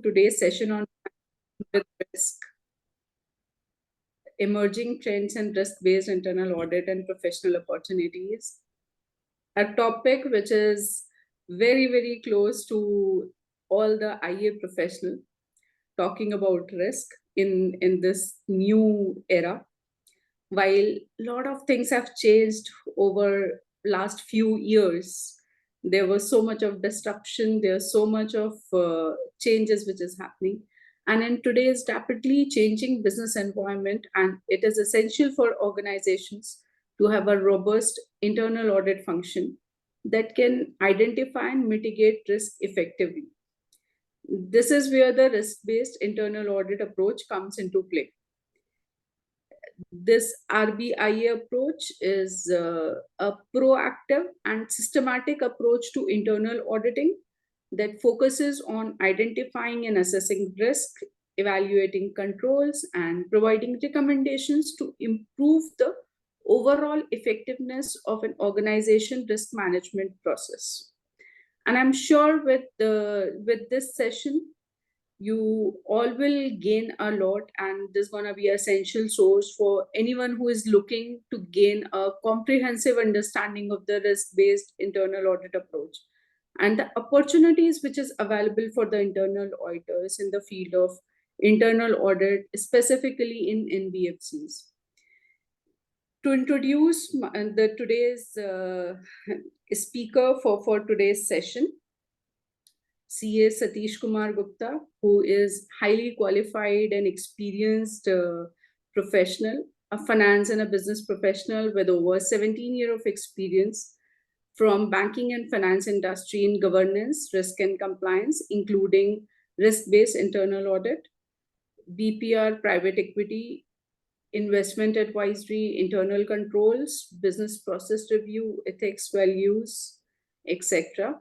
today's session on risk, emerging trends in risk-based internal audit and professional opportunities. A topic which is very, very close to all the IA professional, talking about risk in this new era. While a lot of things have changed over last few years, there was so much of disruption, there's so much of changes which is happening. And in today's rapidly changing business environment, and it is essential for organizations to have a robust internal audit function that can identify and mitigate risk effectively. This is where the risk-based internal audit approach comes into play. This RBIA approach is a proactive and systematic approach to internal auditing that focuses on identifying and assessing risk, evaluating controls, and providing recommendations to improve the overall effectiveness of an organization risk management process. And I'm sure with this session, you all will gain a lot, and this is going to be an essential source for anyone who is looking to gain a comprehensive understanding of the risk-based internal audit approach and the opportunities which is available for the internal auditors in the field of internal audit, specifically in NBFCs. To introduce today's speaker for today's session, CA Satish Kumar Gupta, who is highly qualified and experienced professional, a finance and a business professional with over 17 years of experience from banking and finance industry in governance, risk and compliance, including risk-based internal audit, BPR, private equity, investment advisory, internal controls, business process review, ethics, values, etc.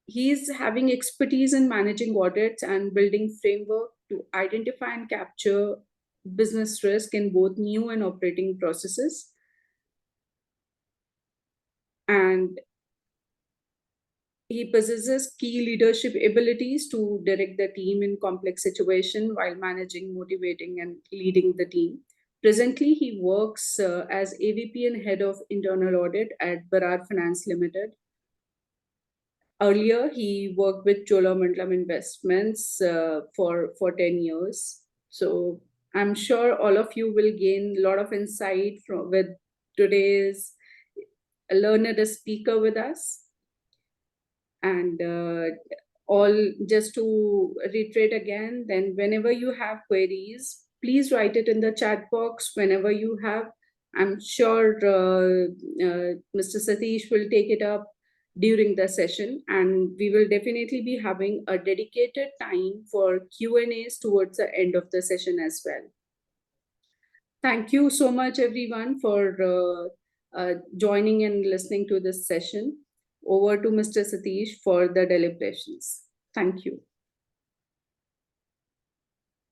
He's having expertise in managing audits and building framework to identify and capture business risk in both new and operating processes. And he possesses key leadership abilities to direct the team in complex situations while managing, motivating, and leading the team. Presently, he works as AVP and Head of Internal Audit at Barar Finance Limited. Earlier, he worked with Cholamandalam Investments for 10 years. So I'm sure all of you will gain a lot of insight with today's learned speaker with us. And all just to reiterate again, then whenever you have queries, please write it in the chat box whenever you have. I'm sure Mr. Satish will take it up during the session, and we will definitely be having a dedicated time for Q&As towards the end of the session as well. Thank you so much, everyone, for joining and listening to this session. Over to Mr. Satish for the deliberations. Thank you.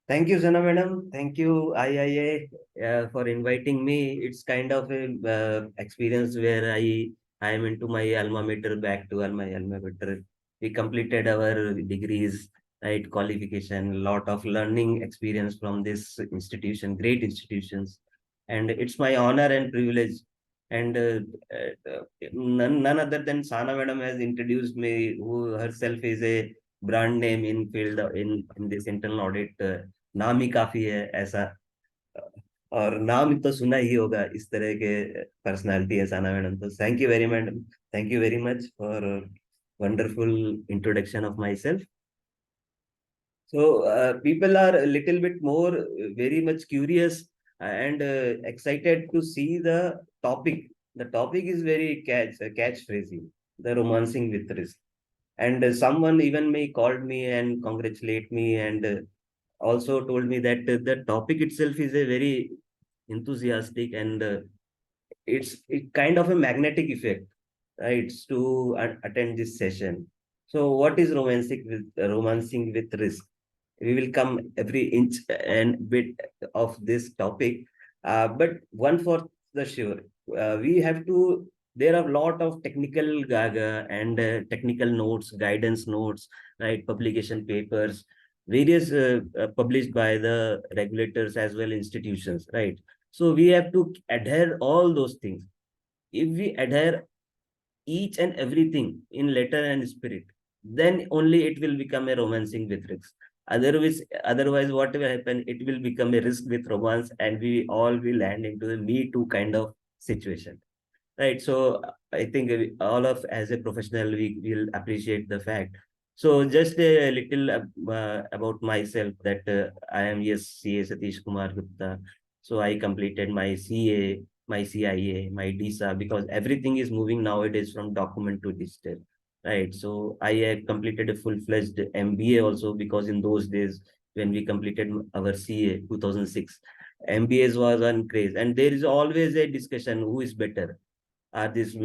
Thank you, Sana Madam. Thank you, IIA, for inviting me. It's kind of a experience where I am into my alma mater, back to my alma mater. We completed our degrees, right, qualification, lot of learning experience from this institution, great institutions. And it's my honor and privilege. And none other than Sana Madam has introduced me, who herself is a brand name in field in this internal audit. नाम ही काफी है ऐसा, और नाम तो सुना ही होगा, इस तरह के पर्सनालिटी है साना मैडम. तो thank you very madam, thank you very much for wonderful introduction of myself. So people are a little bit more very much curious and excited to see the topic. The topic is very catchphrasy, the romancing with risk. And someone even may called me and congratulate me, and also told me that the topic itself is a very enthusiastic, and it's kind of a magnetic effect, right, to attend this session. So what is romancing with risk? We will come every inch and bit of this topic, but one for the sure, we have to there are a lot of technical gaga and technical notes, guidance notes, right? Publication papers, various published by the regulators as well institutions, right? So we have to adhere all those things. If we adhere each and everything in letter and spirit, then only it will become a romancing with risk. Otherwise, what will happen? It will become a risk with romance, and we all will land into a Me Too kind of situation. Right. So I think all of as a professional, we will appreciate the fact. So just a little about myself that I am, yes, CA Satish Kumar Gupta. So I completed my CA, my CIA, my DISA, because everything is moving nowadays from document to digital. Right. So I have completed a full-fledged MBA also, because in those days when we completed our CA 2006, MBAs was on craze, and there is always a discussion who is better, are these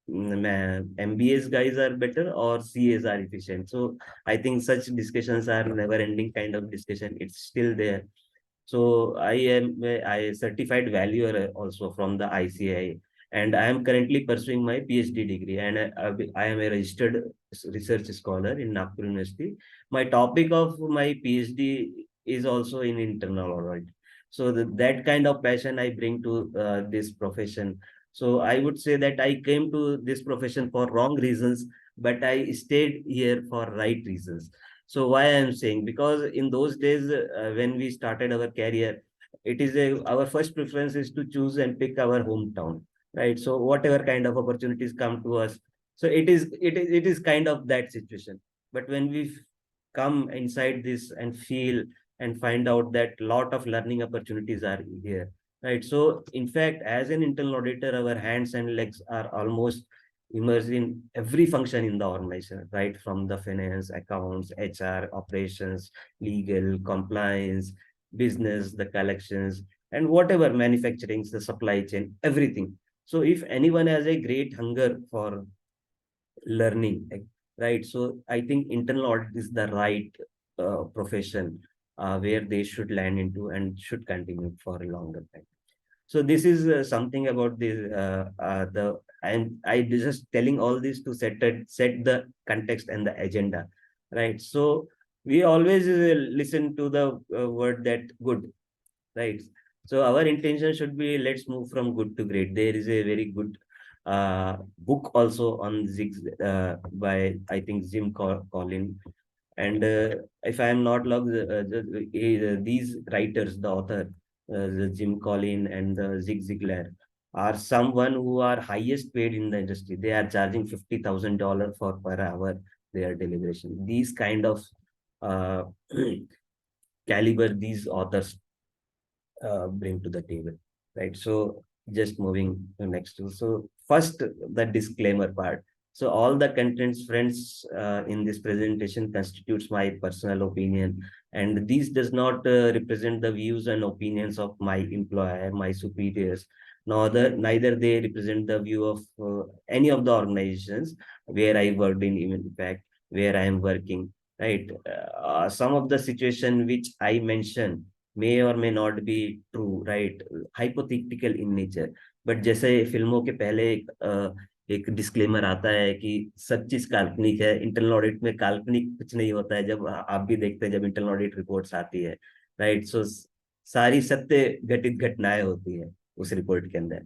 MBAs guys are better or CAs are efficient. So I think such discussions are never ending kind of discussion. It's still there. So I am a certified valuer also from the ICI, and I am currently pursuing my PhD degree, and I am a registered research scholar in Nagpur University. My topic of my PhD is also in internal audit. So that kind of passion I bring to this profession. So I would say that I came to this profession for wrong reasons, but I stayed here for right reasons. So why I'm saying, because in those days when we started our career, our first preference is to choose and pick our hometown, right? So whatever kind of opportunities come to us, so it is kind of that situation. But when we come inside this and feel and find out that lot of learning opportunities are here, right? So in fact, as an internal auditor, our hands and legs are almost immersed in every function in the organization, right? From the finance, accounts, HR, operations, legal, compliance, business, the collections, and whatever manufacturing, the supply chain, everything. So if anyone has a great hunger for learning, right? So I think internal audit is the right profession where they should land into and should continue for a longer time. So this is something about the and I just telling all this to set the context and the agenda, right? So we always listen to the word that good, right? So our intention should be, let's move from good to great. There is a very good book also on Zig by I think Collin, and if I am not wrong, these writers, the author, the Jim Collin and the Zig Ziglar, are someone who are highest paid in the industry. They are charging $50,000 for per hour their deliberation. These kind of uh, caliber these authors bring to the table, right? So just moving to next. So first, the disclaimer part. So all the contents, friends, in this presentation constitutes my personal opinion, and these does not represent the views and opinions of my employer, my superiors, neither they represent the view of any of the organizations where I worked in, even in fact where I am working, right? Some of the situation which I mentioned may or may not be true, right? Hypothetical in nature. But जैसे फिल्मों के पहले एक disclaimer आता है कि सब चीज काल्पनिक है, इंटरनल ऑडिट में काल्पनिक कुछ नहीं होता है, जब आप भी देखते हैं जब इंटरनल ऑडिट रिपोर्ट्स आती है, राइट? सो सारी सत्य घटित घटनाएं होती है उस रिपोर्ट के अंदर.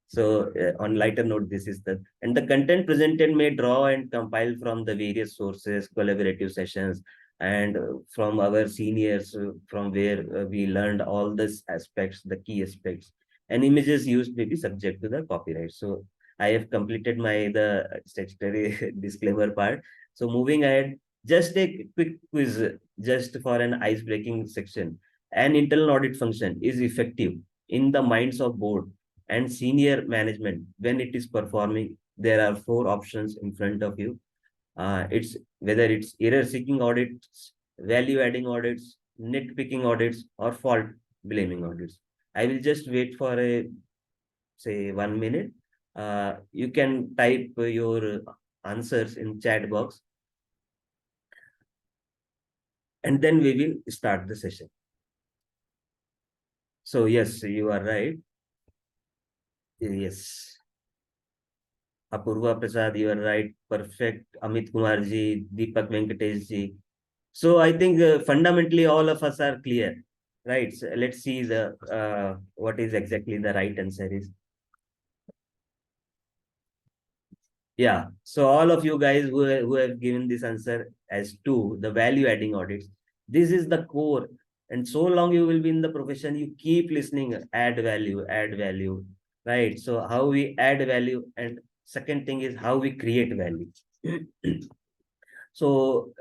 So on lighter note, this is and the content presented may draw and compile from the various sources, collaborative sessions, and from our seniors, from where we learned all these aspects, the key aspects, and images used may be subject to the copyright. So I have completed the statutory disclaimer part. So moving ahead, just a quick quiz, just for an ice-breaking section. An internal audit function is effective in the minds of board and senior management when it is performing. There are four options in front of you. It's whether it's error seeking audits, value adding audits, nitpicking audits, or fault blaming audits. I will just wait for a say 1 minute. You can type your answers in chat box, and then we will start the session. So yes, you are right. Yes. Apurva Prasad, you are right. Perfect. Amit Kumar ji, Deepak Venkatesh ji. So I think fundamentally all of us are clear, right? So let's see the what is exactly the right answer is. Yeah. So all of you guys who have given this answer as to the value adding audits, this is the core. And so long you will be in the profession, you keep listening, add value, right? So how we add value, and second thing is how we create value. So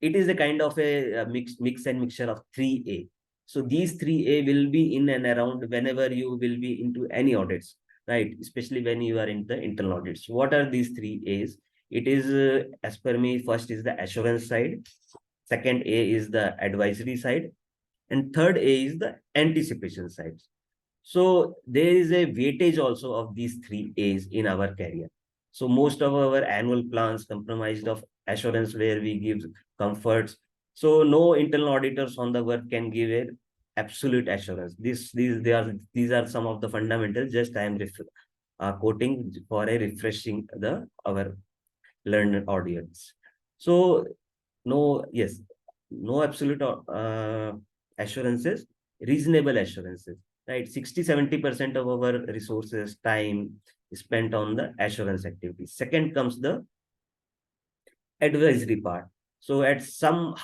it is a kind of a mix and mixture of 3A. So these 3A will be in and around whenever you will be into any audits, right? Especially when you are in the internal audits. What are these 3A's? It is, as per me, first is the assurance side. Second A is the advisory side. And third A is the anticipation side. So there is a weightage also of these 3A's in our career. So most of our annual plans comprised of assurance where we give comforts. So no internal auditors on the work can give a absolute assurance. These are some of the fundamentals. Just I am quoting for a refreshing the our learned audience. So no, yes, no absolute assurances, reasonable assurances, right? 60-70% of our resources, time is spent on the assurance activities. Second comes the advisory part. So at some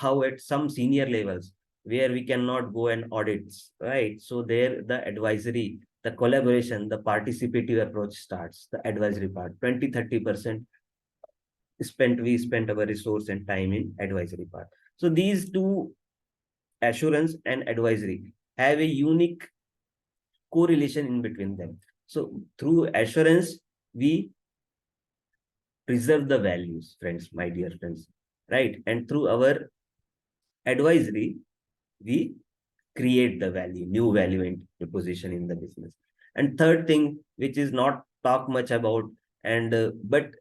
senior levels where we cannot go and audits, right? So there the advisory, the collaboration, the participative approach starts, the advisory part, 20-30% we spent our resource and time in advisory part. So these two, assurance and advisory, have a unique correlation in between them. So through assurance, we preserve the values, friends, my dear friends, right? And through our advisory, we create the value, new value in the position in the business. And third thing, which is not talk much about, and but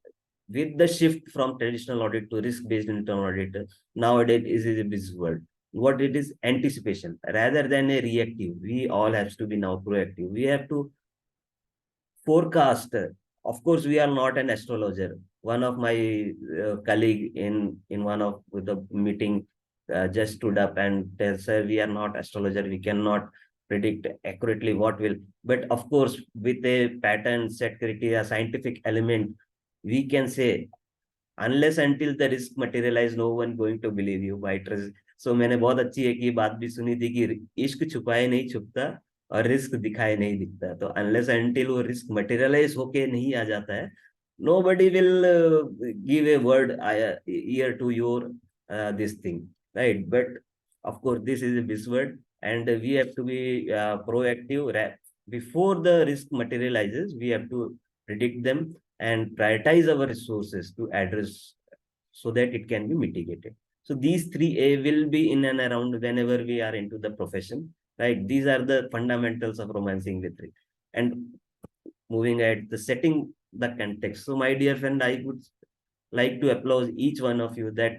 with the shift from traditional audit to risk-based internal audit, nowadays is a buzzword. What it is, anticipation rather than a reactive. We all have to be now proactive. We have to forecast. Of course, we are not an astrologer. One of my colleague in one of the meeting just stood up and said, "We are not astrologer. We cannot predict accurately what will." But of course, with a pattern set criteria, scientific element, we can say unless until the risk materialize, no one going to believe you. By trust. So मैंने बहुत अच्छी एक ये बात भी सुनी थी कि इश्क छुपाए नहीं छुपता और रिस्क दिखाए नहीं दिखता. तो अनलेस अनटिल वो रिस्क मटेरियलाइज होके नहीं आ जाता है, nobody will give a word ear to your this thing, right? But of course this is a buzzword, and we have to be proactive. Before the risk materializes, we have to predict them and prioritize our resources to address so that it can be mitigated. So these 3A will be in and around whenever we are into the profession, right? These are the fundamentals of romancing with risk. And moving at the setting the context. So my dear friend, I would like to applaud each one of you that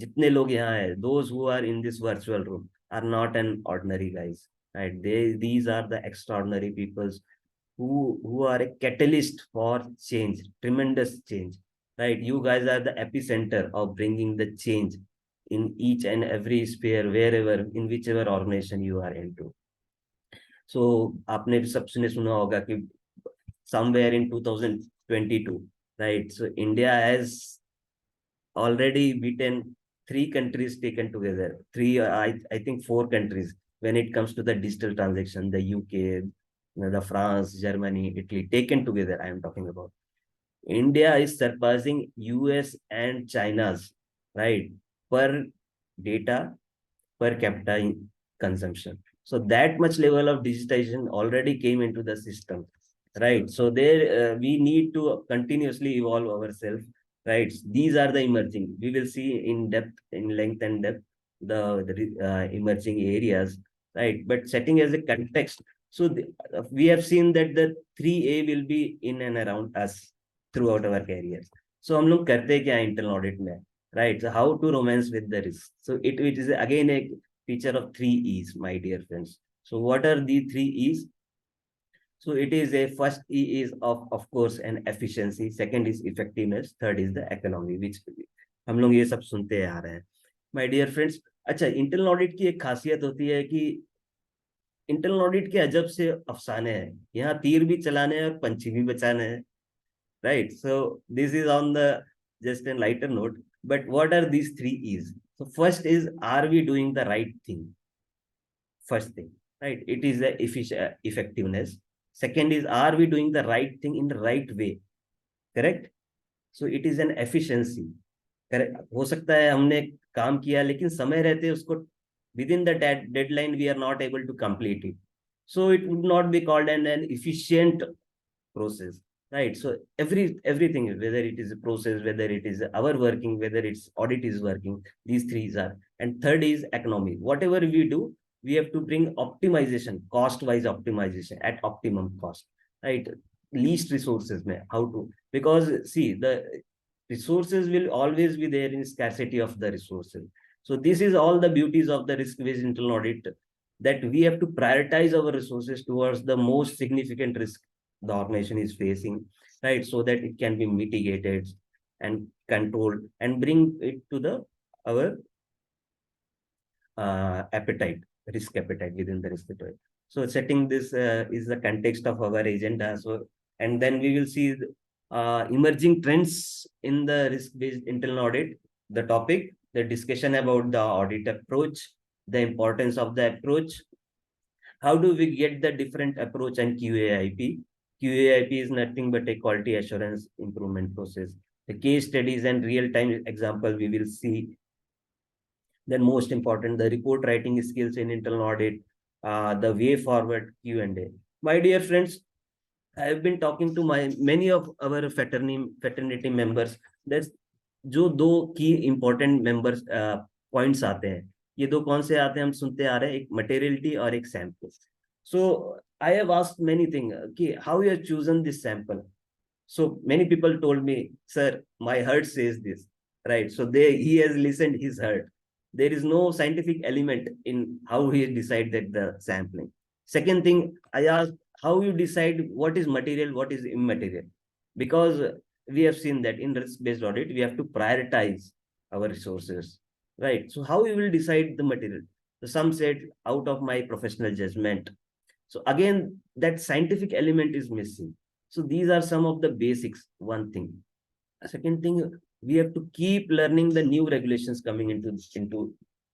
jitne log yahan hai, those who are in this virtual room are not an ordinary guys, right? These are the extraordinary peoples who are a catalyst for change, tremendous change, right? You guys are the epicenter of bringing the change in each and every sphere, wherever, in whichever organization you are into. So आपने सबने सुना होगा कि somewhere in 2022, right? So India has already beaten three countries taken together. I think four countries when it comes to the digital transaction, the UK, the France, Germany, Italy, taken together, I am talking about. India is surpassing US and China's, right, per data, per capita consumption. So that much level of digitization already came into the system, right? So there we need to continuously evolve ourselves, right? These are the emerging. We will see in depth, in length and depth, the emerging areas, right? But setting as a context, so we have seen that the 3A will be in and around us throughout our careers. So हम लोग करते क्या internal audit में, right? So how to romance with the risk. So it is again a feature of 3 E's, my dear friends. So what are the 3 E's? So it is a first E is of course an efficiency, second is effectiveness, third is the economy, which हम लोग ये सब सुनते आ रहे हैं my dear friends. अच्छा, internal audit की एक खासियत होती है कि इंटरनल ऑडिट के अजब से अफसाने हैं, यहाँ तीर भी चलाने हैं और पंछी भी बचाने हैं, right? So this is on the just a lighter note, but what are these three E's? So first is, are we doing the right thing? First thing, right? It is the effectiveness. Second is, are we doing the right thing in the right way? Correct? So it is an efficiency. Correct? हो सकता है हमने काम किया लेकिन समय रहते उसको within the deadline we are not able to complete it. So it would not be called an efficient process, right? So everything, whether it is a process, whether it is our working, whether it's audit is working, these three are. And third is economy. Whatever we do, we have to bring optimization, cost wise optimization at optimum cost, right? Least resources mein, how to, because see, the resources will always be there in scarcity of the resources. So this is all the beauties of the risk based internal audit, that we have to prioritize our resources towards the most significant risk the organization is facing, right? So that it can be mitigated and controlled and bring it to the our appetite, risk appetite within the risk appetite. So setting this is the context of our agenda. So, and then we will see emerging trends in the risk-based internal audit, the topic, the discussion about the audit approach, the importance of the approach, how do we get the different approach, and QAIP. QAIP is nothing but a quality assurance improvement process. The case studies and real-time example we will see. Then most important, the report writing skills in internal audit, the way forward Q&A. My dear friends, I have been talking to many of our fraternity members. There's जो दो की important members points आते हैं, ये दो कौन से आते हैं हम सुनते आ रहे हैं, एक मटेरियलिटी और एक sample. So I have asked many thing कि how you have chosen this sample. So many people told me, sir, my heart says this, right? So he has listened his heart. There is no scientific element in how he decided the sampling. Second thing, I asked how you decide what is material, what is immaterial, because we have seen that in risk-based audit we have to prioritize our resources, right? So how you will decide the material? So some said out of my professional judgment. So again, that scientific element is missing. So these are some of the basics, one thing. Second thing, we have to keep learning the new regulations coming into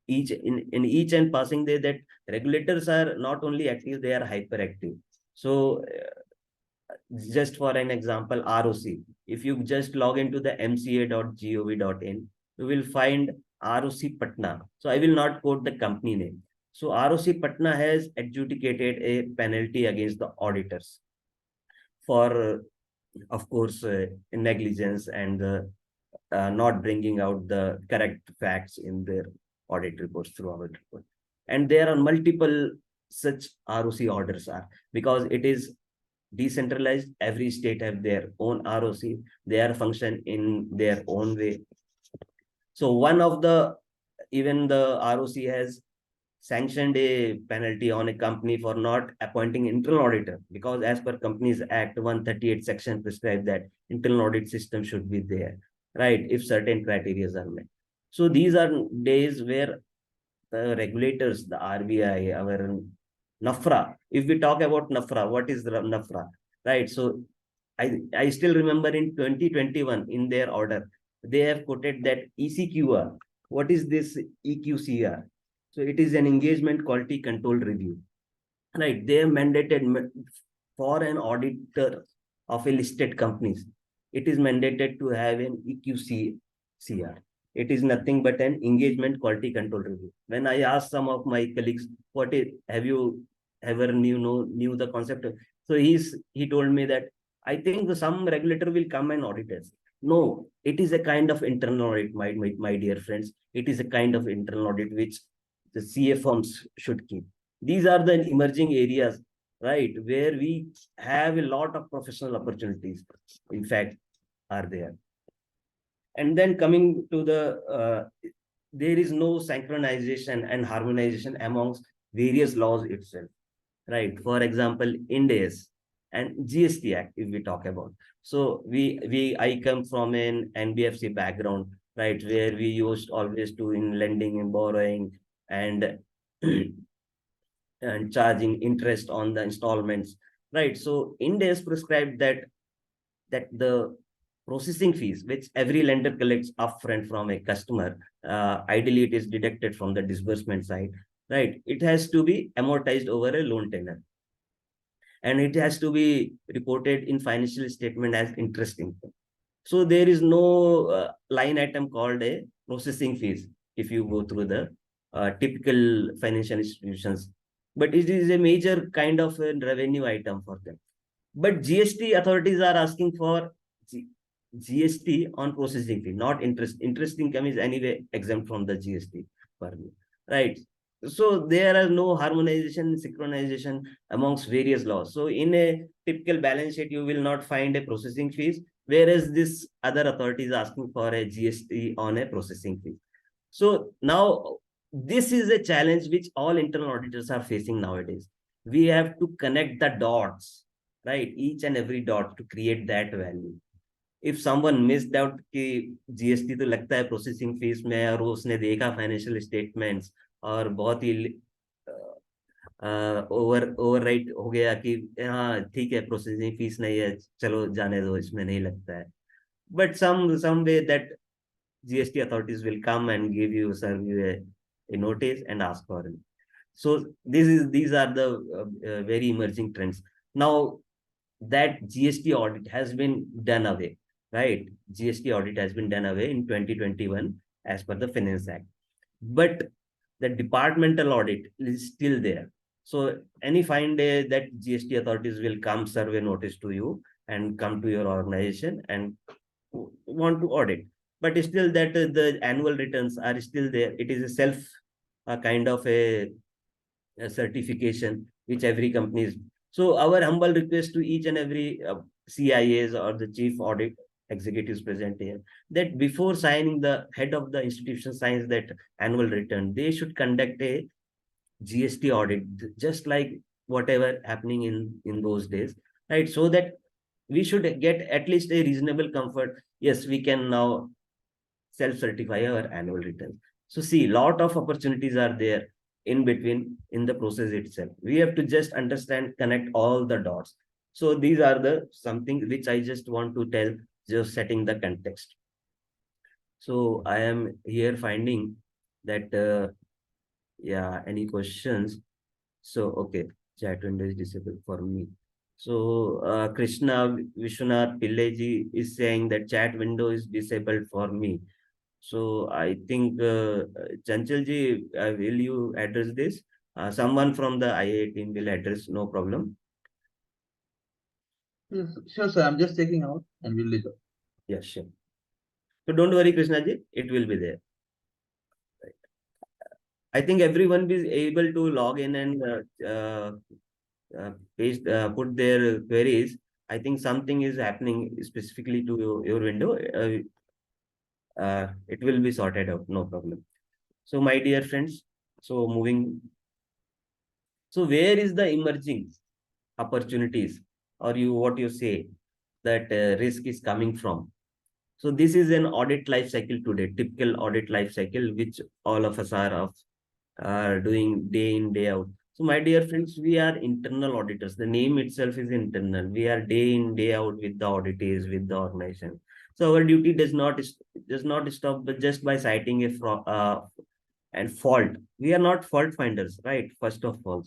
in each and passing day, that regulators are not only active, they are hyperactive. So just for an example, ROC, if you just log into the mca.gov.in, you will find ROC Patna. So I will not quote the company name. So ROC Patna has adjudicated a penalty against the auditors for, of course, negligence and not bringing out the correct facts in their audit reports through audit report. And there are multiple such ROC orders are, because it is decentralized. Every state have their own ROC. They are function in their own way. So one of the, even the ROC has sanctioned a penalty on a company for not appointing internal auditor, because as per Companies Act 138 section prescribe that internal audit system should be there, right, if certain criteria are met. So these are days where the regulators, the RBI, our NAFRA, if we talk about NAFRA, what is the NAFRA, right? So I still remember in 2021 in their order, they have quoted that ECQR. What is this EQCR? So it is an engagement quality control review, right? They have mandated for an auditor of a listed companies. It is mandated to have an EQCR. It is nothing but an engagement quality control review. When I asked some of my colleagues, what is, have you ever knew the concept of, so he told me that I think some regulator will come and audit us. No, it is a kind of internal audit, my dear friends. It is a kind of internal audit which the CA firms should keep. These are the emerging areas, right, where we have a lot of professional opportunities, in fact, are there. And then coming to the, there is no synchronization and harmonization amongst various laws itself, right? For example, Ind AS. and GST Act, if we talk about. So I come from an NBFC background, right, where we used always to in lending and borrowing and and charging interest on the installments, right? So India has prescribed that the processing fees which every lender collects upfront from a customer, ideally it is deducted from the disbursement side, right? It has to be amortized over a loan tenure, and it has to be reported in financial statement as interest income. So there is no line item called a processing fees if you go through the typical financial institutions, but it is a major kind of a revenue item for them. But GST authorities are asking for GST on processing fee, not interest. Interest income is anyway exempt from the GST for me, right? So there are no harmonization, synchronization amongst various laws. So in a typical balance sheet, you will not find a processing fees, whereas this other authority is asking for a GST on a processing fee. So now this is a challenge which all internal auditors are facing nowadays. We have to connect the dots, right? Each and every dot to create that value. If someone missed out कि GST तो लगता है processing fees में, और उसने देखा financial statements और बहुत ही ओवरराइट हो गया कि हाँ ठीक है प्रोसेसिंग फीस नहीं है, चलो जाने दो, इसमें नहीं लगता है. But some way that GST authorities will come and serve you a notice and ask for it. So these are the very emerging trends. Now that GST audit has been done away, right? GST audit has been done away in 2021 as per the Finance Act. But the departmental audit is still there. So any fine day that GST authorities will come serve a notice to you and come to your organization and want to audit. But still that the annual returns are still there. It is a self kind of a certification which every company is. So our humble request to each and every CIAs or the chief audit executives present here, that before signing, the head of the institution signs that annual return, they should conduct a GST audit, just like whatever happening in those days, right? So that we should get at least a reasonable comfort. Yes, we can now self-certify our annual returns. So see, lot of opportunities are there in between in the process itself. We have to just understand, connect all the dots. So these are the something which I just want to tell, just setting the context. So I am here finding that, yeah, any questions? So, okay, chat window is disabled for me. So, Krishna Vishwanath Pilleji is saying that chat window is disabled for me. So, I think, Chanchalji, will you address this? Someone from the IA team will address, no problem. Yes, sure, sir. I'm just taking out and we'll later. Yes, sure. So, don't worry, Krishna ji, it will be there. Right. I think everyone is able to log in and put their queries. I think something is happening specifically to your window. It will be sorted out, no problem. So my dear friends, so moving, so where is the emerging opportunities, or what you say that risk is coming from? So this is an audit life cycle today, typical audit life cycle, which all of us are doing day in, day out. So my dear friends, we are internal auditors. The name itself is internal. We are day in, day out with the auditors, with the organization. So our duty does not stop but just by citing a and fault. We are not fault finders, right? First of all.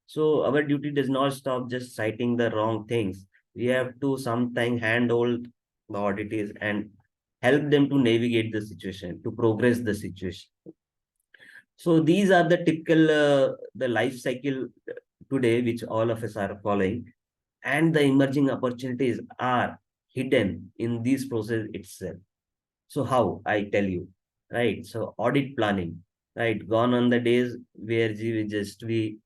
So our duty does not stop just citing the wrong things. We have to sometimes handhold the auditors and help them to navigate the situation, to progress the situation. So these are the typical the life cycle today, which all of us are following, and the emerging opportunities are hidden in this process itself. So how I tell you, right? So audit planning, right? Gone on the days where we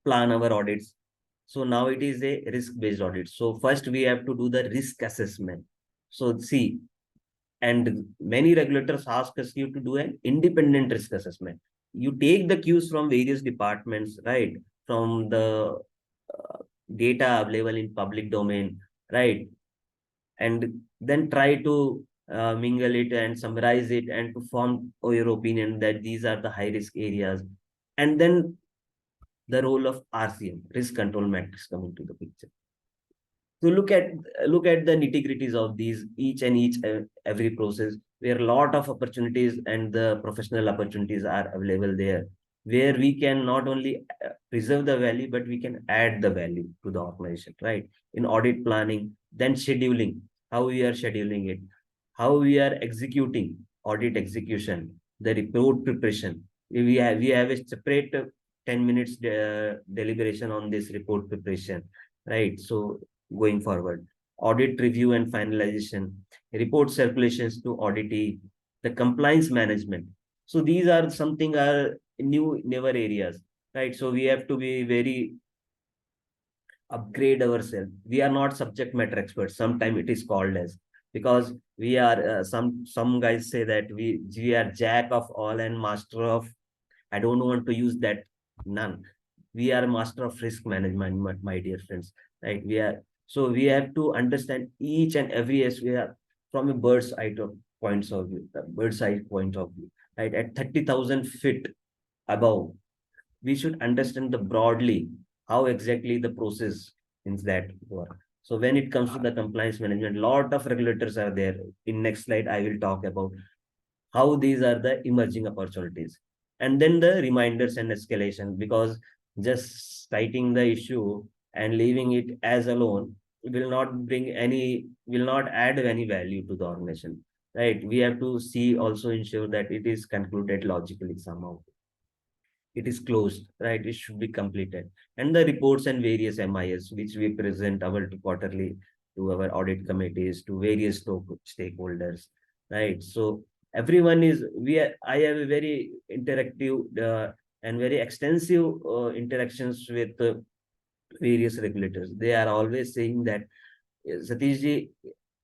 plan our audits. So now it is a risk-based audit. So first we have to do the risk assessment. So see, and many regulators ask us you to do an independent risk assessment. You take the cues from various departments, right? From the data available in public domain, right? And then try to mingle it and summarize it and to form your opinion that these are the high risk areas. And then the role of RCM, risk control matrix, coming to the picture. So look at the nitty-gritties of these each every process, where a lot of opportunities and the professional opportunities are available there, where we can not only preserve the value, but we can add the value to the organization, right? In audit planning, then scheduling, how we are scheduling it, how we are executing audit execution, the report preparation. We have a separate 10 minutes deliberation on this report preparation, right? So going forward, audit review and finalization, report circulations to auditee, the compliance management. So these are something are new never areas, right? So we have to be very upgrade ourselves. We are not subject matter experts. Sometimes it is called as, because we are some guys say that we are jack of all and master of. I don't want to use that. None. We are master of risk management, my dear friends. Right? We have to understand each and every as we are from a bird's eye points of view, bird's eye point of view. Right? At 30,000 feet above, we should understand the broadly how exactly the process in that work. So when it comes to the compliance management, lot of regulators are there. In next slide, I will talk about how these are the emerging opportunities. And then the reminders and escalation, because just citing the issue and leaving it as alone will not add any value to the organization. Right? We have to see also ensure that it is concluded logically somehow. It is closed, right? It should be completed. And the reports and various MIS, which we present our quarterly to our audit committees, to various stakeholders, right? So everyone is, I have a very interactive and very extensive interactions with various regulators. They are always saying that, Satish ji,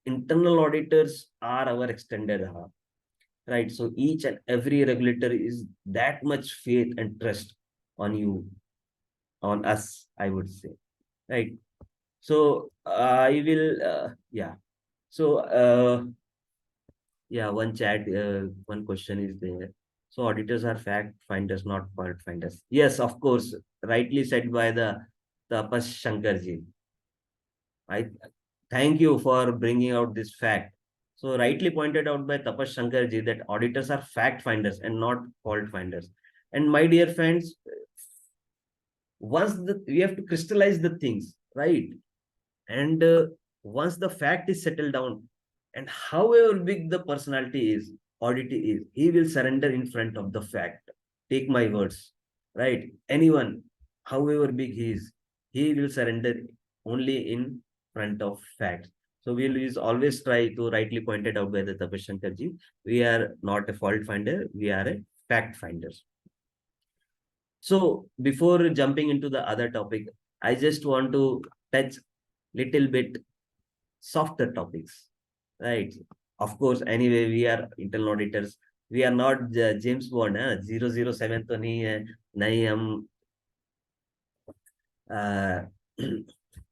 internal auditors are our extended arm, right? So each and every regulator is that much faith and trust on you, on us, I would say, right? So I will, yeah. So yeah, one question is there. So auditors are fact finders, not fault finders. Yes, of course, rightly said by the Tapas Shankarji. I thank you for bringing out this fact. So rightly pointed out by Tapas Shankarji that auditors are fact finders and not fault finders. And my dear friends, we have to crystallize the things, right? And once the fact is settled down, and however big the personality is, auditee is, he will surrender in front of the fact. Take my words, right? Anyone, however big he is, he will surrender only in front of facts. So we'll always try to rightly pointed out by the Tapas Shankarji. We are not a fault finder, we are a fact finders. So before jumping into the other topic, I just want to touch little bit softer topics, right? Of course, anyway, we are internal auditors. We are not James Bond, 007 तो नहीं है, नहीं हम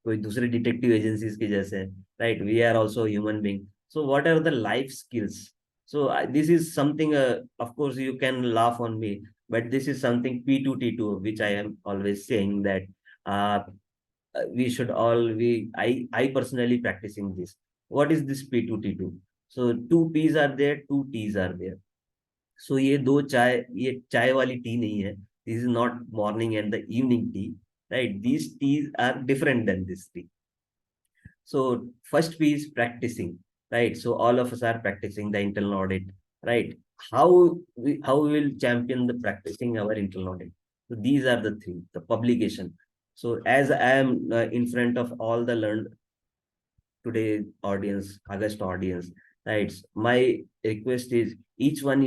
कोई दूसरे detective agencies की जैसे, right? We are also human being. So what are the life skills? So this is something, of course, you can laugh on me, but this is something P2T2, which I am always saying that uh, we should all I personally practicing this. What is this P2T2? So two P's are there, two T's are there. So ये चाय वाली T नहीं है. This is not morning and the evening tea, right? These teas are different than this tea. So first P is practicing, right? So all of us are practicing the internal audit, right? How we will champion the practicing our internal audit? So these are the things, the publication. So as I am in front of all the learned today audience, August audience, right? My request is each one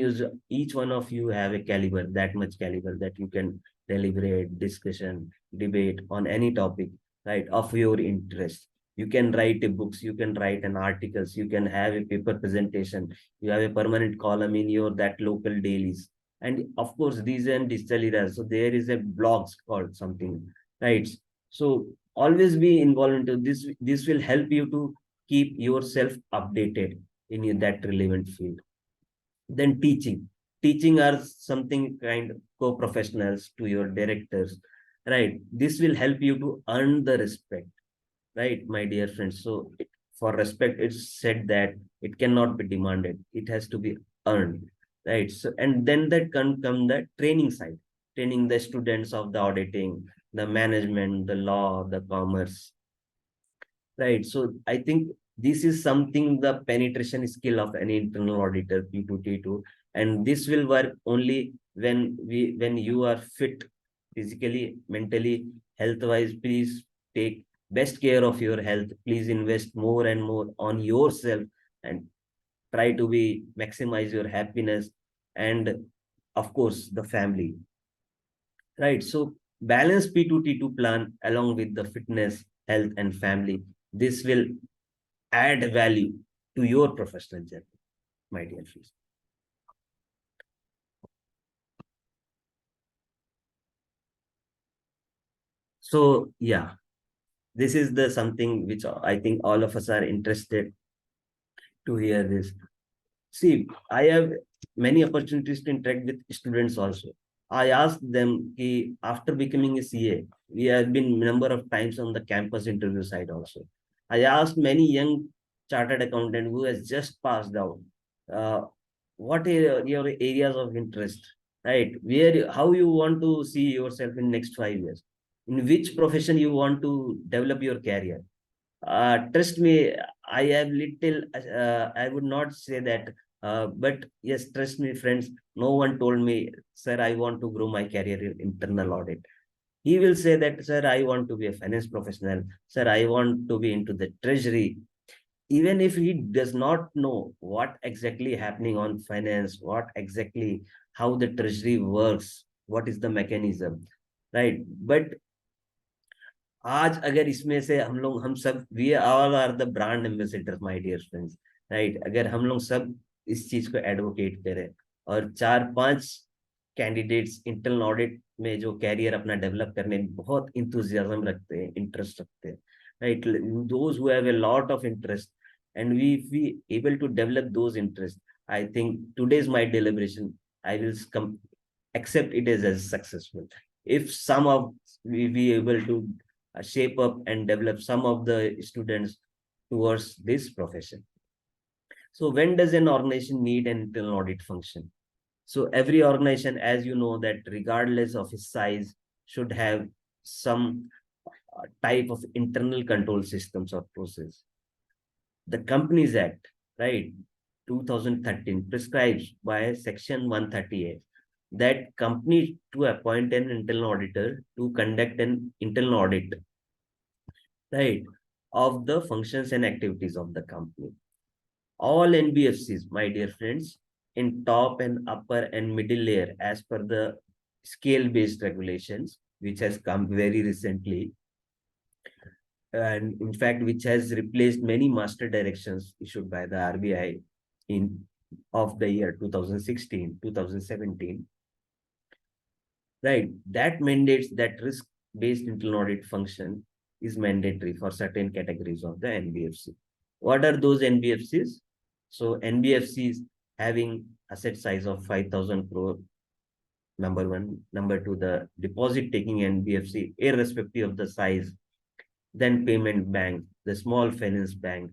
of you have a caliber, that much caliber that you can deliberate, discussion, debate on any topic, right, of your interest. You can write a books, you can write an articles, you can have a paper presentation, you have a permanent column in your that local dailies. And of course, these and digital eras. So there is a blogs called something, right? So always be involved into this. This will help you to keep yourself updated in that relevant field. Then teaching are something kind of co-professionals to your directors, right? This will help you to earn the respect, right, my dear friends? So for respect, it's said that it cannot be demanded, it has to be earned, right? So, and then that can come the training side, training the students of the auditing, the management, the law, the commerce, right? So I think this is something, the penetration skill of any internal auditor, P2T2, and this will work only when you are fit physically, mentally, health wise. Please take best care of your health. Please invest more and more on yourself, and try to be maximize your happiness, and of course the family, right? So balance P2T2 plan along with the fitness, health, and family. This will add value to your professional journey, my dear friends. So yeah, this is the something which I think all of us are interested to hear this. See, I have many opportunities to interact with students also. I asked them after becoming a CA, we have been number of times on the campus interview side also. I asked many young chartered accountant who has just passed out, uh, what are your areas of interest, right? How you want to see yourself in next 5 years? In which profession you want to develop your career? Trust me, I have little, I would not say that, but yes, trust me, friends, no one told me, sir, I want to grow my career in internal audit. He will say that, sir, I want to be a finance professional. Sir, I want to be into the treasury. Even if he does not know what exactly happening on finance, what exactly, how the treasury works, what is the mechanism, right? But आज अगर इसमें से हम सब we all are the brand ambassador my dear friends, right? अगर हम लोग सब इस चीज को एडवोकेट करें और 4-5 कैंडिडेट्स इंटरनल ऑडिट में जो कैरियर अपना डेवलप करने में बहुत इंथुजियाज्म रखते हैं, इंटरेस्ट रखते हैं, right, those who have a lot of interest, and we able to develop those interest, I think today's my deliberation, I will accept it as successful if some of we be able to shape up and develop some of the students towards this profession. So when does an organization need an internal audit function? So every organization, as you know, that regardless of its size, should have some type of internal control systems or process. The Companies Act, right, 2013 prescribes by Section 138 that company to appoint an internal auditor to conduct an internal audit, right, of the functions and activities of the company. All NBFCs, my dear friends, in top and upper and middle layer, as per the scale-based regulations, which has come very recently, and in fact, which has replaced many master directions issued by the RBI in of the year 2016, 2017, right? That mandates that risk-based internal audit function is mandatory for certain categories of the NBFC. What are those NBFCs? So NBFCs having asset size of 5,000 crore, number one. Number two, the deposit taking NBFC, irrespective of the size. Then payment bank, the small finance bank.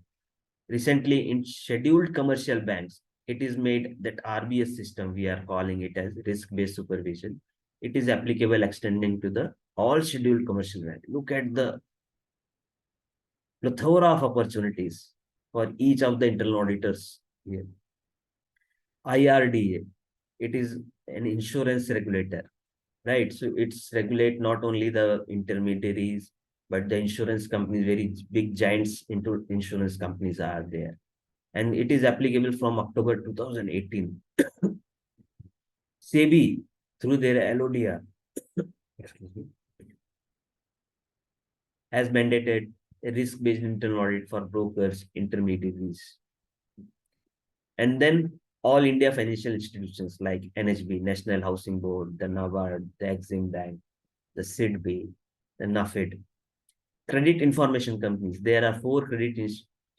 Recently in scheduled commercial banks, it is made that RBS system, we are calling it as risk-based supervision. It is applicable extending to the all scheduled commercial bank. Look at the plethora of opportunities for each of the internal auditors here. IRDA, it is an insurance regulator, right? So it's regulate not only the intermediaries, but the insurance companies, very big giants into insurance companies are there. And it is applicable from October 2018. SEBI, through their LODR, excuse me, has mandated a risk-based internal audit for brokers, intermediaries. And then all India financial institutions like NHB, National Housing Board, the NABARD, the Exim Bank, the SIDB, the NAFID, credit information companies. There are four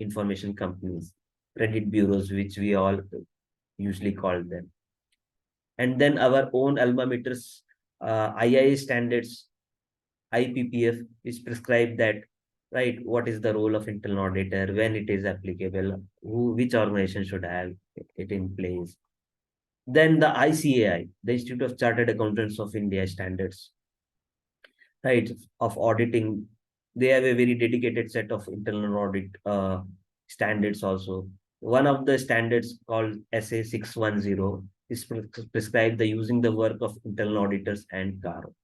information companies, credit bureaus, which we all usually call them. And then our own alma maters, IIA standards, IPPF, which prescribe that, right, what is the role of internal auditor, when it is applicable, which organization should have it in place. Then the ICAI, the Institute of Chartered Accountants of India standards, right, of auditing. They have a very dedicated set of internal audit standards also. One of the standards called SA 610 is prescribed the using the work of internal auditors and CARO.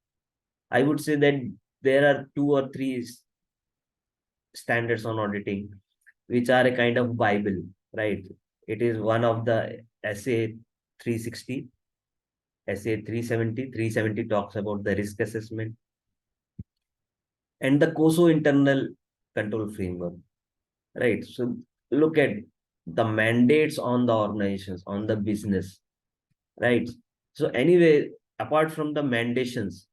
I would say that there are two or three standards on auditing, which are a kind of Bible, right? It is one of the SA 360, SA 370. 370 talks about the risk assessment, and the COSO internal control framework, right? So look at the mandates on the organizations, on the business, right? So anyway, apart from the mandations,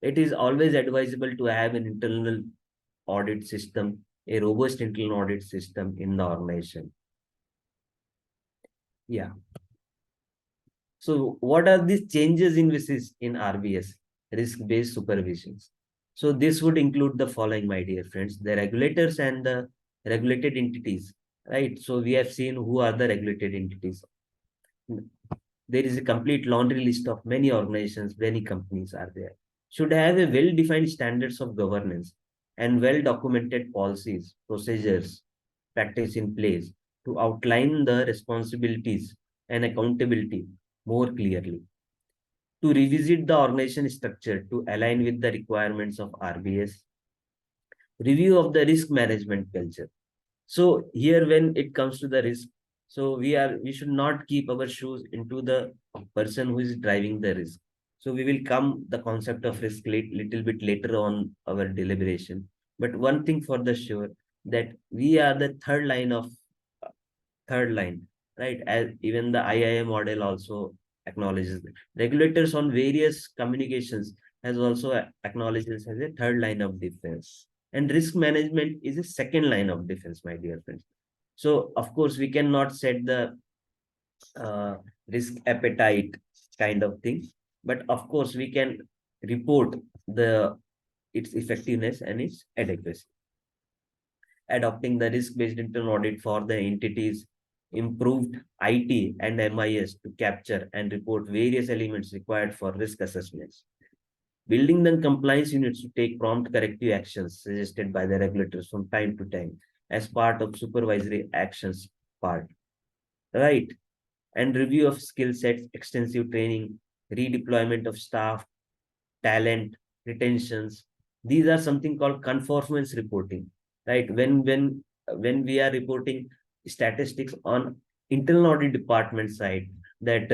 it is always advisable to have an internal audit system, a robust internal audit system in the organization. Yeah. So what are these changes in RBS, risk-based supervisions? So this would include the following, my dear friends: the regulators and the regulated entities, right? So we have seen who are the regulated entities. There is a complete laundry list of many organizations, many companies are there. Should have a well-defined standards of governance and well-documented policies, procedures, practice in place to outline the responsibilities and accountability more clearly. To revisit the organization structure to align with the requirements of RBS. Review of the risk management culture. So here, when it comes to the risk, so we should not keep our shoes into the person who is driving the risk. So we will come the concept of risk little bit later on our deliberation. But one thing for the sure, that we are the third line, right? As even the IIM model also acknowledges that. Regulators on various communications has also acknowledges as a third line of defense. And risk management is a second line of defense, my dear friends. So, of course, we cannot set the risk appetite kind of thing, but of course, we can report its effectiveness and its adequacy. Adopting the risk-based internal audit for the entities, improved IT and MIS to capture and report various elements required for risk assessments. Building the compliance units to take prompt corrective actions suggested by the regulators from time to time as part of supervisory actions part. Right. And review of skill sets, extensive training, redeployment of staff, talent, retentions. These are something called conformance reporting, right? When we are reporting statistics on internal audit department side, that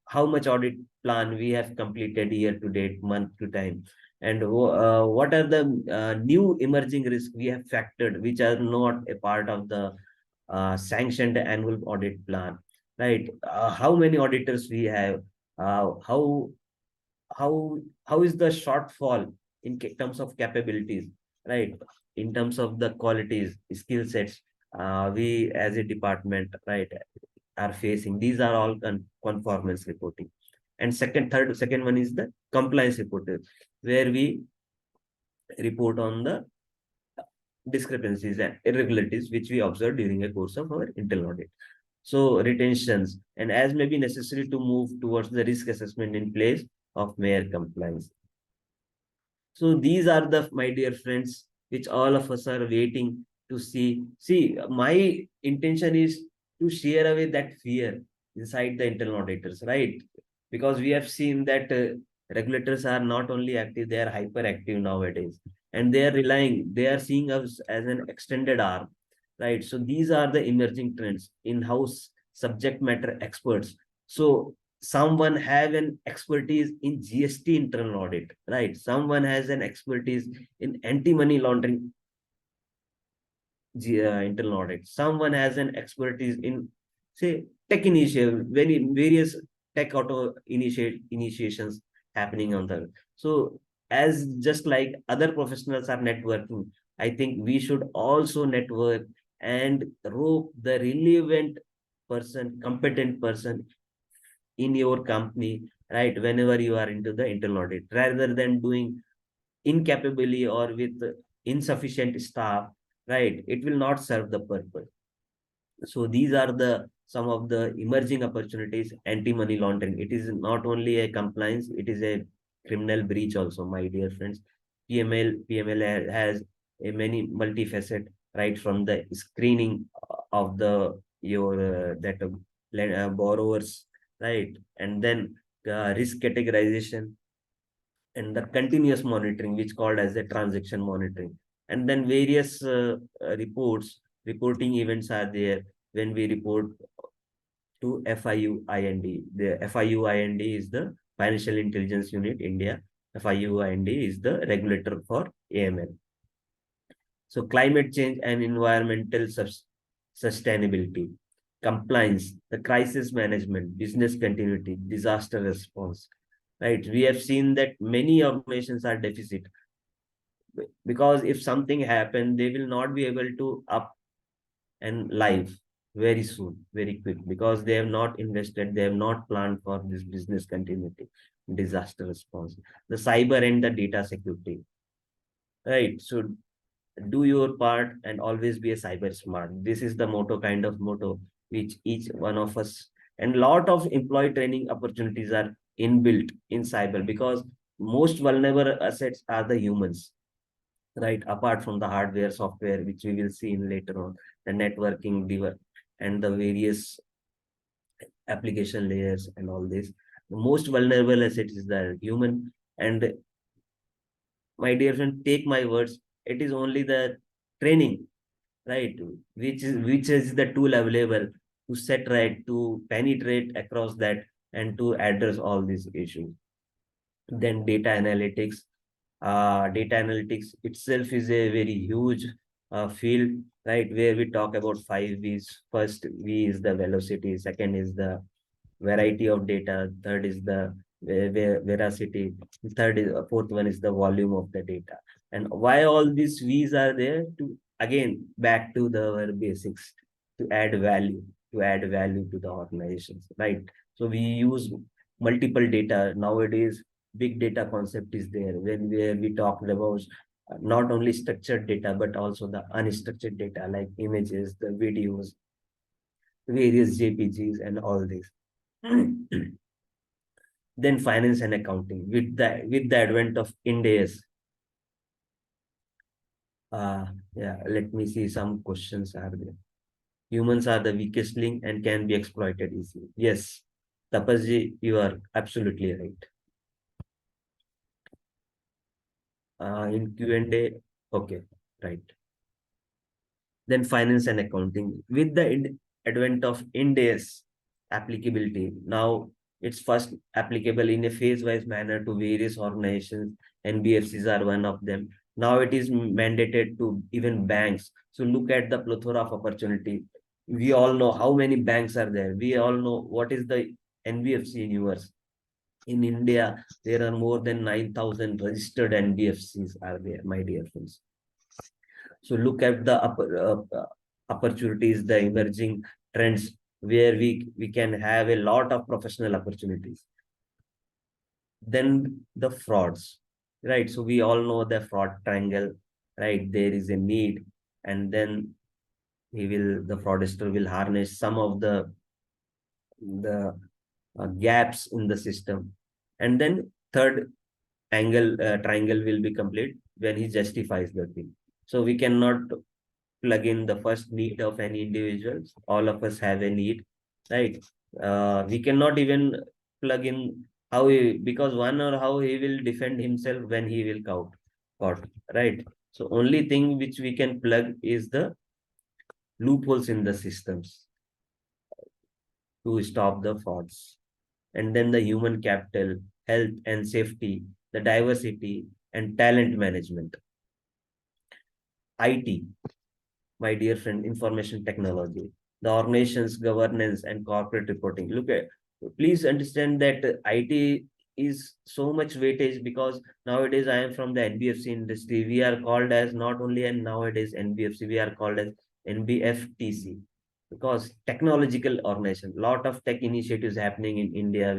how much audit plan we have completed year to date, month to time, and what are the new emerging risks we have factored, which are not a part of the sanctioned annual audit plan, right? How many auditors we have, how how is the shortfall in terms of capabilities, right? In terms of the qualities, skill sets, we as a department, right, are facing. These are all conformance reporting. And second one is the compliance report, where we report on the discrepancies and irregularities which we observed during a course of our internal audit. So retentions, and as may be necessary to move towards the risk assessment in place of mere compliance. So these are the, my dear friends, which all of us are waiting to see. See, my intention is to share away that fear inside the internal auditors, right? Because we have seen that regulators are not only active, they are hyperactive nowadays. And they are seeing us as an extended arm, right? So these are the emerging trends, in-house subject matter experts. So someone have an expertise in GST internal audit, right? Someone has an expertise in anti-money laundering internal audit. Someone has an expertise in, say, tech initiative, various tech auto initiations happening on the. So as just like other professionals are networking, I think we should also network and rope the relevant person, competent person in your company, right? Whenever you are into the internal audit, rather than doing incapably or with insufficient staff, right? It will not serve the purpose. So these are the some of the emerging opportunities. Anti-money laundering, it is not only a compliance, it is a criminal breach also, my dear friends. Pml has a many multifaceted, right from the screening of the your that borrowers, right, and then risk categorization, and the continuous monitoring, which called as the transaction monitoring, and then various reporting events are there when we report to FIUIND. The FIUIND is the Financial Intelligence Unit India. FIUIND is the regulator for AML. So climate change and environmental sustainability, compliance, the crisis management, business continuity, disaster response. Right, we have seen that many organizations are deficit, because if something happened, they will not be able to up and live very soon, very quick, because they have not invested, they have not planned for this business continuity, disaster response, the cyber and the data security. Right. So do your part and always be a cyber smart. This is the motto, kind of motto, which each one of us, and lot of employee training opportunities are inbuilt in cyber, because most vulnerable assets are the humans, right? Apart from the hardware, software, which we will see in later on, the networking, and the various application layers and all this. The most vulnerable asset is the human. And my dear friend, take my words, it is only the training, right, which is the tool available to set right, to penetrate across that, and to address all these issues. Then data analytics itself is a very huge field, right, where we talk about 5 V's. First V is the velocity, second is the variety of data, third is the veracity, fourth one is the volume of the data. And why all these V's are there? To again back to our basics, to add value, to the organizations, right? So we use multiple data nowadays. Big data concept is there, when where we talked about not only structured data but also the unstructured data, like images, the videos, various JPGs, and all this. Then finance and accounting, with the advent of Ind AS. Yeah, let me see, some questions are there. Humans are the weakest link and can be exploited easily. Yes, Tapasji, you are absolutely right. In Q&A, okay, right. Then finance and accounting, with the advent of Ind AS applicability, now it's first applicable in a phase-wise manner to various organizations. NBFCs are one of them. Now it is mandated to even banks. So look at the plethora of opportunity. We all know how many banks are there. We all know what is the NBFC universe. In India, there are more than 9,000 registered NBFCs are there, my dear friends. So look at the opportunities, the emerging trends, where we can have a lot of professional opportunities. Then the frauds, right? So we all know the fraud triangle, right? There is a need, and then the fraudster will harness some of the gaps in the system, and then third triangle will be complete when he justifies the thing. So we cannot plug in the first need of any individuals. All of us have a need, right? We cannot even plug in how he, because one, or how he will defend himself when he will caught, right? So only thing which we can plug is the loopholes in the systems to stop the frauds. And then the human capital, health and safety, the diversity and talent management. IT, my dear friend, information technology, the organization's governance and corporate reporting. Look at, please understand that IT is so much weightage because nowadays I am from the NBFC industry. We are called as not only and nowadays NBFC, we are called as NBFTC because technological organization. Lot of tech initiatives happening in India.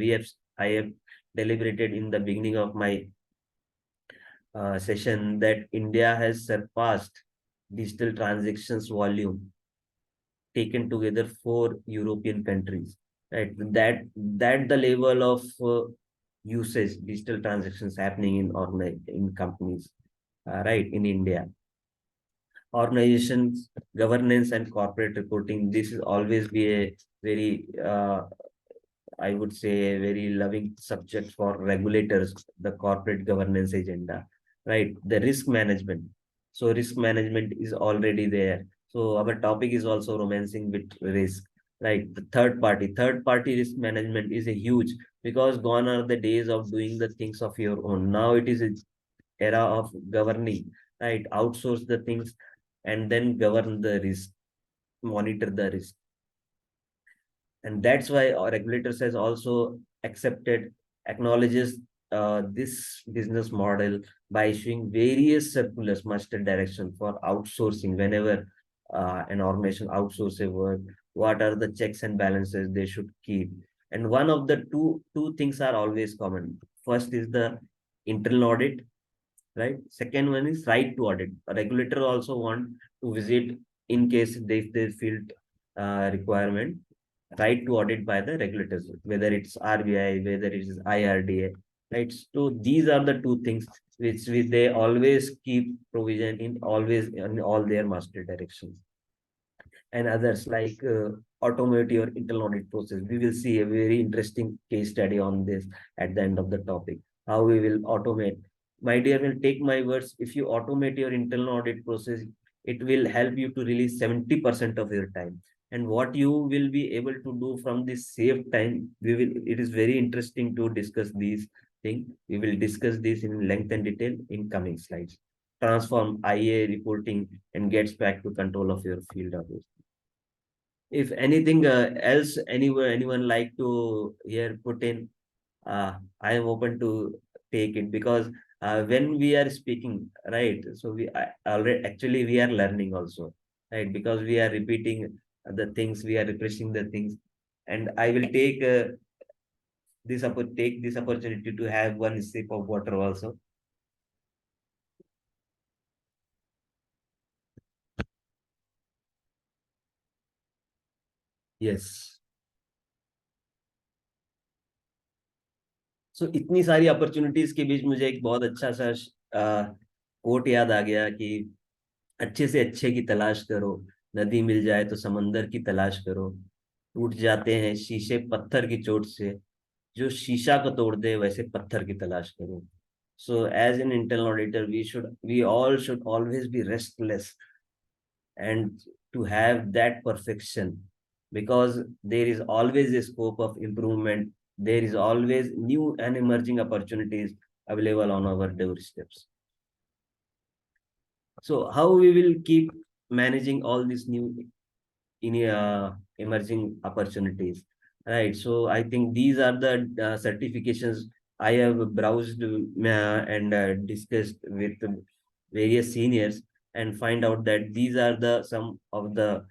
I have deliberated in the beginning of my session that India has surpassed digital transactions volume taken together for European countries. Right, that the level of usage digital transactions happening in companies, right, in India. Organizations, governance, and corporate reporting. This is always be a very I would say a very loving subject for regulators, the corporate governance agenda, right? The risk management. So risk management is already there. So our topic is also romancing with risk, right? The third party risk management is a huge because gone are the days of doing the things of your own. Now it is an era of governing, right? Outsource the things and then govern the risk, monitor the risk, and that's why our regulators has also accepted acknowledges this business model by issuing various circulars master direction for outsourcing whenever an organization outsource a work, what are the checks and balances they should keep. And one of the two things are always common. First is the internal audit, right? Second one is right to audit. A regulator also want to visit in case they feel requirement, right to audit by the regulators, whether it's RBI, whether it is IRDA, right? So these are the two things which they always keep provision in always in all their master directions. And others like automate your internal audit process. We will see a very interesting case study on this at the end of the topic. How we will automate. My dear, will take my words. If you automate your internal audit process, it will help you to release 70% of your time. And what you will be able to do from this saved time, we will. It is very interesting to discuss these things. We will discuss this in length and detail in coming slides. Transform IA reporting and gets back to control of your field office. If anything else, anyone like to here put in, I am open to take it because when we are speaking, right? So we already actually we are learning also, right? Because we are repeating the things, we are refreshing the things, and I will take take this opportunity to have one sip of water also. Yes. सो इतनी सारी opportunities के बीच मुझे एक बहुत अच्छा सा coat याद आ गया कि अच्छे से अच्छे की तलाश करो, नदी मिल जाए तो समंदर की तलाश करो, टूट जाते हैं शीशे पत्थर की चोट से, जो शीशा को तोड़ दे वैसे पत्थर की तलाश करो. So as an internal auditor, we all should always be restless and to have that perfection because there is always a scope of improvement. There is always new and emerging opportunities available on our doorsteps. So how we will keep managing all these new in emerging opportunities, right? So I think these are the certifications I have browsed and discussed with various seniors and find out that these are the some of the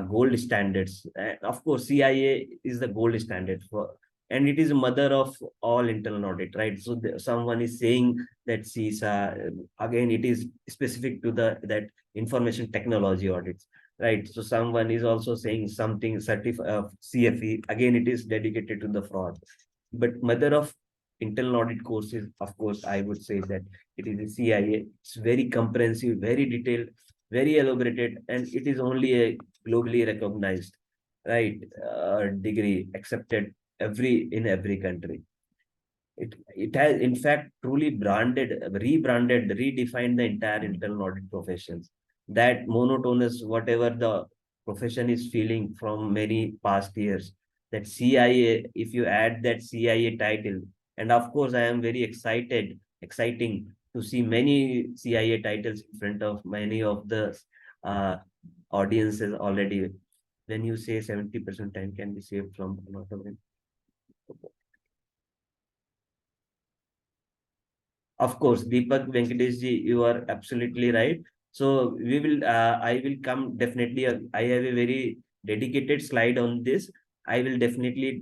gold standards. Of course CIA is the gold standard for, and it is mother of all internal audit, right? So someone is saying that CISA, again it is specific to the that information technology audits, right? So someone is also saying something CFE, again it is dedicated to the fraud. But mother of internal audit courses, of course I would say that it is the CIA. It's very comprehensive, very detailed, very elaborated, and it is only a globally recognized, right, degree accepted in every country. It has in fact truly rebranded, redefined the entire internal audit professions. That monotonous, whatever the profession is feeling from many past years, that CIA, if you add that CIA title, and of course I am very exciting to see many CIA titles in front of many of the uh, audiences already. When you say 70% time can be saved from monitoring. Of course, Deepak Venkatesh ji, you are absolutely right. So we will, I will come definitely. I have a very dedicated slide on this. I will definitely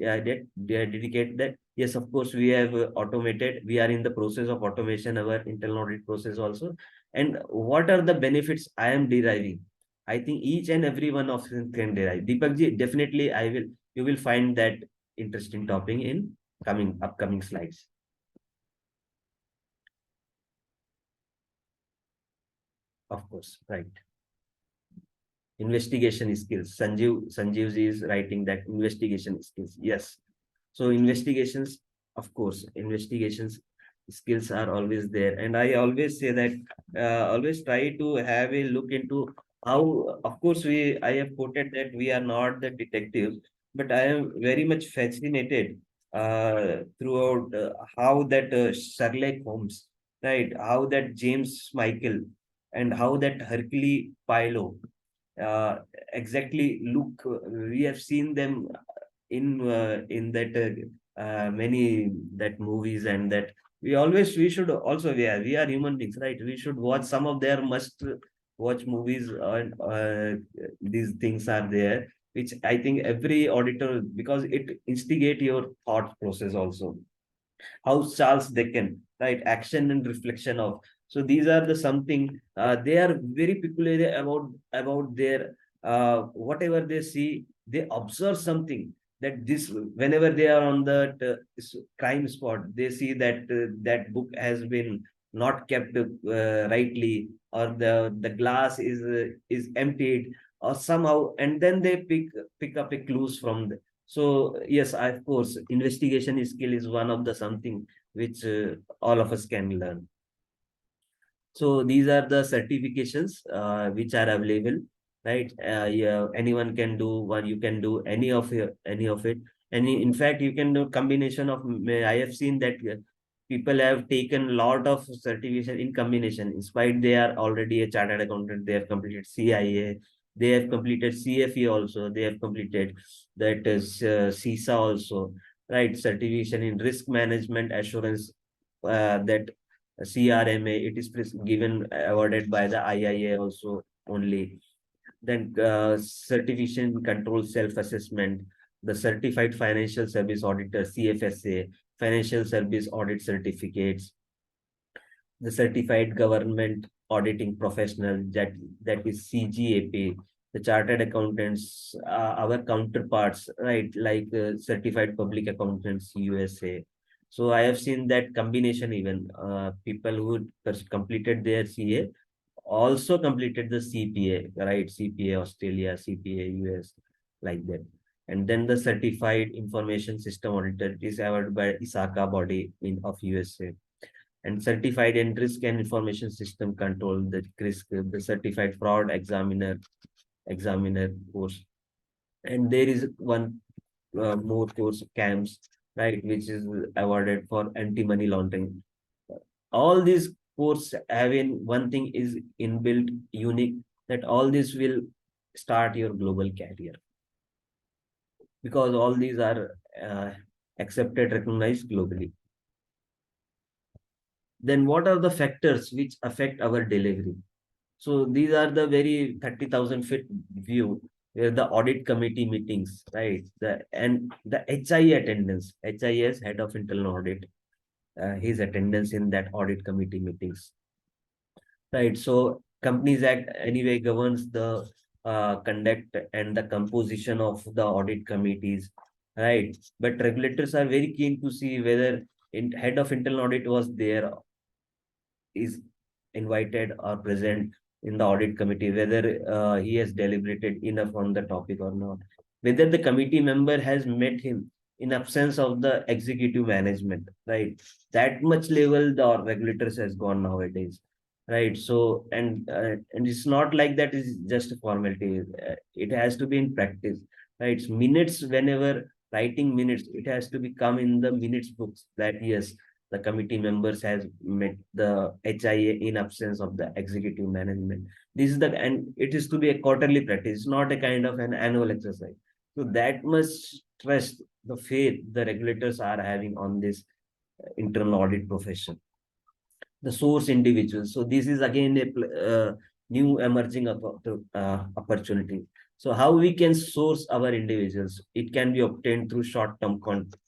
dedicate that. Yes, of course, we have automated. We are in the process of automation our internal audit process also. And what are the benefits I am deriving? I think each and every one of them can derive. Deepak ji, definitely, I will. You will find that interesting topic in coming upcoming slides. Of course, right. Investigation skills. Sanjeev is writing that investigation skills. Yes. So investigations, of course, investigations skills are always there. And I always say that always try to have a look into how, of course, I have quoted that we are not the detectives, but I am very much fascinated throughout how that Sherlock Holmes, right? How that James Michael and how that Hercule Poirot uh, exactly look. We have seen them in that many that movies, and that we should also, we are human beings, right? We should watch some of their must watch movies, and these things are there, which I think every auditor, because it instigate your thought process also. How Charles Dickens, right? Action and reflection of. So these are the something they are very peculiar about their whatever they see, they observe something that this whenever they are on the crime spot, they see that that book has been not kept rightly, or the glass is emptied or somehow, and then they pick up a clues from so yes, of course, investigation skill is one of the something which all of us can learn. So these are the certifications which are available, right? Yeah, anyone can do one. You can do any of it. Any, in fact, you can do combination of. I have seen that people have taken lot of certification in combination. In spite they are already a chartered accountant, they have completed CIA, they have completed CFE also, they have completed that is CISA also, right? Certification in risk management assurance, that CRMA, it is given awarded by the IIA also only. Then certification control self-assessment, the certified financial service auditor, CFSA, financial service audit certificates, the certified government auditing professional, that is CGAP, the chartered accountants, our counterparts, right? Like certified public accountants, USA. So I have seen that combination, even people who completed their CA also completed the CPA, right? CPA Australia, CPA US, like that. And then the certified information system auditor is awarded by ISACA body in of USA, and certified in risk and information system control, the risk, the certified fraud examiner course. And there is one more course, CAMS, right, which is awarded for anti-money laundering. All these courses having one thing is inbuilt unique, that all this will start your global career, because all these are accepted, recognized globally. Then what are the factors which affect our delivery? So these are the very 30,000 feet view, where the audit committee meetings, right? The HIA attendance, HIS, head of internal audit, his attendance in that audit committee meetings, right? So Companies Act anyway governs the conduct and the composition of the audit committees, right? But regulators are very keen to see whether head of internal audit was there, is invited or present in the audit committee, whether he has deliberated enough on the topic or not, whether the committee member has met him in absence of the executive management, right? That much level the regulators has gone nowadays, right? So, and it's not like that is just a formality. It has to be in practice, right? It's minutes, whenever writing minutes, it has to become in the minutes books that yes, the committee members has met the HIA in absence of the executive management. This is and it is to be a quarterly practice, not a kind of an annual exercise. So that must trust the faith the regulators are having on this internal audit profession. the source individuals. So this is again a new emerging opportunity. So how we can source our individuals? It can be obtained through short-term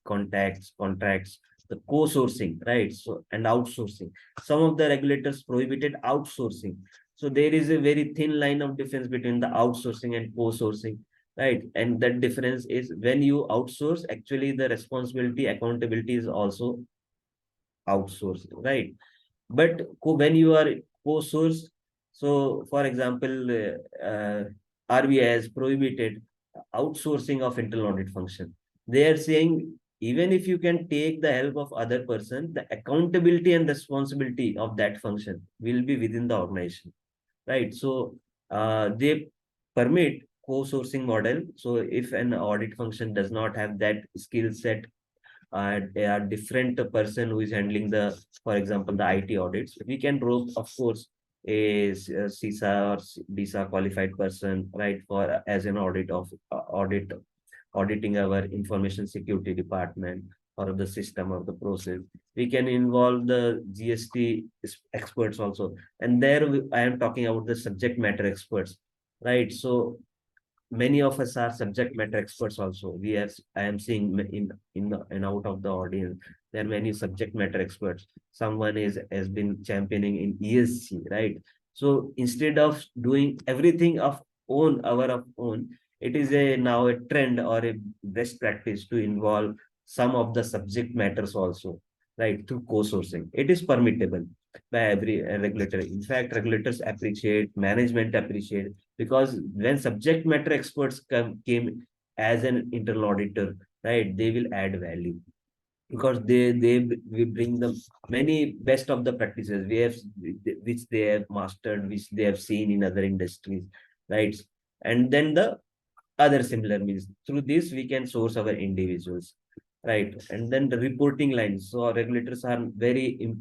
contracts, the co-sourcing, right? So and outsourcing. Some of the regulators prohibited outsourcing. So there is a very thin line of difference between the outsourcing and co-sourcing, right? And that difference is when you outsource, actually the responsibility, accountability is also outsourced, right? But when you are co-source, so for example, RBI has prohibited outsourcing of internal audit function. They are saying even if you can take the help of other person, the accountability and responsibility of that function will be within the organization, right? So they permit co-sourcing model. So if an audit function does not have that skill set, a different person who is handling the, for example, the IT audits, we can rope, of course, a CISA or DISA qualified person, right, for as an auditing our information security department or the system or the process. We can involve the GST experts also, and there I am talking about the subject matter experts, right? So many of us are subject matter experts also. We have, I am seeing in the and out of the audience, there are many subject matter experts. Someone is has been championing in ESG, right? So instead of doing everything of our own, it is a now a trend or a best practice to involve some of the subject matters also, right, through co-sourcing. It is permittable by every regulator. In fact, regulators appreciate, management appreciate, because when subject matter experts came as an internal auditor, right, they will add value because we bring them many best of the practices we have, which they have mastered, which they have seen in other industries, right? And then the other similar means through this we can source our individuals, right? And then the reporting lines. So our regulators are very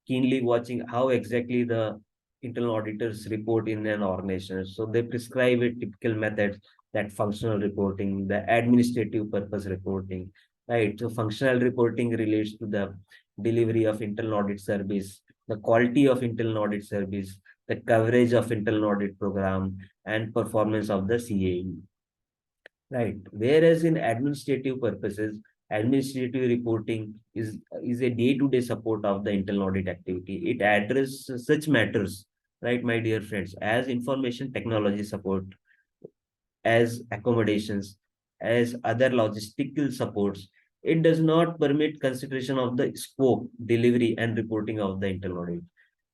keenly watching how exactly the internal auditors report in an organization. So they prescribe a typical methods, that functional reporting, the administrative purpose reporting, right? So functional reporting relates to the delivery of internal audit service, the quality of internal audit service, the coverage of internal audit program, and performance of the CAE. Right. Whereas in administrative purposes, administrative reporting is a day-to-day support of the internal audit activity. It addresses such matters, right, my dear friends, as information technology support, as accommodations, as other logistical supports. It does not permit consideration of the scope, delivery, and reporting of the internal audit.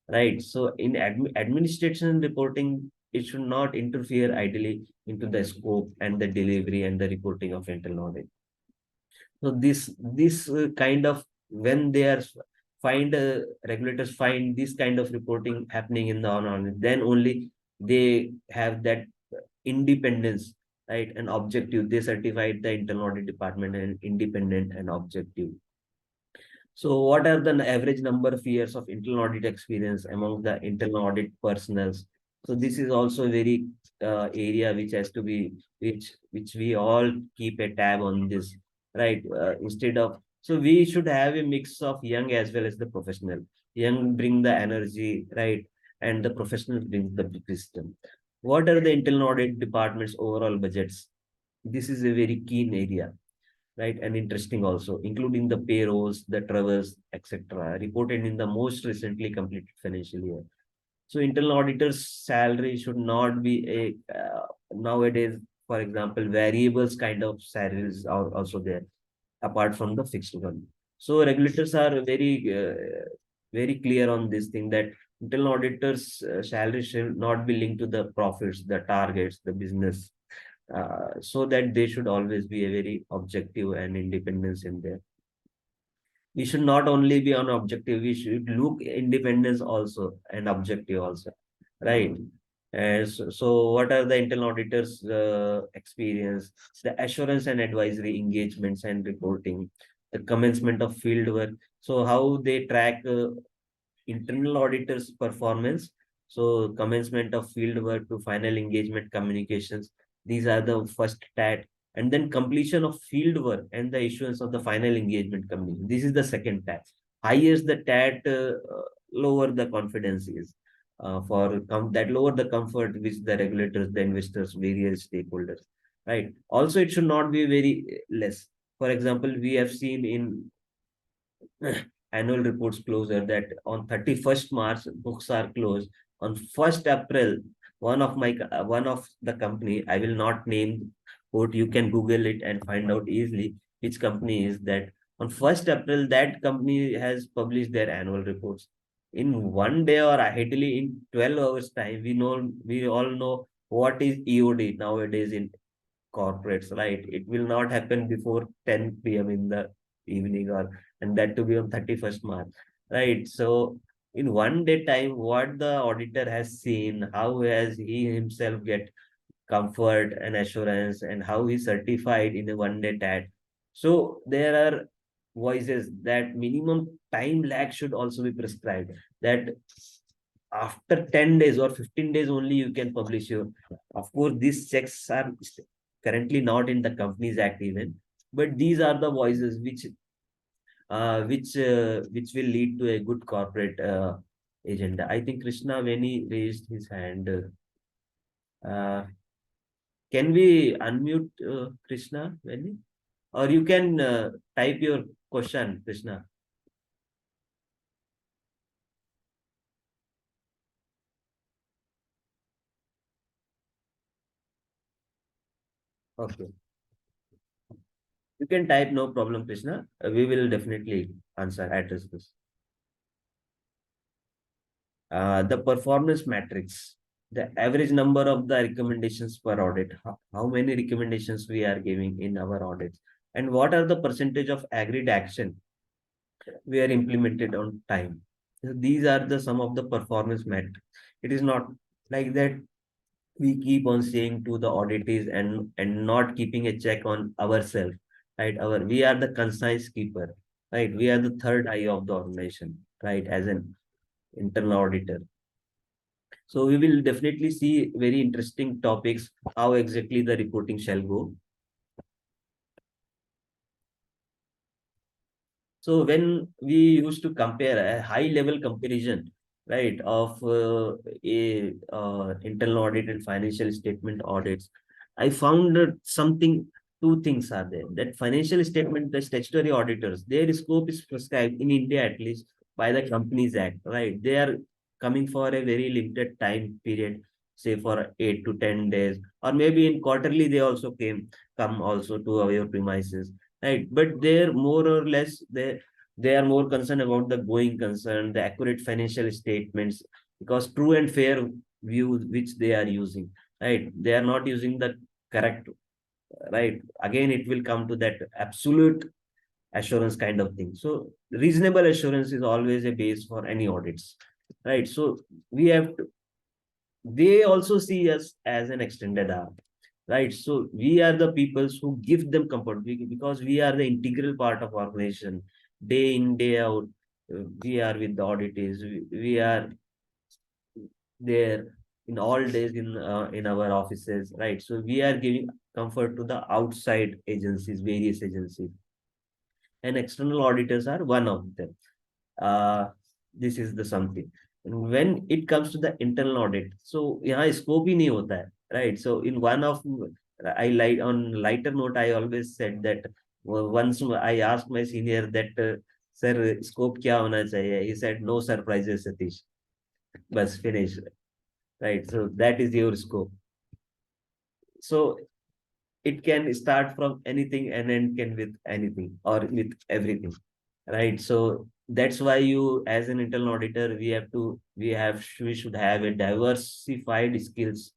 Right. So in administration reporting, it should not interfere ideally into the scope and the delivery and the reporting of internal audit. So this kind of, when they are find regulators find this kind of reporting happening in the on, then only they have that independence, right, and objective. They certified the internal audit department and independent and objective. So what are the average number of years of internal audit experience among the internal audit personnels? So this is also a very area which has to be, which we all keep a tab on this, right? Instead of, so we should have a mix of young as well as the professional. Young bring the energy, right? And the professional bring the wisdom. What are the internal audit department's overall budgets? This is a very keen area, right, and interesting also, including the payrolls, the travels, etc., reported in the most recently completed financial year. So internal auditors' salary should not be a nowadays, for example, variables kind of salaries are also there, apart from the fixed one. So regulators are very clear on this thing, that internal auditors' salary should not be linked to the profits, the targets, the business, so that they should always be a very objective and independence in there. We should not only be on objective, we should look independence also and objective also, right? And so what are the internal auditors experience? The assurance and advisory engagements and reporting, the commencement of field work. So how they track internal auditors performance. So commencement of field work to final engagement communications, these are the first tat. And then completion of field work and the issuance of the final engagement communication, this is the second tat. Highest the tat lower the confidence is that lower the comfort which the regulators, the investors, various stakeholders, right? Also, it should not be very less. For example, we have seen in annual reports closure that on 31st March books are closed. On 1st April, one of the company, I will not name quote, you can Google it and find out easily which company is that. On 1st April, that company has published their annual reports. In one day or ideally in 12 hours time, we all know what is EOD nowadays in corporates, right? It will not happen before 10 p.m. in the evening, or and that to be on 31st March, right? So in one day time, what the auditor has seen, how has he himself get comfort and assurance, and how he certified in a one day tat. So there are voices that minimum time lag should also be prescribed, that after 10 days or 15 days only you can publish your. Of course, these checks are currently not in the Companies Act even, but these are the voices which will lead to a good corporate agenda. I think Krishna, when he raised his hand, uh, can we unmute Krishna, when or you can type your question, Krishna. Okay, you can type, no problem, Krishna. We will definitely address this. The performance matrix, the average number of the recommendations per audit, how many recommendations we are giving in our audits, and what are the percentage of agreed action we are implemented on time. So these are the some of the performance metrics. It is not like that we keep on saying to the auditees and not keeping a check on ourselves, right? We are the conscience keeper, right? We are the third eye of the organization, right? As an internal auditor. So we will definitely see very interesting topics, how exactly the reporting shall go. So when we used to compare a high level comparison, right, of internal audit and financial statement audits, I found that two things are there. That financial statement, the statutory auditors, their scope is prescribed in India at least by the Companies Act, right? They are coming for a very limited time period, say for 8 to 10 days, or maybe in quarterly they also come also to our premises, right? But they're more or less they are more concerned about the going concern, the accurate financial statements, because true and fair view which they are using, right? They are not using the correct, right? Again, it will come to that absolute assurance kind of thing. So reasonable assurance is always a base for any audits, right? So we have to, they also see us as an extended arm, right? So we are the peoples who give them comfort, because we are the integral part of organization, day in day out. We are with the auditors, we are there in all days in our offices, right? So we are giving comfort to the outside agencies, various agencies, and external auditors are one of them. uh, this is the something. And when it comes to the internal audit, so यहाँ scope ही नहीं होता है, right? So in one of, I light on lighter note, I always said that once I asked my senior that sir, scope क्या होना चाहिए? He said no surprises, Satish. बस finish, right? So that is your scope. So it can start from anything and end can with anything or with everything, right? So that's why you, as an internal auditor, we should have a diversified skills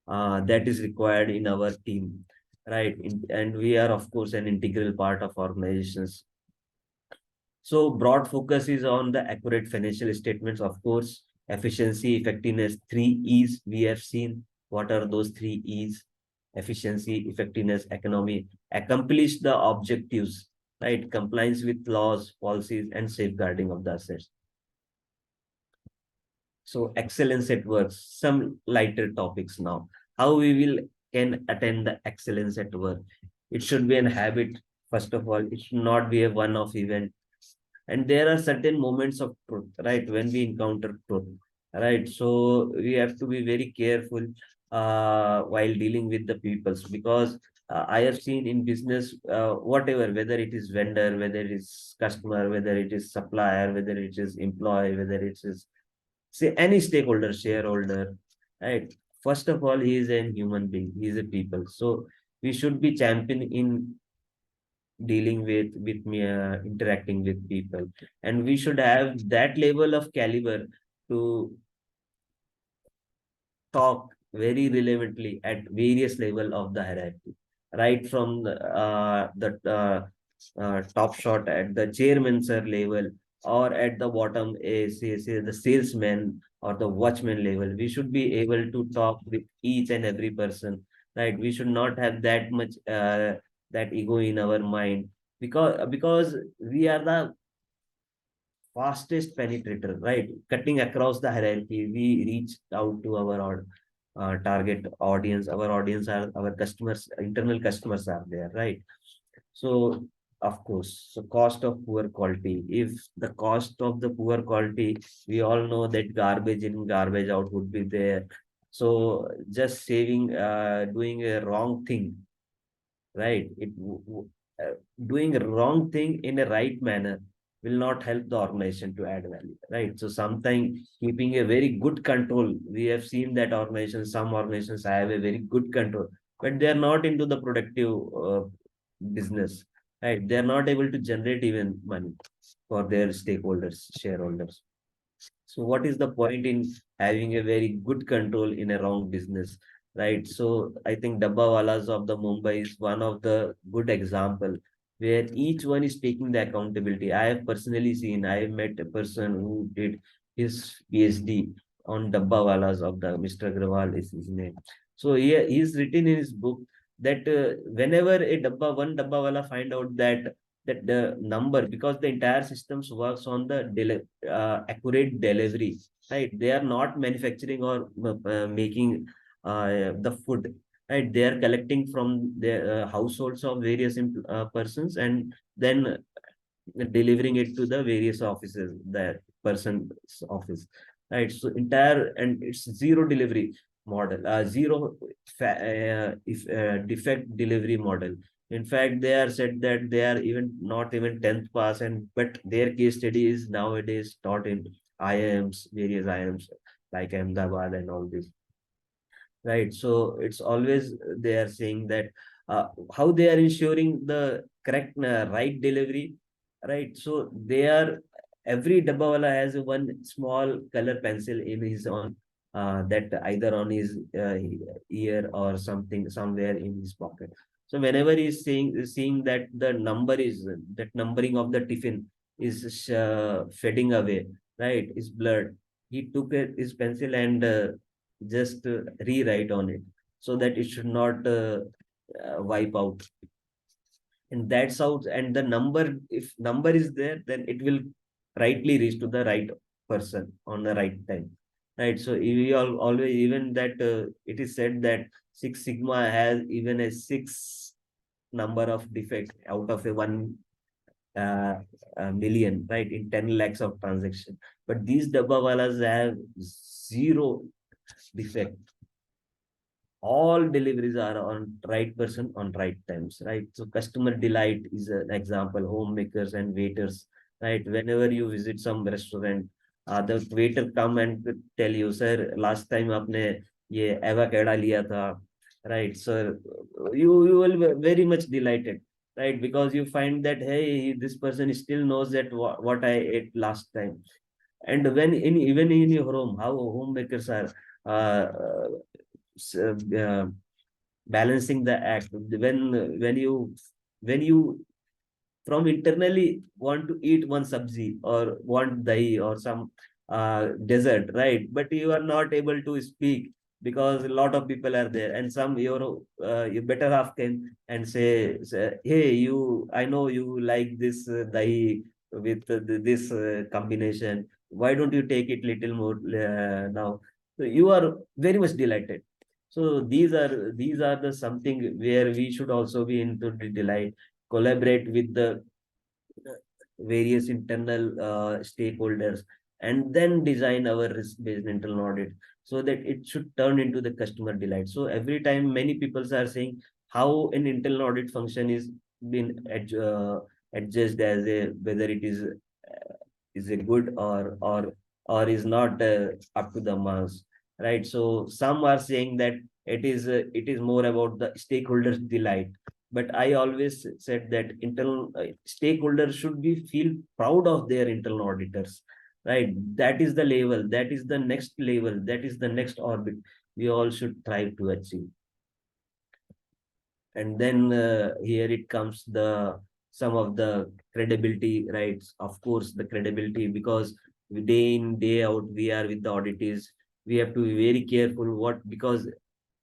that is required in our team, right? And we are of course an integral part of organizations. So broad focus is on the accurate financial statements, of course, efficiency, effectiveness, 3 E's we have seen. What are those 3 E's? Efficiency, effectiveness, economy, accomplish the objectives, right? Compliance with laws, policies, and safeguarding of the assets. So excellence at work, some lighter topics now. How we will can attain the excellence at work? It should be an habit. First of all, it should not be a one-off event. And there are certain moments of truth, right? When we encounter truth, right? So we have to be very careful while dealing with the peoples, because I have seen in business, whatever, whether it is vendor, whether it is customer, whether it is supplier, whether it is employee, whether it is, say, any stakeholder, shareholder, right? First of all, he is a human being, he is a people. So we should be champion in dealing with me, interacting with people, and we should have that level of caliber to talk very relevantly at various level of the hierarchy, right from the top shot at the chairman sir level, or at the bottom, say the salesman or the watchman level. We should be able to talk with each and every person, right? We should not have that much that ego in our mind, because we are the fastest penetrator, right? Cutting across the hierarchy, we reach out to our target audience. Our audience are our customers, internal customers are there, right? So, of course, so cost of poor quality. If the cost of the poor quality, we all know that garbage in, garbage out would be there. So, just doing a wrong thing, right? Doing a wrong thing in a right manner will not help the organization to add value, right? So sometimes keeping a very good control, we have seen that some organizations have a very good control, but they are not into the productive business, right? They are not able to generate even money for their stakeholders, shareholders. So what is the point in having a very good control in a wrong business, right? So I think Dabbawalas of the Mumbai is one of the good example where each one is taking the accountability. I have personally seen, I have met a person who did his PhD on Dabbawalas of the Mr. Agrawal is his name. So he's written in his book that whenever one Dabbawala find out that the number, because the entire systems works on the accurate delivery, right? They are not manufacturing or making the food, right? They are collecting from the households of various persons, and then delivering it to the various offices, that person's office, right? So entire, and it's zero delivery model, zero if defect delivery model. In fact, they are said that they are even not even 10th pass, and but their case study is nowadays taught in IIMs, various IIMs like Ahmedabad and all this, right? So it's always they are saying that how they are ensuring the correct right delivery, right? So they are, every dabbawala has one small color pencil in his on, that either on his ear or something somewhere in his pocket. So whenever he's seeing that the number is, that numbering of the tiffin is fading away, right, is blurred, he took his pencil and just rewrite on it, so that it should not wipe out. And that's how, and the number, if number is there, then it will rightly reach to the right person on the right time, right? So we all always, even that it is said that Six Sigma has even a six number of defect out of a one uh, million, right, in 10 lakhs of transaction. But these dabbawalas have zero defect. All deliveries are on right person on right times, right? So customer delight is an example. Homemakers and waiters, right? Whenever you visit some restaurant, the waiter come and tell you, sir, last time आपने ये avocado लिया था, right? So you will be very much delighted, right? Because you find that, hey, this person still knows that what I ate last time. And when in, even in your home, how homemakers are uh, balancing the act, when you from internally want to eat one sabzi or want dahi or some dessert, right? But you are not able to speak because a lot of people are there, and some your better half came and say, hey, I know you like this dahi with this combination. Why don't you take it little more now? So you are very much delighted. So these are the something where we should also be into the delight, collaborate with the various internal stakeholders, and then design our risk-based internal audit so that it should turn into the customer delight. So every time many people are saying how an internal audit function is been adjudged as a whether it is a good or is not up to the marks, right? So some are saying that it is more about the stakeholders delight, but I always said that internal stakeholders should be feel proud of their internal auditors, right? That is the level, that is the next level, that is the next orbit we all should strive to achieve. And then here it comes the some of the credibility, right? Of course the credibility, because day in day out we are with the auditors, we have to be very careful what, because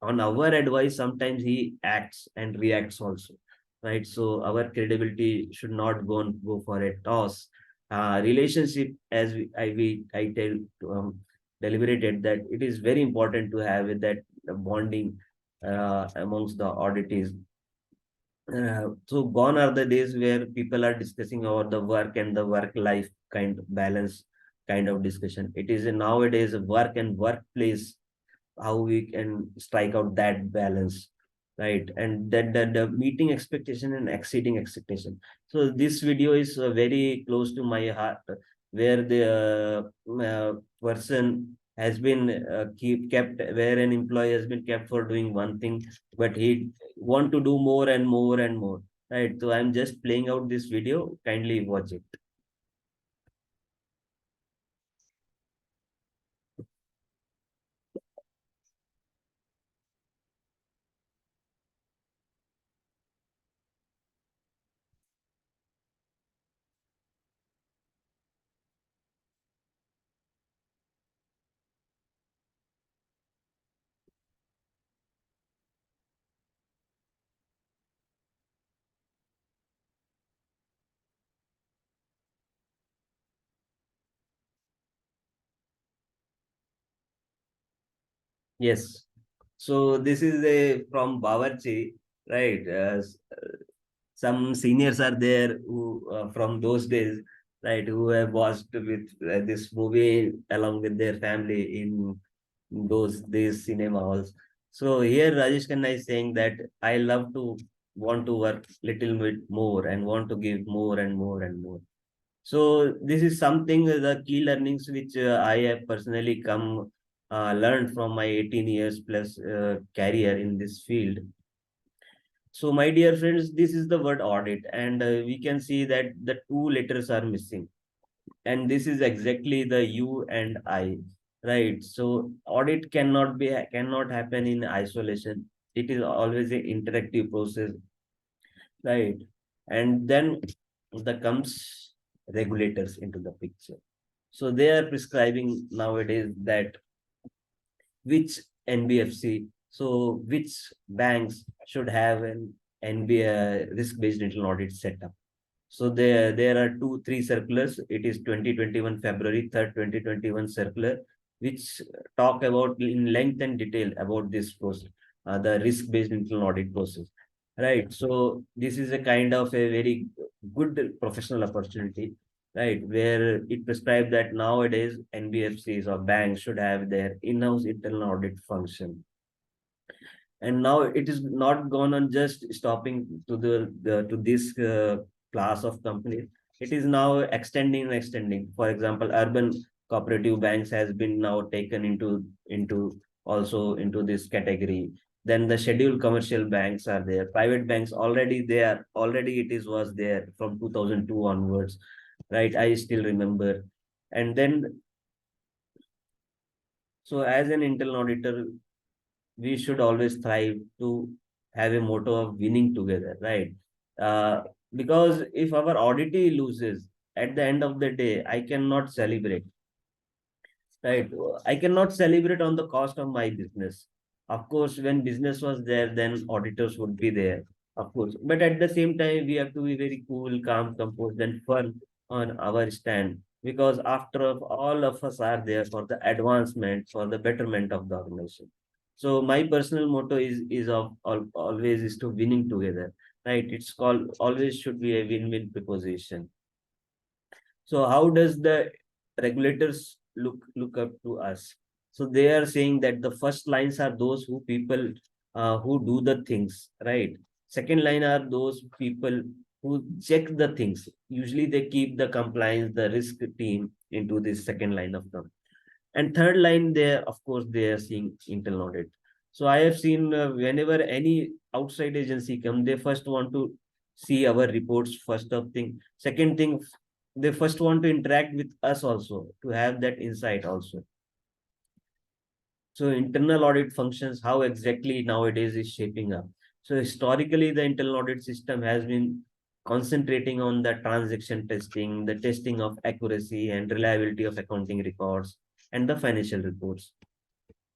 on our advice sometimes he acts and reacts also, right? So our credibility should not go for a toss. Relationship, as I tell deliberated that it is very important to have that bonding amongst the auditees. So gone are the days where people are discussing about the work and the work life kind of balance kind of discussion. It is nowadays a work and workplace, how we can strike out that balance, right? And that the meeting expectation and exceeding expectation. So this video is very close to my heart, where the person has been kept, where an employee has been kept for doing one thing, but he want to do more and more and more, right? So I'm just playing out this video, kindly watch it. Yes. So this is a from Bawarchi, right? Some seniors are there who from those days, right, who have watched with this movie along with their family in those days cinema halls. So here Rajesh Khanna is saying that I love to want to work little bit more and want to give more and more and more. So this is something the key learnings which I have personally come learned from my 18 years plus career in this field. So my dear friends, this is the word audit, and we can see that the two letters are missing, and this is exactly the you and I, right? So audit cannot happen in isolation. It is always an interactive process, right? And then the comes regulators into the picture. So they are prescribing nowadays that which NBFC, so which banks should have an NBA risk-based internal audit setup. So there are three circulars. It is 2021 February 3rd, 2021 circular, which talk about in length and detail about this process, the risk-based internal audit process. Right. So this is a kind of a very good professional opportunity, right? Where it prescribed that nowadays NBFCs or banks should have their in-house internal audit function. And now it is not gone on just stopping to to this class of companies. It is now extending and extending. For example, urban cooperative banks has been now taken into also into this category. Then the scheduled commercial banks are there, private banks already there, already it is was there from 2002 onwards, right? I still remember. And then, so as an internal auditor, we should always strive to have a motto of winning together, right? Uh, because if our auditee loses, at the end of the day, I cannot celebrate, right? I cannot celebrate on the cost of my business. Of course, when business was there, then auditors would be there, of course. But at the same time, we have to be very cool, calm, composed, and firm on our stand. Because after all of us are there for the advancement, for the betterment of the organization. So my personal motto is always is to winning together, right? It's called always should be a win-win proposition. So how does the regulators look up to us? So they are saying that the first lines are those who people who do the things, right? Second line are those people who check the things. Usually they keep the compliance, the risk team into this second line of them. And third line, there, of course, they are seeing internal audit. So I have seen whenever any outside agency come, they first want to see our reports first of thing. Second thing, they first want to interact with us also to have that insight also. So internal audit functions, how exactly nowadays is shaping up. So historically, the internal audit system has been concentrating on the transaction testing, the testing of accuracy and reliability of accounting records, and the financial reports,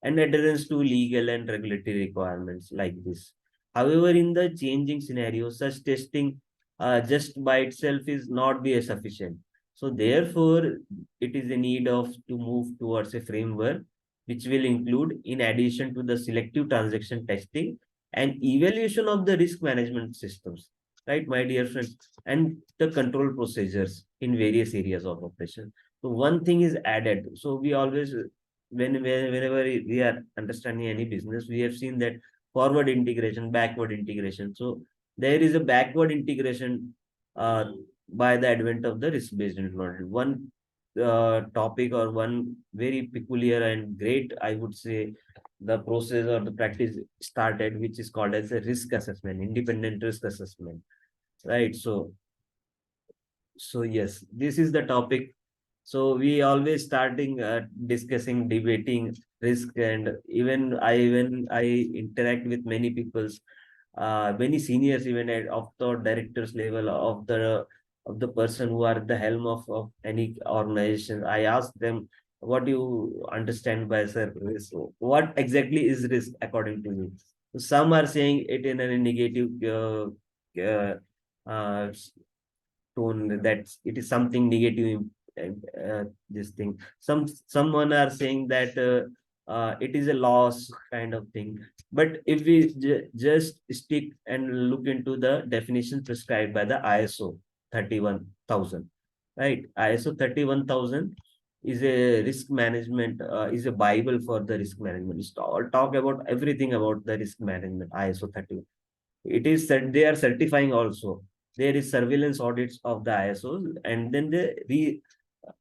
and adherence to legal and regulatory requirements like this. However, in the changing scenario, such testing just by itself is not be sufficient. So therefore, it is a need of to move towards a framework which will include, in addition to the selective transaction testing, and evaluation of the risk management systems, right, my dear friends, and the control procedures in various areas of operation. So one thing is added. So we always whenever we are understanding any business, we have seen that forward integration, backward integration. So there is a backward integration by the advent of the risk-based internal audit. One topic or one very peculiar and great, I would say, the process or the practice started, which is called as a risk assessment, independent risk assessment, right? So yes, this is the topic. So we always starting discussing, debating risk, and even I interact with many people's, many seniors, even at of the directors level of the person who are at the helm of any organization. I ask them, what do you understand by sir risk? What exactly is risk according to you? Some are saying it in a negative uh, uh, tone, that it is something negative, this thing. Someone are saying that it is a loss kind of thing. But if we just stick and look into the definition prescribed by the ISO 31000, right? ISO 31000 is a risk management, is a bible for the risk management. It's all talk about everything about the risk management. ISO 30, it is that they are certifying also. There is surveillance audits of the ISOs, and then they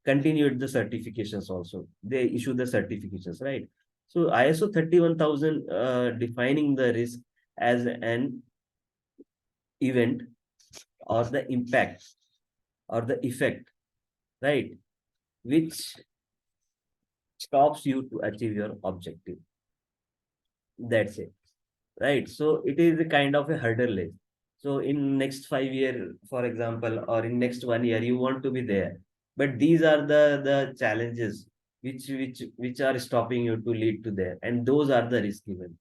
continued the certifications also. They issue the certifications, right? So ISO 31000 defining the risk as an event or the impact or the effect, right? Which stops you to achieve your objective. That's it. Right? So it is a kind of a hurdle list. So in next 5 year, for example, or in next 1 year, you want to be there. But these are the challenges which are stopping you to lead to there. And those are the risk events.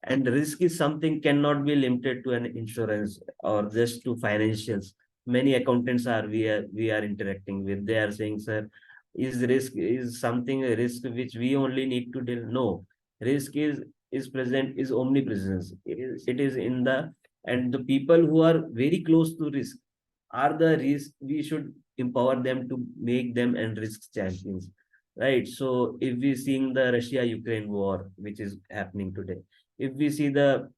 And risk is something cannot be limited to an insurance or just to financials. Many accountants are we are interacting with. They are saying, sir, is risk is something a risk which we only need to deal? No, risk is present, is omnipresence. It is in the, and the people who are very close to risk are the risk. We should empower them to make them and risk champions, right? So if we seeing the Russia Ukraine war which is happening today, if we see the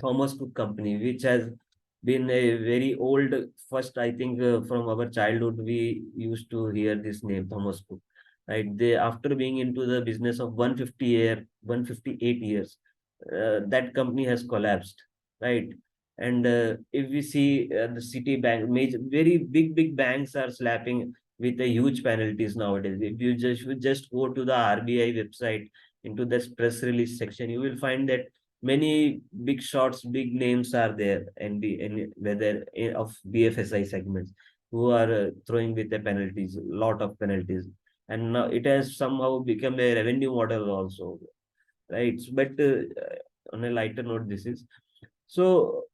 Thomas Cook Company, which has been a very old, first, I think, from our childhood, we used to hear this name, Thomas Cook. Right? They, after being into the business of 158 years, that company has collapsed. Right? And if we see the Citibank, major, very big banks are slapping with a huge penalties nowadays. If you just go to the RBI website into this press release section, you will find that many big shots, big names are there, and whether of BFSI segments, who are throwing with the penalties, lot of penalties, and now it has somehow become a revenue model also, right? But on a lighter note, this is so,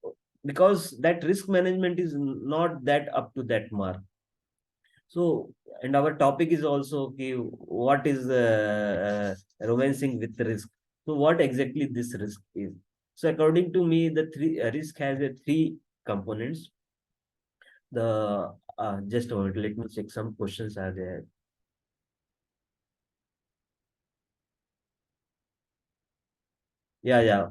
because that risk management is not that up to that mark. So, and our topic is also, okay, what is romancing with risk? So, what exactly this risk is? So, according to me, the risk has a three components. The just a moment, let me check some questions are there. Yeah.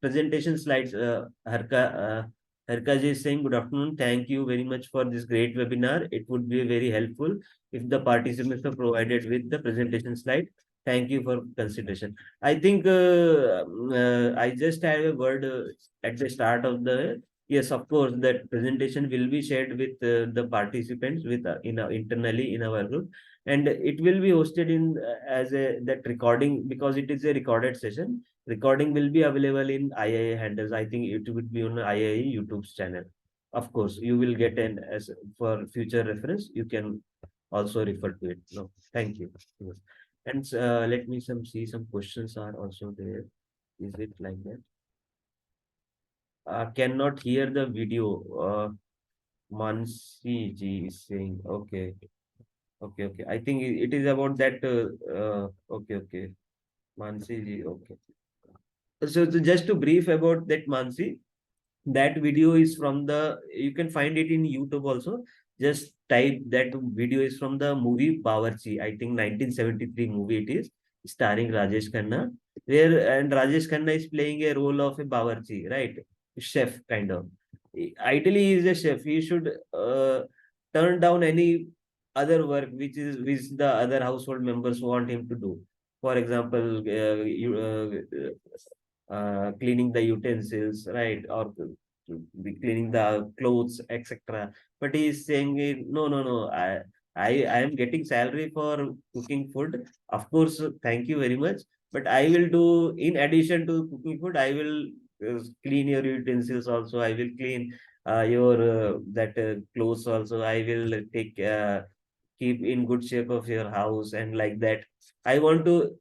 Presentation slides. Harka ji is saying, good afternoon. Thank you very much for this great webinar. It would be very helpful if the participants are provided with the presentation slide. Thank you for consideration. I think I just have a word at the start of the. Yes, of course, that presentation will be shared with the participants with internally in our group, and it will be hosted in as a that recording, because it is a recorded session. Recording will be available in IIA handles. I think it would be on IIA YouTube's channel. Of course, you will get an as for future reference. You can also refer to it. No, thank you. Yes. And let me see some questions are also there. Is it like that? Cannot hear the video. Mansi ji is saying, okay. I think it is about that. Okay. Mansi ji, okay. So just to brief about that, Mansi, that video is from you can find it in YouTube also. Just type that video is from the movie Bawarchi. I think 1973 movie it is, starring Rajesh Khanna, and Rajesh Khanna is playing a role of a Bawarchi, right? Chef kind of. Ideally, he is a chef. He should turn down any other work which the other household members want him to do. For example, cleaning the utensils, right? Or be cleaning the clothes, etc. But he is saying, no. I am getting salary for cooking food. Of course, thank you very much. But I will do, in addition to cooking food, I will clean your utensils also. I will clean your that clothes also. I will keep in good shape of your house, and like that. I want to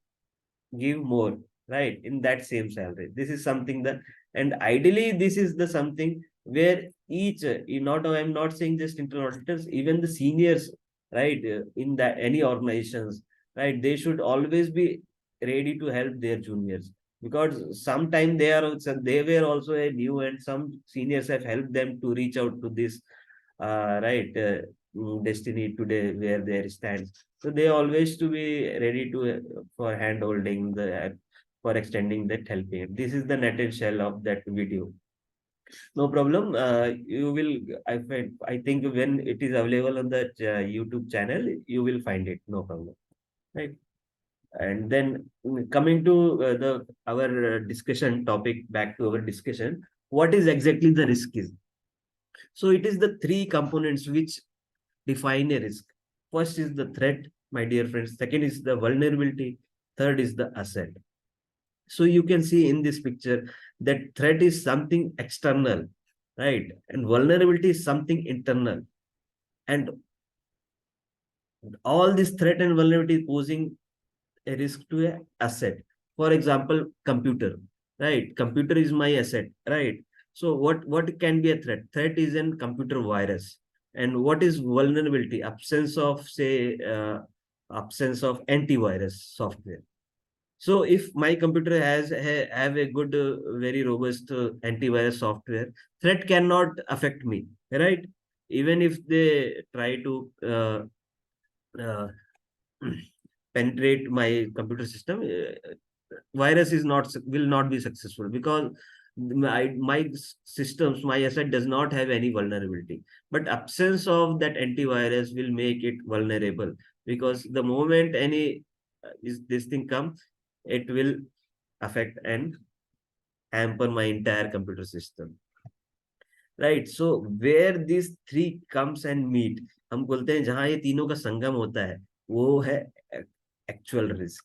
give more, right, in that same salary. This is something that, and ideally this is the something where each not I'm not saying just internal auditors, even the seniors, right, in that any organizations, right, they should always be ready to help their juniors, because sometime they were also a new, and some seniors have helped them to reach out to this right destiny today where they stand. So they always to be ready to for hand holding the for extending that helping. This is the net and shell of that video. No problem. You will, I think when it is available on the YouTube channel, you will find it. No problem. Right. And then coming to the our discussion topic, back to our discussion, what is exactly the risk is? So it is the three components which define a risk. First is the threat, my dear friends. Second is the vulnerability. Third is the asset. So you can see in this picture that threat is something external, right? And vulnerability is something internal. And all this threat and vulnerability posing a risk to a asset. For example, computer, right? Computer is my asset, right? So what can be a threat? Threat is an computer virus. And what is vulnerability? Absence of, say, absence of antivirus software. So if my computer have a good, very robust antivirus software, threat cannot affect me, right? Even if they try to uh, penetrate my computer system, virus is not will not be successful, because my systems, my asset does not have any vulnerability. But absence of that antivirus will make it vulnerable, because the moment any is this thing comes, it will affect and hamper my entire computer system. Right so where this three comes and meet, हम बोलते हैं जहां ये तीनों का संगम होता है, वो है actual risk,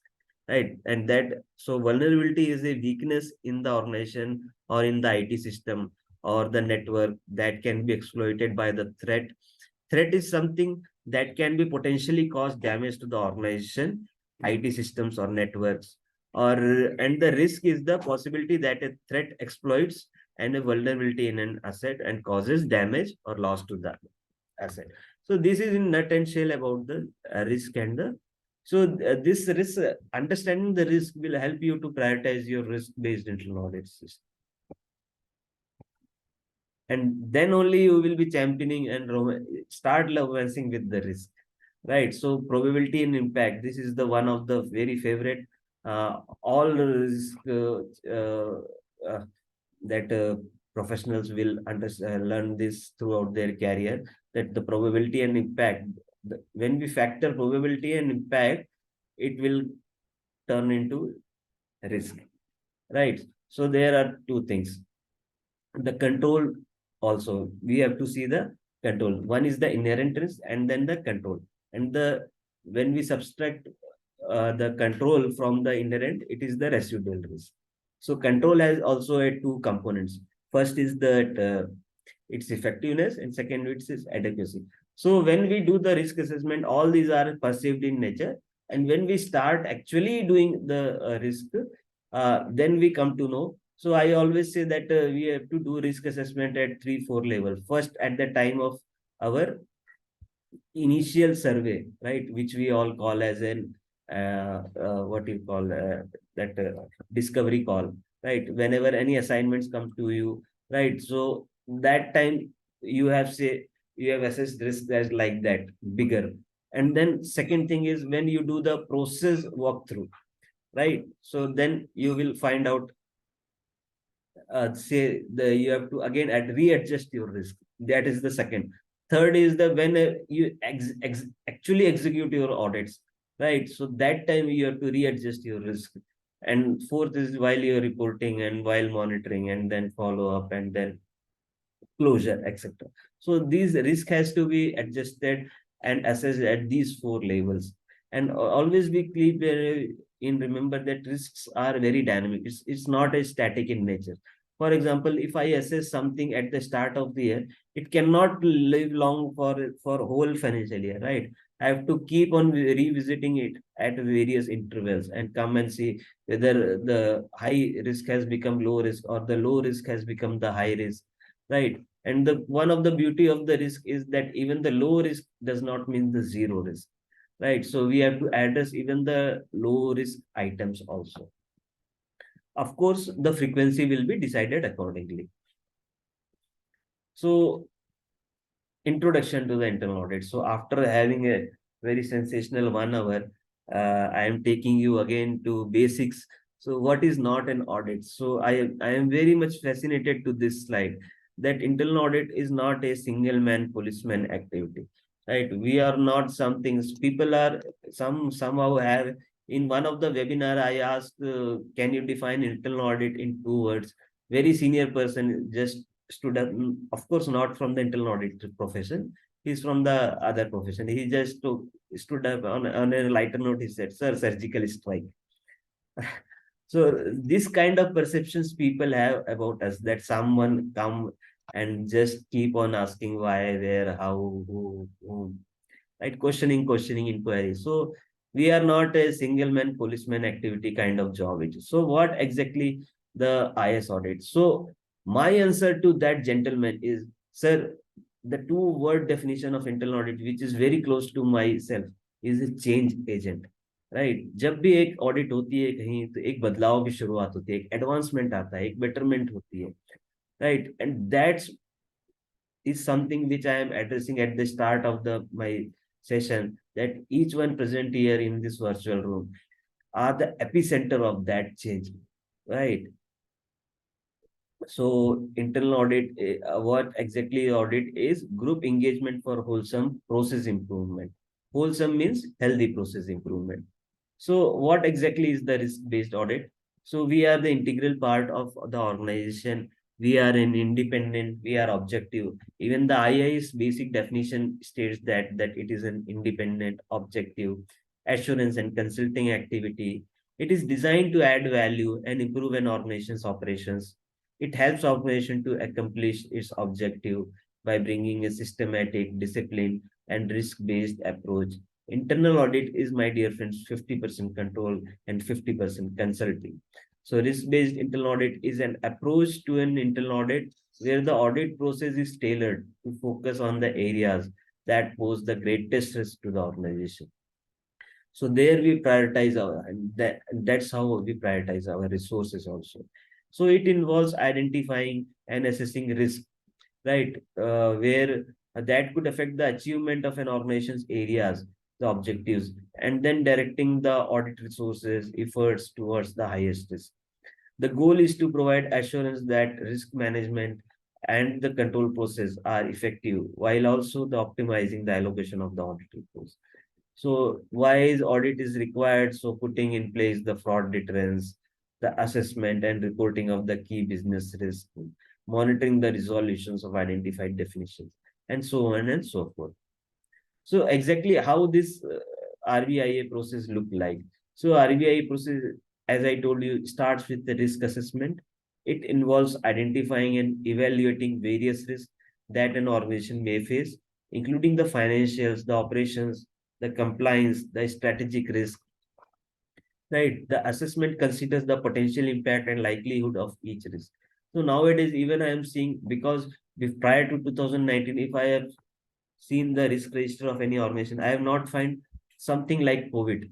right? And that, so vulnerability is a weakness in the organization or in the IT system or the network that can be exploited by the threat. Threat is something that can be potentially cause damage to the organization, IT systems or networks, or and the risk is the possibility that a threat exploits and a vulnerability in an asset and causes damage or loss to the asset. So this is in nut and shell about the risk and the. So this risk, understanding the risk will help you to prioritize your risk-based internal audit system. and then only you will be championing and start romancing with the risk, right? So probability and impact, this is the one of the very favorite, all risk uh, that professionals will learn this throughout their career, that the probability and impact, when we factor probability and impact, it will turn into risk, right? So there are two things. The control also, we have to see the control. One is the inherent risk and then the control. And the when we subtract the control from the inherent, it is the residual risk. So control has also a two components. First is that its effectiveness, and second it's its adequacy. So when we do the risk assessment, all these are perceived in nature, and when we start actually doing the risk, then we come to know. So I always say that we have to do risk assessment at 3 4 levels. First, at the time of our initial survey, right, which we all call as an what you call that discovery call, right? Whenever any assignments come to you, right? So that time you have say you have assessed risk as like that bigger. And then second thing is when you do the process walkthrough, right? So then you will find out, say the you have to again readjust your risk. That is the second. Third is the when you actually execute your audits, right? So that time you have to readjust your risk. And fourth is while you're reporting and while monitoring and then follow up and then closure, etc. So these risk has to be adjusted and assessed at these four levels. And always be clear in remember that risks are very dynamic. It's not a static in nature. For example, if I assess something at the start of the year, it cannot live long for whole financial year, right? I have to keep on revisiting it at various intervals and come and see whether the high risk has become low risk or the low risk has become the high risk, right? And the one of the beauty of the risk is that even the low risk does not mean the zero risk, right? So we have to address even the low risk items also. Of course, the frequency will be decided accordingly. So introduction to the internal audit. So after having a very sensational 1 hour, I am taking you again to basics. So what is not an audit? So I am very much fascinated to this slide, that internal audit is not a single man policeman activity, right? We are not something people are somehow have. In one of the webinar, I asked, can you define internal audit in 2 words? Very senior person just stood up, of course, not from the internal audit profession. He's from the other profession. He just stood up on a lighter note. He said, "Sir, surgical strike." So this kind of perceptions people have about us, that someone come and just keep on asking why, where, how, who, right? Questioning inquiry. So we are not a single man policeman activity kind of job. So what exactly the IS audit? So my answer to that gentleman is, sir, the 2 word definition of internal audit, which is very close to myself, is a change agent, right? जब भी एक audit होती है कहीं, तो एक बदलाव की शुरुआत होती है, एक एडवांसमेंट आता है, एक बेटरमेंट होती है, right? And that's is something which I am addressing at the start of the my session, that each one present here in this virtual room are the epicenter of that change, right? So internal audit, what exactly audit is? Group engagement for wholesome process improvement. Wholesome means healthy process improvement. So what exactly is the risk-based audit? So we are the integral part of the organization. We are an independent, we are objective. Even the II's basic definition states that it is an independent, objective, assurance and consulting activity. It is designed to add value and improve an organization's operations. It helps organization to accomplish its objective by bringing a systematic, discipline, and risk-based approach. Internal audit is, my dear friends, 50% control and 50% consulting. So risk-based internal audit is an approach to an internal audit where the audit process is tailored to focus on the areas that pose the greatest risk to the organization. So there we prioritize and that's how we prioritize our resources also. So it involves identifying and assessing risk right? Where that could affect the achievement of an organization's areas, the objectives, and then directing the audit resources, efforts towards the highest risk. The goal is to provide assurance that risk management and the control process are effective while also the optimizing the allocation of the audit resource. So why is audit is required? So putting in place the fraud deterrence, the assessment and reporting of the key business risk, monitoring the resolutions of identified definitions, and so on and so forth. So exactly how this RBIA process look like. So RBIA process, as I told you, starts with the risk assessment. It involves identifying and evaluating various risks that an organization may face, including the financials, the operations, the compliance, the strategic risk. Right. The assessment considers the potential impact and likelihood of each risk. So nowadays, even I am seeing, because prior to 2019, if I have seen the risk register of any organization, I have not find something like COVID.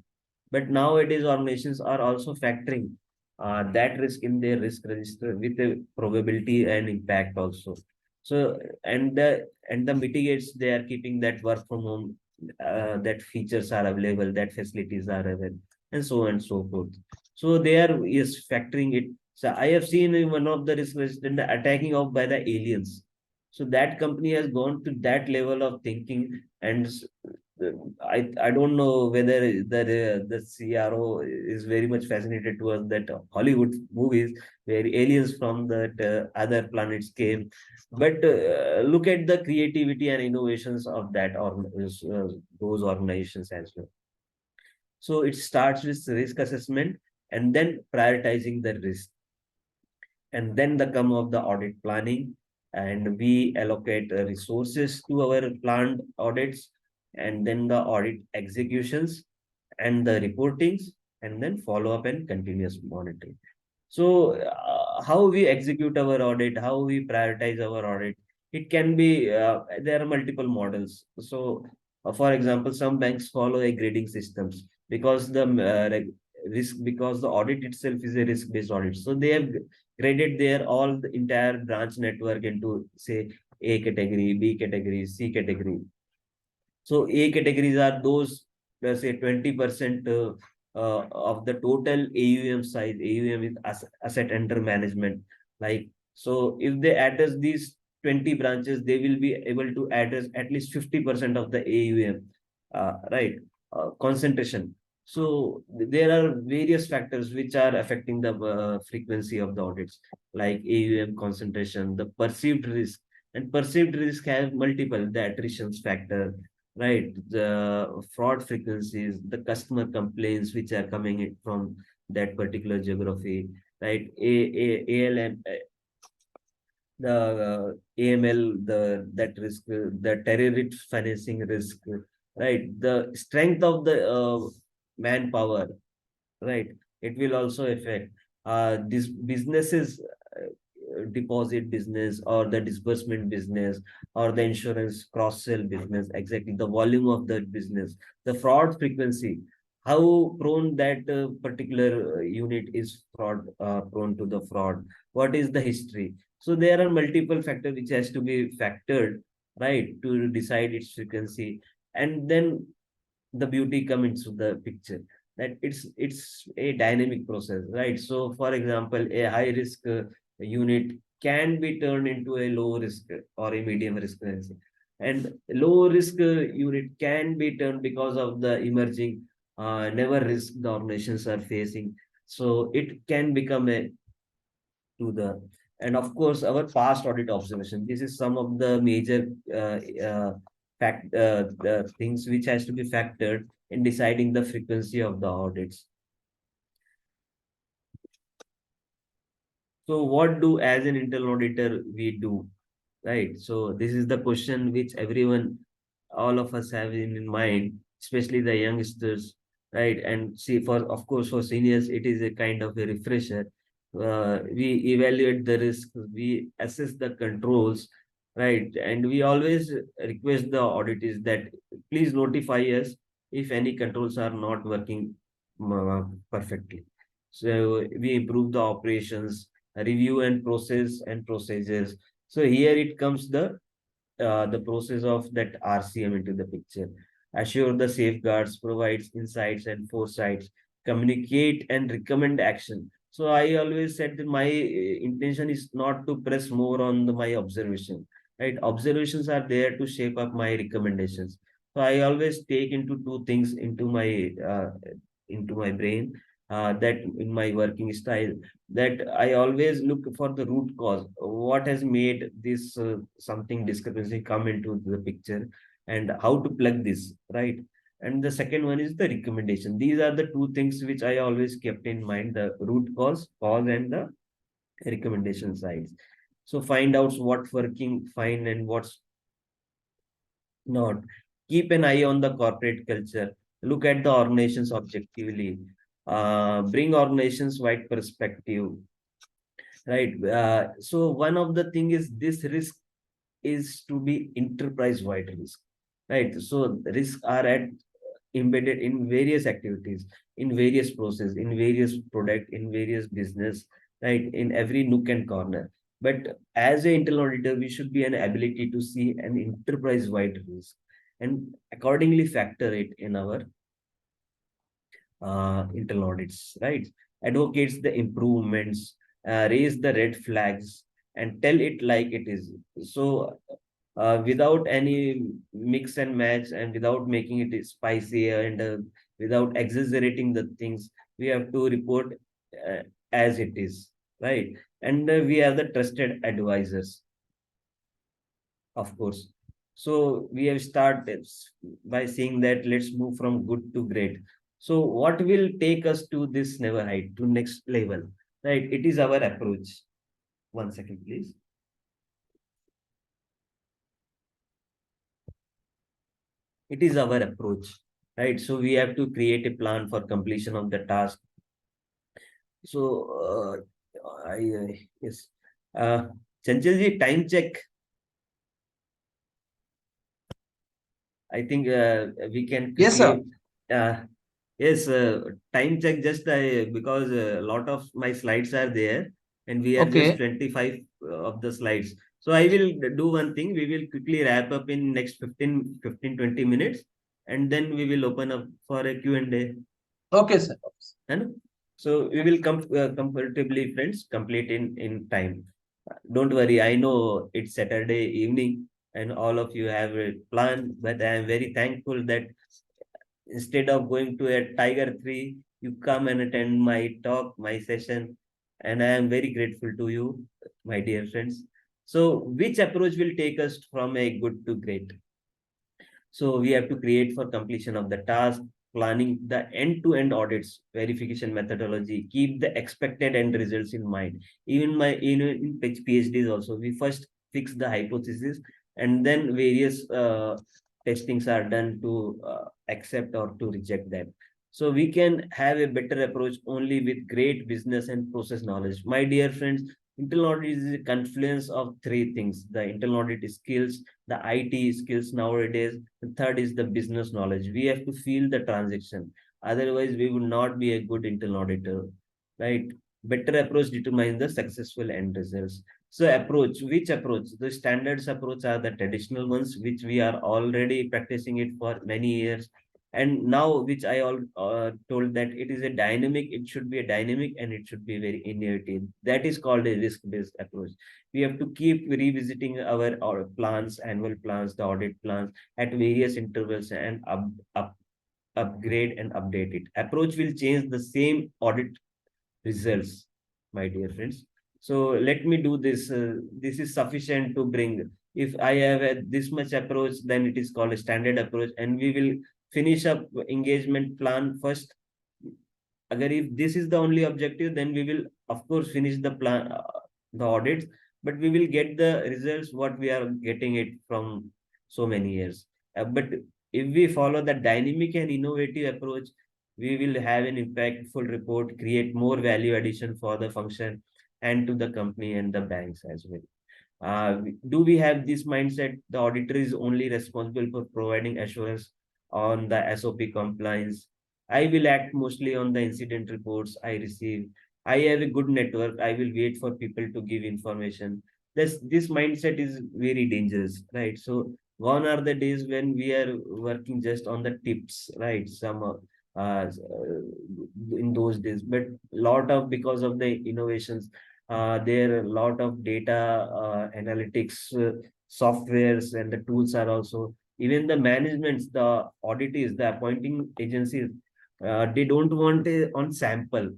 But nowadays, organizations are also factoring that risk in their risk register with the probability and impact also. So and the mitigates, they are keeping that work from home, that features are available, that facilities are available, and so on and so forth. So they are is factoring it. So I have seen in one of the risk register the attacking of by the aliens. So that company has gone to that level of thinking, and I don't know whether the CRO is very much fascinated towards that Hollywood movies where aliens from that other planets came, but look at the creativity and innovations of that or those organizations as well. So it starts with risk assessment and then prioritizing the risk, and then the come of the audit planning, and we allocate resources to our planned audits, and then the audit executions and the reportings, and then follow up and continuous monitoring. So, how we execute our audit, how we prioritize our audit, it can be, there are multiple models. So, for example, some banks follow a grading systems because risk, because the audit itself is a risk-based audit. So they have graded their all the entire branch network into, say, A category, B category, C category. So A categories are those, let's say 20% of the total AUM size. AUM is asset under management. Like, so if they address these 20 branches, they will be able to address at least 50% of the AUM, right? Concentration. So there are various factors which are affecting the frequency of the audits, like AUM concentration, the perceived risk, and perceived risk has multiple, the attrition factor, right? The fraud frequencies, the customer complaints which are coming in from that particular geography, right? ALM, the AML, the that risk, the terrorist financing risk, right? The strength of the manpower, right? It will also affect this businesses, deposit business or the disbursement business or the insurance cross sell business, exactly the volume of that business, the fraud frequency, how prone that particular unit is fraud, prone to the fraud, what is the history. So there are multiple factors which has to be factored, right, to decide its frequency. And then the beauty come into the picture, that it's a dynamic process, right? So for example, a high risk unit can be turned into a low risk or a medium risk currency, and low risk unit can be turned because of the emerging never risk the organizations are facing. So it can become a to the, and of course our past audit observation, this is some of the major the things which has to be factored in deciding the frequency of the audits. So what do as an internal auditor we do, right? So this is the question which everyone, all of us have in mind, especially the youngsters, right? And see, for of course for seniors, it is a kind of a refresher. We evaluate the risk, we assess the controls, right? And we always request the auditors that please notify us if any controls are not working perfectly. So we improve the operations, review and process and procedures. So here it comes the process of that RCM into the picture. Assure the safeguards, provides insights and foresights, communicate and recommend action. So I always said that my intention is not to press more on my observation. Right? Observations are there to shape up my recommendations. So I always take into two things into my brain, that in my working style, that I always look for the root cause. What has made this something discrepancy come into the picture, and how to plug this, right? And the second one is the recommendation. These are the two things which I always kept in mind: the root cause, and the recommendation sides. So find out what's working fine and what's not. Keep an eye on the corporate culture. Look at the organizations objectively. Bring organizations wide perspective. Right. So one of the thing is this risk is to be enterprise wide risk. Right. So risks are embedded in various activities, in various process, in various product, in various business, right, in every nook and corner. But as an internal auditor, we should be an ability to see an enterprise wide risk and accordingly factor it in our internal audits, right? Advocates the improvements, raise the red flags, and tell it like it is. So, without any mix and match, and without making it spicy, and without exaggerating the things, we have to report uh, as it is, right? And we are the trusted advisors, of course. So we have started by saying that let's move from good to great. So what will take us to this never height, to next level, right? It is our approach. One second, please. It is our approach, right? So we have to create a plan for completion of the task. So yes, uh, Chanchalji, time check. I think we can Yes, sir. quickly. Yes, time check just because a lot of my slides are there, and we are just Okay. 25 of the slides. So I will do one thing. We will quickly wrap up in next 20 minutes, and then we will open up for a Q&A. Okay, sir. And so we will come comfortably, friends, complete in time. Don't worry. I know it's Saturday evening and all of you have a plan, but I am very thankful that instead of going to a tiger tree, you come and attend my talk, my session, and I am very grateful to you, my dear friends. So, which approach will take us from a good to great? So we have to create for completion of the task, planning the end-to-end audits, verification methodology, keep the expected end results in mind. Even in PhDs also, we first fix the hypothesis, and then various testings are done to accept or to reject them. So we can have a better approach only with great business and process knowledge. My dear friends, internal audit is a confluence of three things: the internal audit skills, the IT skills nowadays, the third is the business knowledge. We have to feel the transaction. Otherwise, we would not be a good internal auditor, right? Better approach determines the successful end results. So approach, which approach? The standards approach are the traditional ones, which we are already practicing it for many years. And now, which I all told that it is a dynamic, it should be a dynamic and it should be very innovative. That is called a risk-based approach. We have to keep revisiting our plans, annual plans, the audit plans at various intervals, and upgrade and update it. Approach will change the same audit results, my dear friends. So let me do this. This is sufficient to bring. If I have this much approach, then it is called a standard approach, and we will finish up engagement plan first. Agar if this is the only objective, then we will of course finish the plan, the audits, but we will get the results what we are getting it from so many years. But if we follow the dynamic and innovative approach, we will have an impactful report, create more value addition for the function and to the company and the banks as well. Do we have this mindset? The auditor is only responsible for providing assurance on the SOP compliance. I will act mostly on the incident reports I receive. I have a good network. I will wait for people to give information. This mindset is very dangerous, right? So gone are the days when we are working just on the tips, right? In those days, but lot of, because of the innovations, there are a lot of data analytics softwares, and the tools are also, even the managements, the auditors, the appointing agencies, they don't want a on sample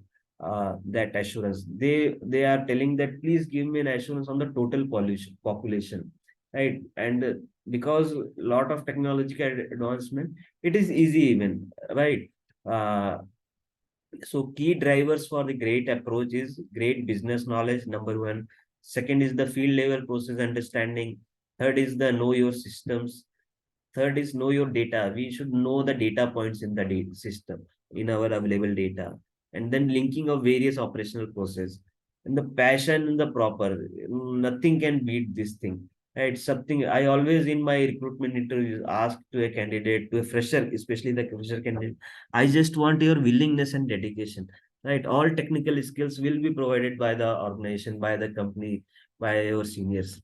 that assurance. They are telling that please give me an assurance on the total population, right? And because lot of technological advancement, it is easy even, right? uh, so key drivers for the great approach is great business knowledge, number one. Second is the field level process understanding. Third is the know your systems. Third is know your data. We should know the data points in the data system, in our available data. And then linking of various operational process. And the passion and the proper. Nothing can beat this thing. Right? Something I always in my recruitment interviews ask to a candidate, to a fresher, especially the fresher candidate, I just want your willingness and dedication. Right? All technical skills will be provided by the organization, by the company, by your seniors.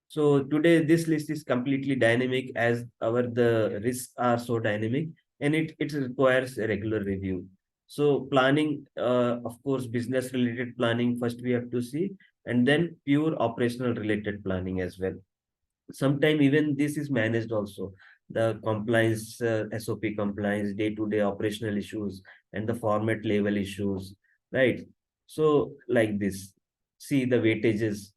So today this list is completely dynamic, as our the risks are so dynamic, and it requires a regular review. So planning, of course, business related planning first we have to see, and then pure operational related planning as well. Sometimes even this is managed also, the compliance, SOP compliance, day-to-day operational issues, and the format level issues, right? So like this, see the weightages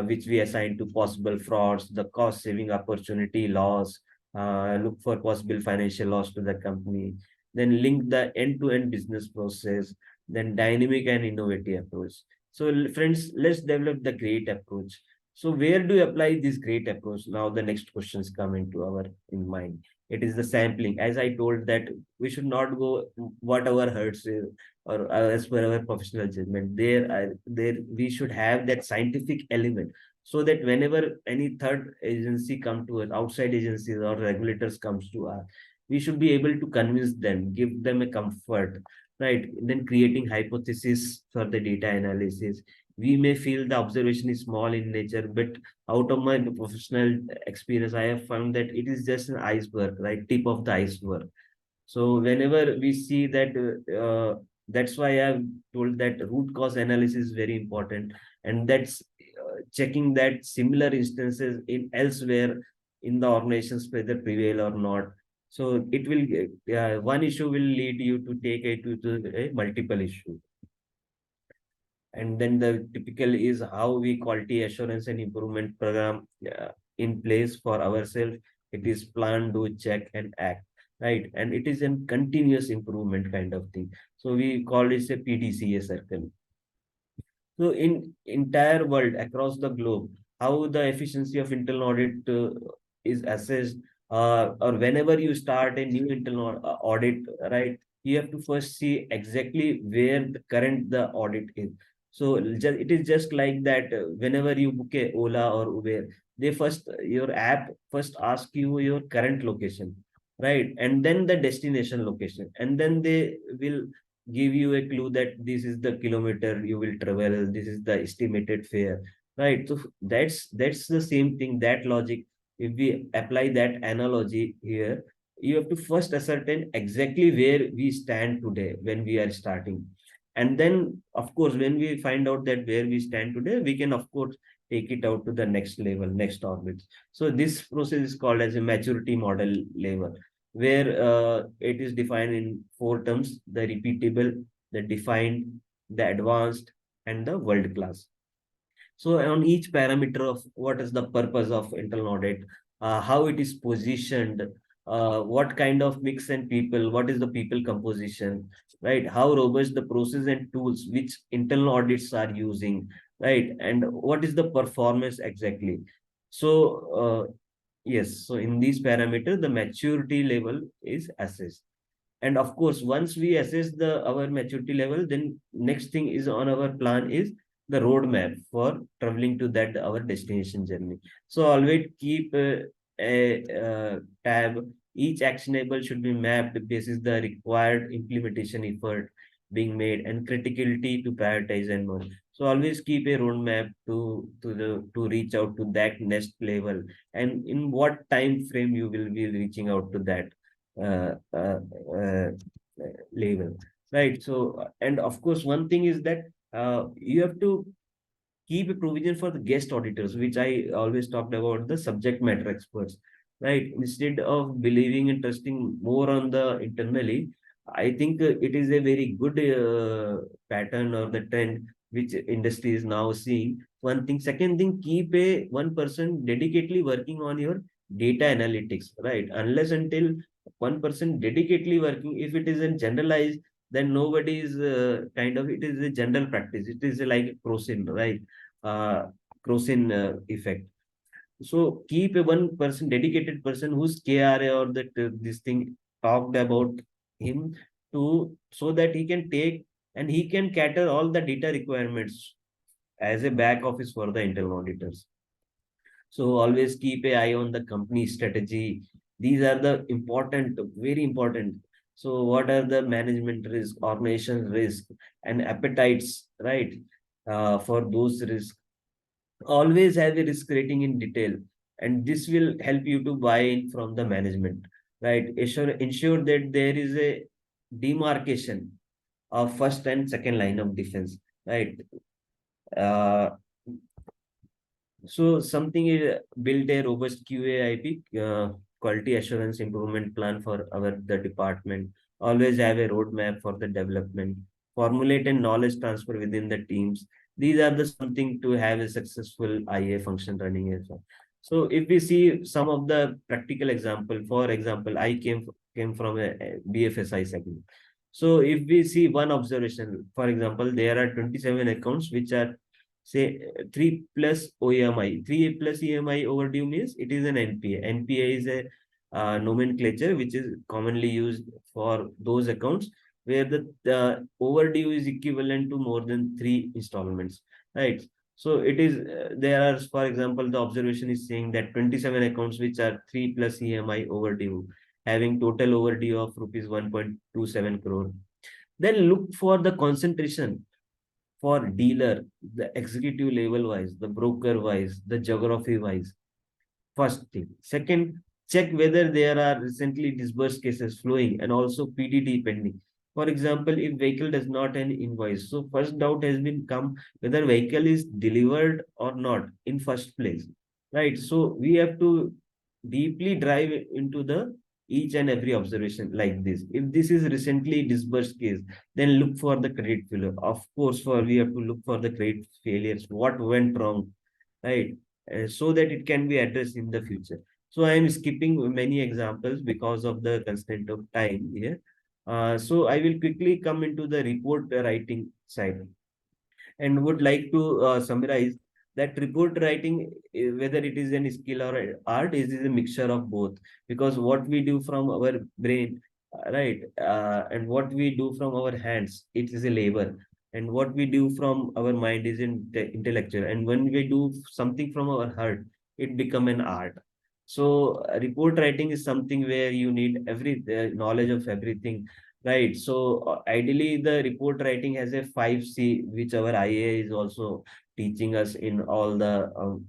which we assign to possible frauds, the cost saving opportunity loss, look for possible financial loss to the company, then link the end-to-end business process, then dynamic and innovative approach. So friends, let's develop the great approach. So where do you apply this great approach? Now the next questions come into our in mind. It is the sampling. As I told that we should not go what our hurts or as per our professional judgment. There we should have that scientific element, so that whenever any third agency come to us, outside agencies or regulators comes to us, we should be able to convince them, give them a comfort, right? Then creating hypothesis for the data analysis. We may feel the observation is small in nature, but out of my professional experience, I have found that it is just an iceberg, right? Tip of the iceberg. So whenever we see that, that's why I've told that root cause analysis is very important, and that's checking that similar instances in elsewhere in the organizations whether prevail or not. So it will, one issue will lead you to take it to a multiple issue. And then the typical is how we quality assurance and improvement program in place for ourselves. It is plan, do, check, and act, right? And it is a continuous improvement kind of thing. So we call this a PDCA circle. So in entire world across the globe, how the efficiency of internal audit is assessed, or whenever you start a new internal audit, right? You have to first see exactly where the current the audit is. So it is just like that. Whenever you book a Ola or Uber, they first, your app first ask you your current location, right? And then the destination location, and then they will give you a clue that this is the kilometer you will travel, this is the estimated fare, right? So that's the same thing, that logic. If we apply that analogy here, you have to first ascertain exactly where we stand today when we are starting. And then, of course, when we find out that where we stand today, we can, of course, take it out to the next level, next orbit. So this process is called as a maturity model level, where it is defined in four terms: the repeatable, the defined, the advanced, and the world class. So on each parameter of what is the purpose of internal audit, how it is positioned, what kind of mix and people, what is the people composition, right? How robust the process and tools which internal audits are using, right? And what is the performance exactly? So yes, so in these parameters, the maturity level is assessed. And of course, once we assess the our maturity level, then next thing is on our plan is the roadmap for traveling to that our destination journey. So always keep a tab. Each actionable should be mapped basis the required implementation effort. being made, and criticality to prioritize and more. So always keep a roadmap to reach out to that next level, and in what time frame you will be reaching out to that uh, uh, uh, level, right? So, and of course, one thing is that you have to keep a provision for the guest auditors, which I always talked about, the subject matter experts, right? Instead of believing and trusting more on the internally, I think it is a very good pattern or the trend which industry is now seeing. One thing. Second thing, keep a one person dedicatedly working on your data analytics, right? Unless until one person dedicatedly working, if it is in generalized, then nobody is kind of, it is a general practice. It is like crossing, right? uh, Crosin effect. So keep a one person, dedicated person whose KRA or that this thing talked about him to, so that he can take and he can cater all the data requirements as a back office for the internal auditors. So always keep a eye on the company strategy. These are the important, very important. So what are the management risk, organization risk, and appetites, right? For those risks, always have a risk rating in detail, and this will help you to buy in from the management, right? Ensure that there is a demarcation of first and second line of defense, right? uh, so something is built a robust QAIP, quality assurance improvement plan for our the department. Always have a roadmap for the development. Formulate and knowledge transfer within the teams. These are the something to have a successful IA function running as well. So if we see some of the practical example, for example, I came from a BFSI segment. So if we see one observation, for example, there are 27 accounts which are say 3 plus OEMI. 3 plus EMI overdue means it is an NPA. NPA is a nomenclature which is commonly used for those accounts where the overdue is equivalent to more than 3 installments, right? So it is, there are, for example, the observation is saying that 27 accounts which are 3 plus EMI overdue, having total overdue of rupees 1.27 crore. Then look for the concentration for dealer, the executive level wise, the broker wise, the geography wise. First thing. Second, check whether there are recently disbursed cases flowing and also PDD pending. For example, if vehicle does not an invoice, so first doubt has been come whether vehicle is delivered or not in first place, right? So we have to deeply drive into the each and every observation like this. If this is recently disbursed case, then look for the credit failure. Of course, for we have to look for the credit failures. What went wrong, right? So that it can be addressed in the future. So I am skipping many examples because of the constraint of time here. So I will quickly come into the report writing side and would like to summarize that report writing, whether it is a skill or a art, is a mixture of both. Because what we do from our brain, right, and what we do from our hands, it is a labor. And what we do from our mind is intellectual. And when we do something from our heart, it become an art. So report writing is something where you need every knowledge of everything. Right. So ideally, the report writing has a 5C, which our IA is also teaching us in all the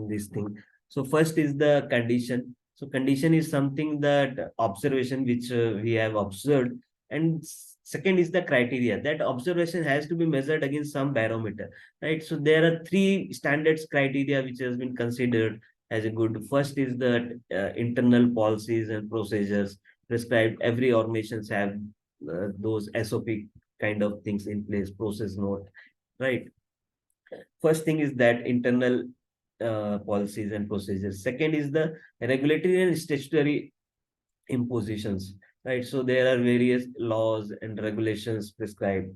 this thing. So first is the condition. So condition is something that observation which we have observed, and second is the criteria. That observation has to be measured against some barometer, right? So there are three standards criteria which has been considered as a good. First is the internal policies and procedures prescribed. Every organizations have those SOP kind of things in place, process note, right? First thing is that internal policies and procedures. Second is the regulatory and statutory impositions, right? So there are various laws and regulations prescribed,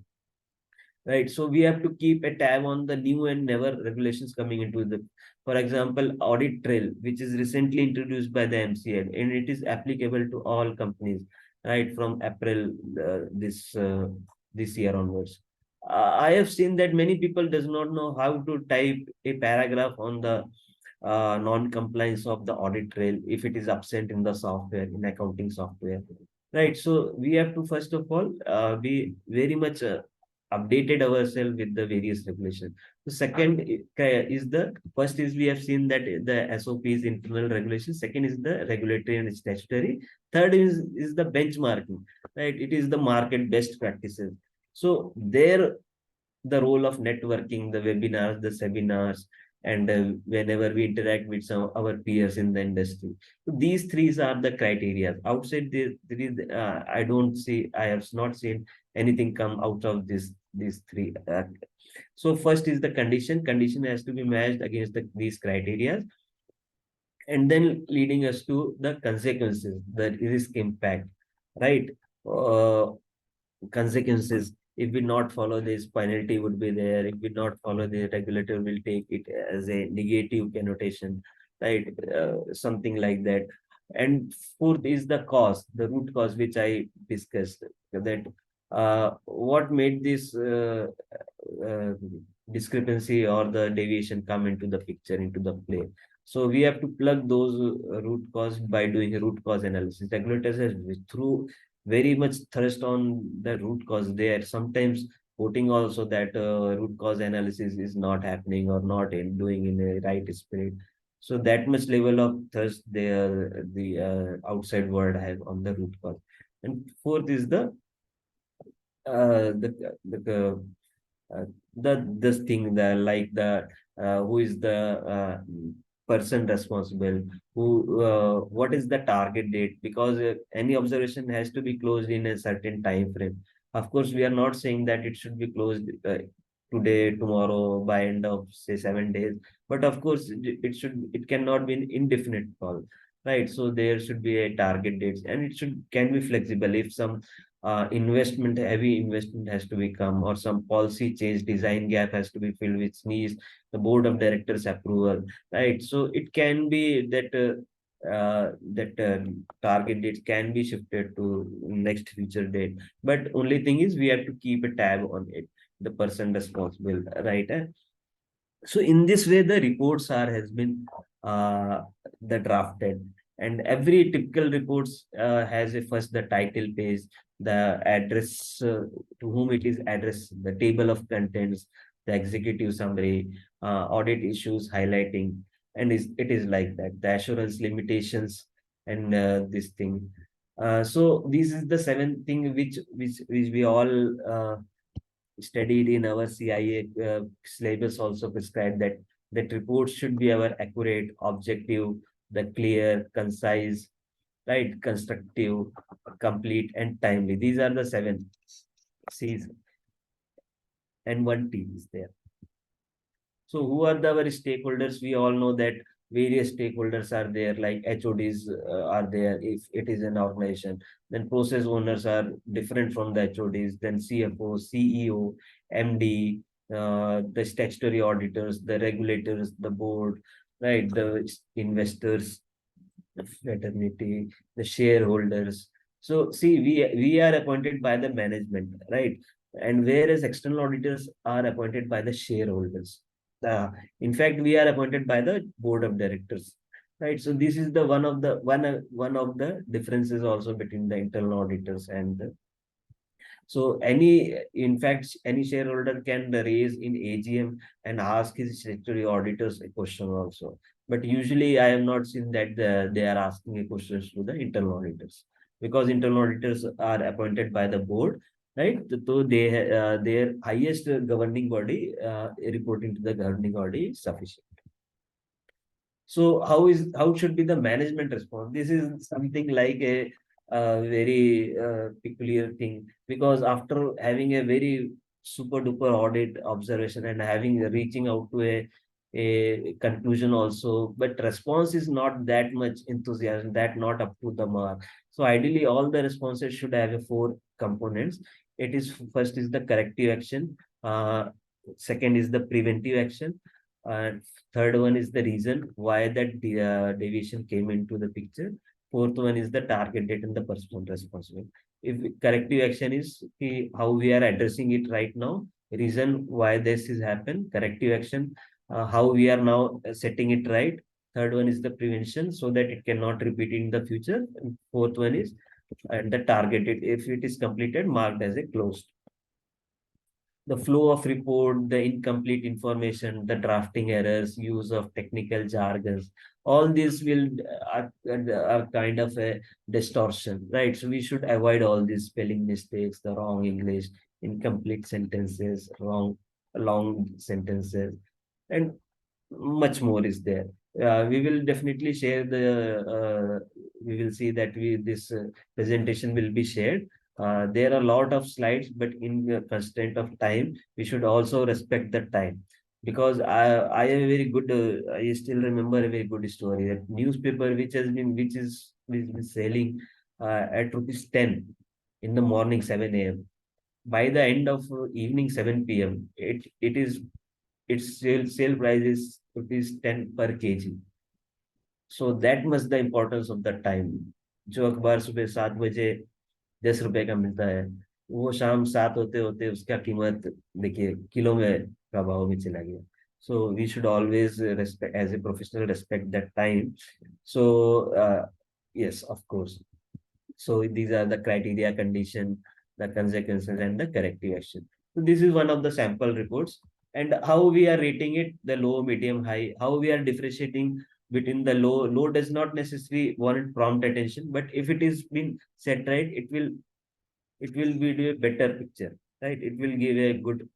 right? So we have to keep a tab on the new and never regulations coming into the, for example, audit trail, which is recently introduced by the MCL, and it is applicable to all companies, right, from April this year onwards. I have seen that many people does not know how to type a paragraph on the non-compliance of the audit trail if it is absent in the software, in accounting software. right? So we have to first of all be very much updated ourselves with the various regulations. The second is the first is we have seen that the SOP is internal regulation. Second is the regulatory and statutory. Third is the benchmarking, right? It is the market best practices. So there the role of networking, the webinars, the seminars, and whenever we interact with some our peers in the industry. So these three are the criteria. Outside I don't see, I have not seen anything come out of these three. So first is the condition. Condition has to be matched against these criteria, and then leading us to the consequences, the risk impact, right? Uh, Consequences. If we not follow this, penalty would be there. If we not follow the regulator will take it as a negative connotation, right? Something like that. And fourth is the cause, the root cause, which I discussed. That what made this uh, discrepancy or the deviation come into the picture, into the play. So we have to plug those root cause by doing a root cause analysis. Regulators has through very much thrust on the root cause. They are sometimes quoting also that root cause analysis is not happening or not in doing in a right spirit. So that much level of thrust the outside world has on the root cause. And fourth is the this thing, the like the who is the person responsible, who what is the target date, because any observation has to be closed in a certain time frame. Of course we are not saying that it should be closed today, tomorrow, by end of say 7 days, but of course it cannot be an indefinite call, right? So there should be a target dates, and it should can be flexible. If some investment, heavy investment has to become, or some policy change, design gap has to be filled, which needs the board of directors approval, right? So it can be that target dates can be shifted to next future date. But only thing is we have to keep a tab on it, the person responsible, right? So in this way the reports are has been uh, the drafted, and every typical reports has a first the title page, the address, to whom it is addressed, the table of contents, the executive summary, audit issues highlighting, and it is like that, the assurance limitations, and this thing. So this is the seventh thing which we all studied in our CIA syllabus, also prescribed that reports should be our accurate, objective, the clear, concise, right, constructive, complete, and timely. These are the seven C's, and one T is there. So who are our stakeholders? We all know that various stakeholders are there, like HODs are there if it is an organization. Then process owners are different from the HODs. Then CFO, CEO, MD, the statutory auditors, the regulators, the board, right? The investors, the fraternity, the shareholders. So see, we are appointed by the management, right? And whereas external auditors are appointed by the shareholders. Uh, in fact, we are appointed by the board of directors, right? So this is the one of the differences also between the internal auditors and the. So in fact, any shareholder can raise in AGM and ask his statutory auditors a question also. But usually I have not seen that they are asking a questions to the internal auditors, because internal auditors are appointed by the board, right? So their highest governing body reporting to the governing body is sufficient. So how should be the management response? This is something like a very peculiar thing, because after having a very super duper audit observation and having reaching out to a conclusion also, but response is not that much enthusiasm, that not up to the mark. So ideally all the responses should have a four components. It is first is the corrective action, second is the preventive action, and third one is the reason why that deviation came into the picture. Fourth one is the target date and the person responsible. If corrective action is how we are addressing it right now, reason why this is happened, corrective action, how we are now setting it right. Third one is the prevention so that it cannot repeat in the future. And fourth one is and the targeted, if it is completed, marked as a closed. The flow of report, the incomplete information, the drafting errors, use of technical jargons, all these will are kind of a distortion, right? So we should avoid all these spelling mistakes, the wrong English, incomplete sentences, wrong long sentences, and much more is there. We will definitely share we will see that this presentation will be shared. There are a lot of slides, but in the constraint of time, we should also respect the time. Because I have a very good, I still remember a very good story. That newspaper which is selling at rupees 10 in the morning 7 a.m. By the end of evening 7 p.m., it is its sale price is rupees 10 per kg. So that much the importance of the time. जो अखबार सुबह 7 बजे 10 रुपए का मिलता है, वो शाम 7 होते होते उसका कीमत देखिए किलो में प्रभाव में चला गया. So we should always respect, as a professional, respect that time. So yes, of course. So these are the criteria, condition, the consequences, and the corrective action. So this is one of the sample reports. And how we are rating it, the low, medium, high, how we are differentiating between the low. Low does not necessarily warrant prompt attention, but if it is been set right, it will give a better picture, right? It will give a good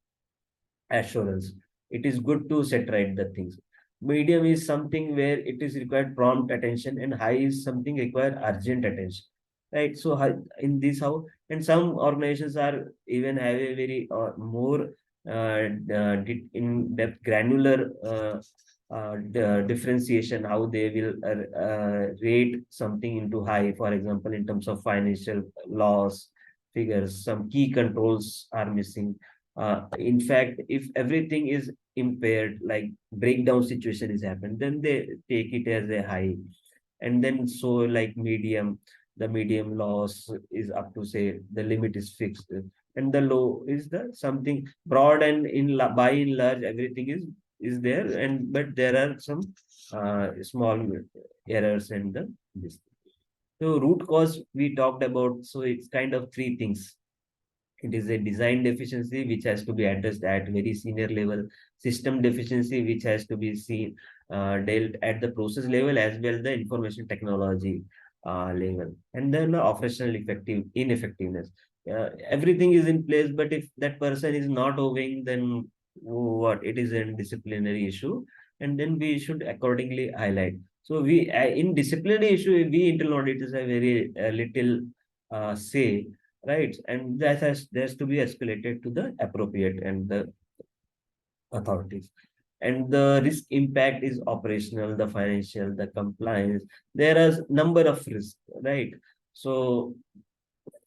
assurance. It is good to set right the things. Medium is something where it is required prompt attention, and high is something required urgent attention. Right. So in this how, and some organizations are even have a very more in depth granular differentiation, how they will rate something into high. For example, in terms of financial loss figures, some key controls are missing. In fact, if everything is impaired, like breakdown situation is happened, then they take it as a high. And then so like medium, the medium loss is up to say the limit is fixed, and the low is the something broad, and by and large everything is there, and but there are some small errors and the this. So root cause we talked about, so it's kind of three things. It is a design deficiency which has to be addressed at very senior level, system deficiency which has to be seen dealt at the process level, as well the information technology level, and then the operational ineffectiveness. Everything is in place, but if that person is not obeying, then what? It is a disciplinary issue, and then we should accordingly highlight. So we in disciplinary issue, we internal auditors have very little say, right? And that has to be escalated to the appropriate and the authorities. And the risk impact is operational, the financial, the compliance. There are number of risks, right? So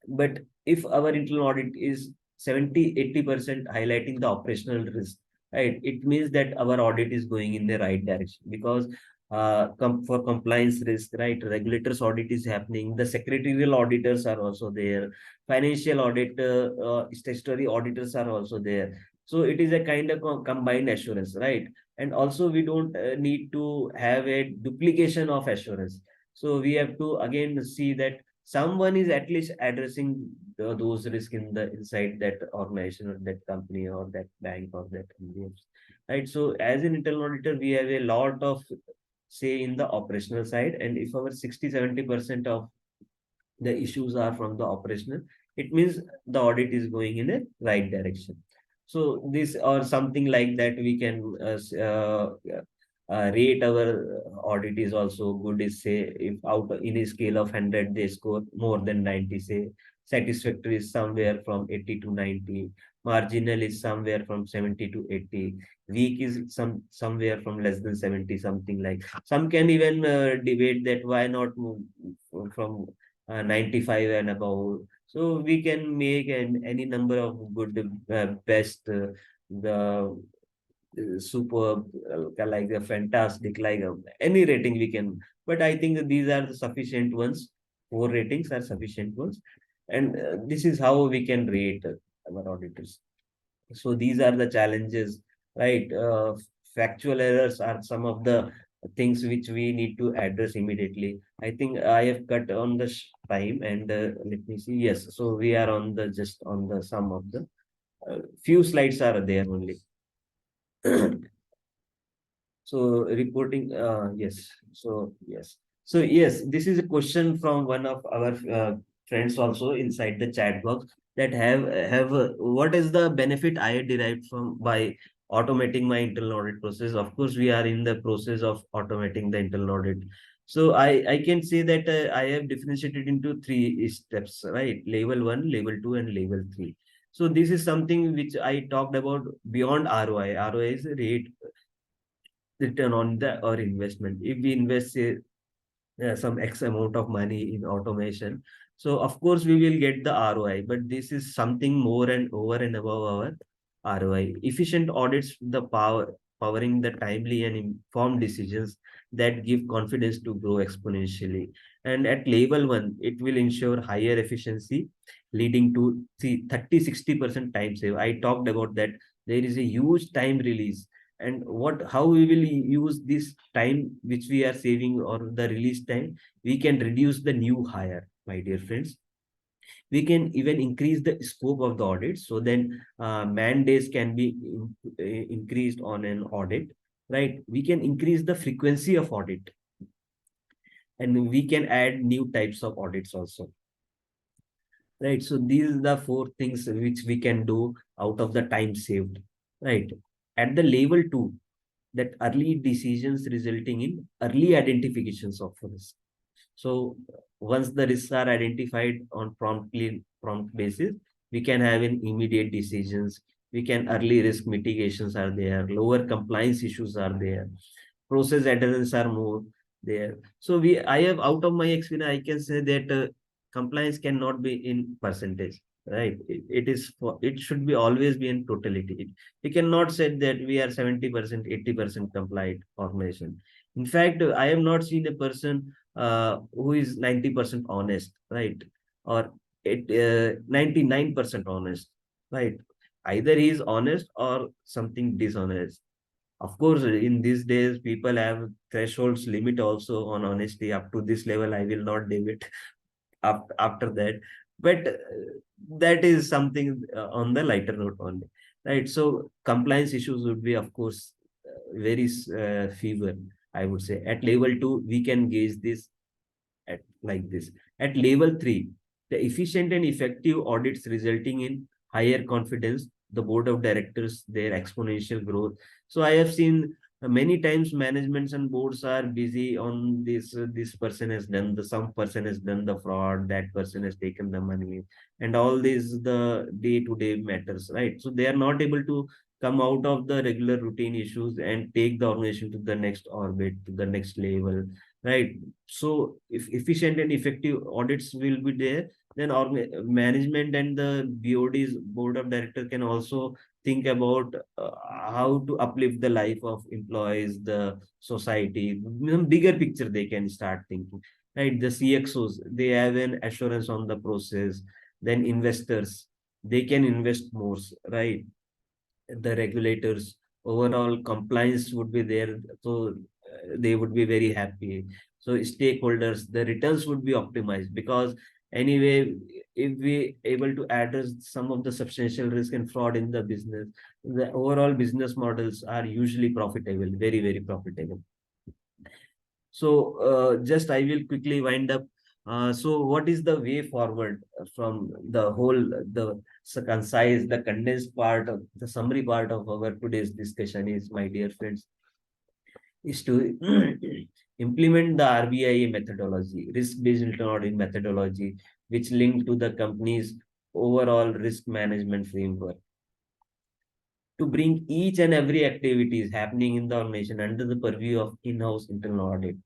but if our internal audit is 70-80% highlighting the operational risk, right, it means that our audit is going in the right direction. Because for compliance risk, right, regulators audit is happening, the secretarial auditors are also there, financial audit, statutory auditors are also there. So it is a kind of combined assurance, right? And also we don't need to have a duplication of assurance. So we have to again see that someone is at least addressing those risks in the inside that organization or that company or that bank or that NBFC, right? So as an internal auditor, we have a lot of say in the operational side, and if our 60-70% of the issues are from the operational, it means the audit is going in a right direction. So this or something like that, we can rate our audit is also good. Is say if out in a scale of 100 they score more than 90, say satisfactory is somewhere from 80 to 90, marginal is somewhere from 70 to 80, weak is somewhere from less than 70, something like. Some can even debate that why not move from 95 and above. So we can make any number of good, best, the superb, like a fantastic, like any rating we can. But I think that these are the sufficient ones. 4 ratings are sufficient ones, and this is how we can rate our auditors. So these are the challenges, right? Factual errors are some of the things which we need to address immediately. I think I have cut on the time, and let me see. Yes, so we are on the just on the some of the few slides are there only. So reporting, yes. So yes. So yes, this is a question from one of our friends also inside the chat box that have what is the benefit I derived from by automating my internal audit process. Of course, we are in the process of automating the internal audit. So I can say that I have differentiated into three steps, right? Level 1, level 2, and level 3. So this is something which I talked about beyond ROI. ROI is rate return on the or investment. If we invest say, some X amount of money in automation, so of course we will get the ROI. But this is something more and over and above our ROI. Efficient audits the powering the timely and informed decisions that give confidence to grow exponentially. And at level 1, it will ensure higher efficiency, leading to see 30-60% time save. I talked about that. There is a huge time release, and what how we will use this time which we are saving or the release time. We can reduce the new hire, my dear friends. We can even increase the scope of the audit, so then man days can be increased on an audit, right? We can increase the frequency of audit, and we can add new types of audits also, right? So these are the four things which we can do out of the time saved, right? At the level 2, that early decisions resulting in early identifications of risk. So once the risks are identified on prompt basis, we can have an immediate decisions. We can early risk mitigations are there, lower compliance issues are there, process adherence are more there. So I have out of my experience, I can say that compliance cannot be in percentage, right? It is for, it should be always be in totality. We cannot say that we are 70%, 80% compliant organization. In fact, I have not seen a person who is 90% honest, right? Or 99% honest, right? Either he is honest or something dishonest. Of course, in these days, people have thresholds limit also on honesty. Up to this level, I will not name it after that. But that is something on the lighter note only, right? So compliance issues would be, of course, very fever, I would say. At level 2, we can gauge this at like this. At level 3, the efficient and effective audits resulting in higher confidence, the board of directors, their exponential growth. So I have seen many times managements and boards are busy on this. This person has done the, some person has done the fraud, that person has taken the money, and all these the day-to-day matters, right? So they are not able to come out of the regular routine issues and take the organization to the next orbit, to the next level, right? So if efficient and effective audits will be there, then management and the BOD's board of director can also think about how to uplift the life of employees, the society. Bigger picture they can start thinking, right? The CXOs, they have an assurance on the process. Then investors, they can invest more, right? The regulators, overall compliance would be there, so they would be very happy. So stakeholders, the returns would be optimized, because anyway, if we able to address some of the substantial risk and fraud in the business, the overall business models are usually profitable, very very profitable. So just I will quickly wind up. So what is the way forward from the whole, the concise, the condensed part of the summary part of our today's discussion is, my dear friends, is to implement the RBI methodology, risk-based internal audit methodology, which link to the company's overall risk management framework, to bring each and every activities happening in the organization under the purview of in-house internal audit,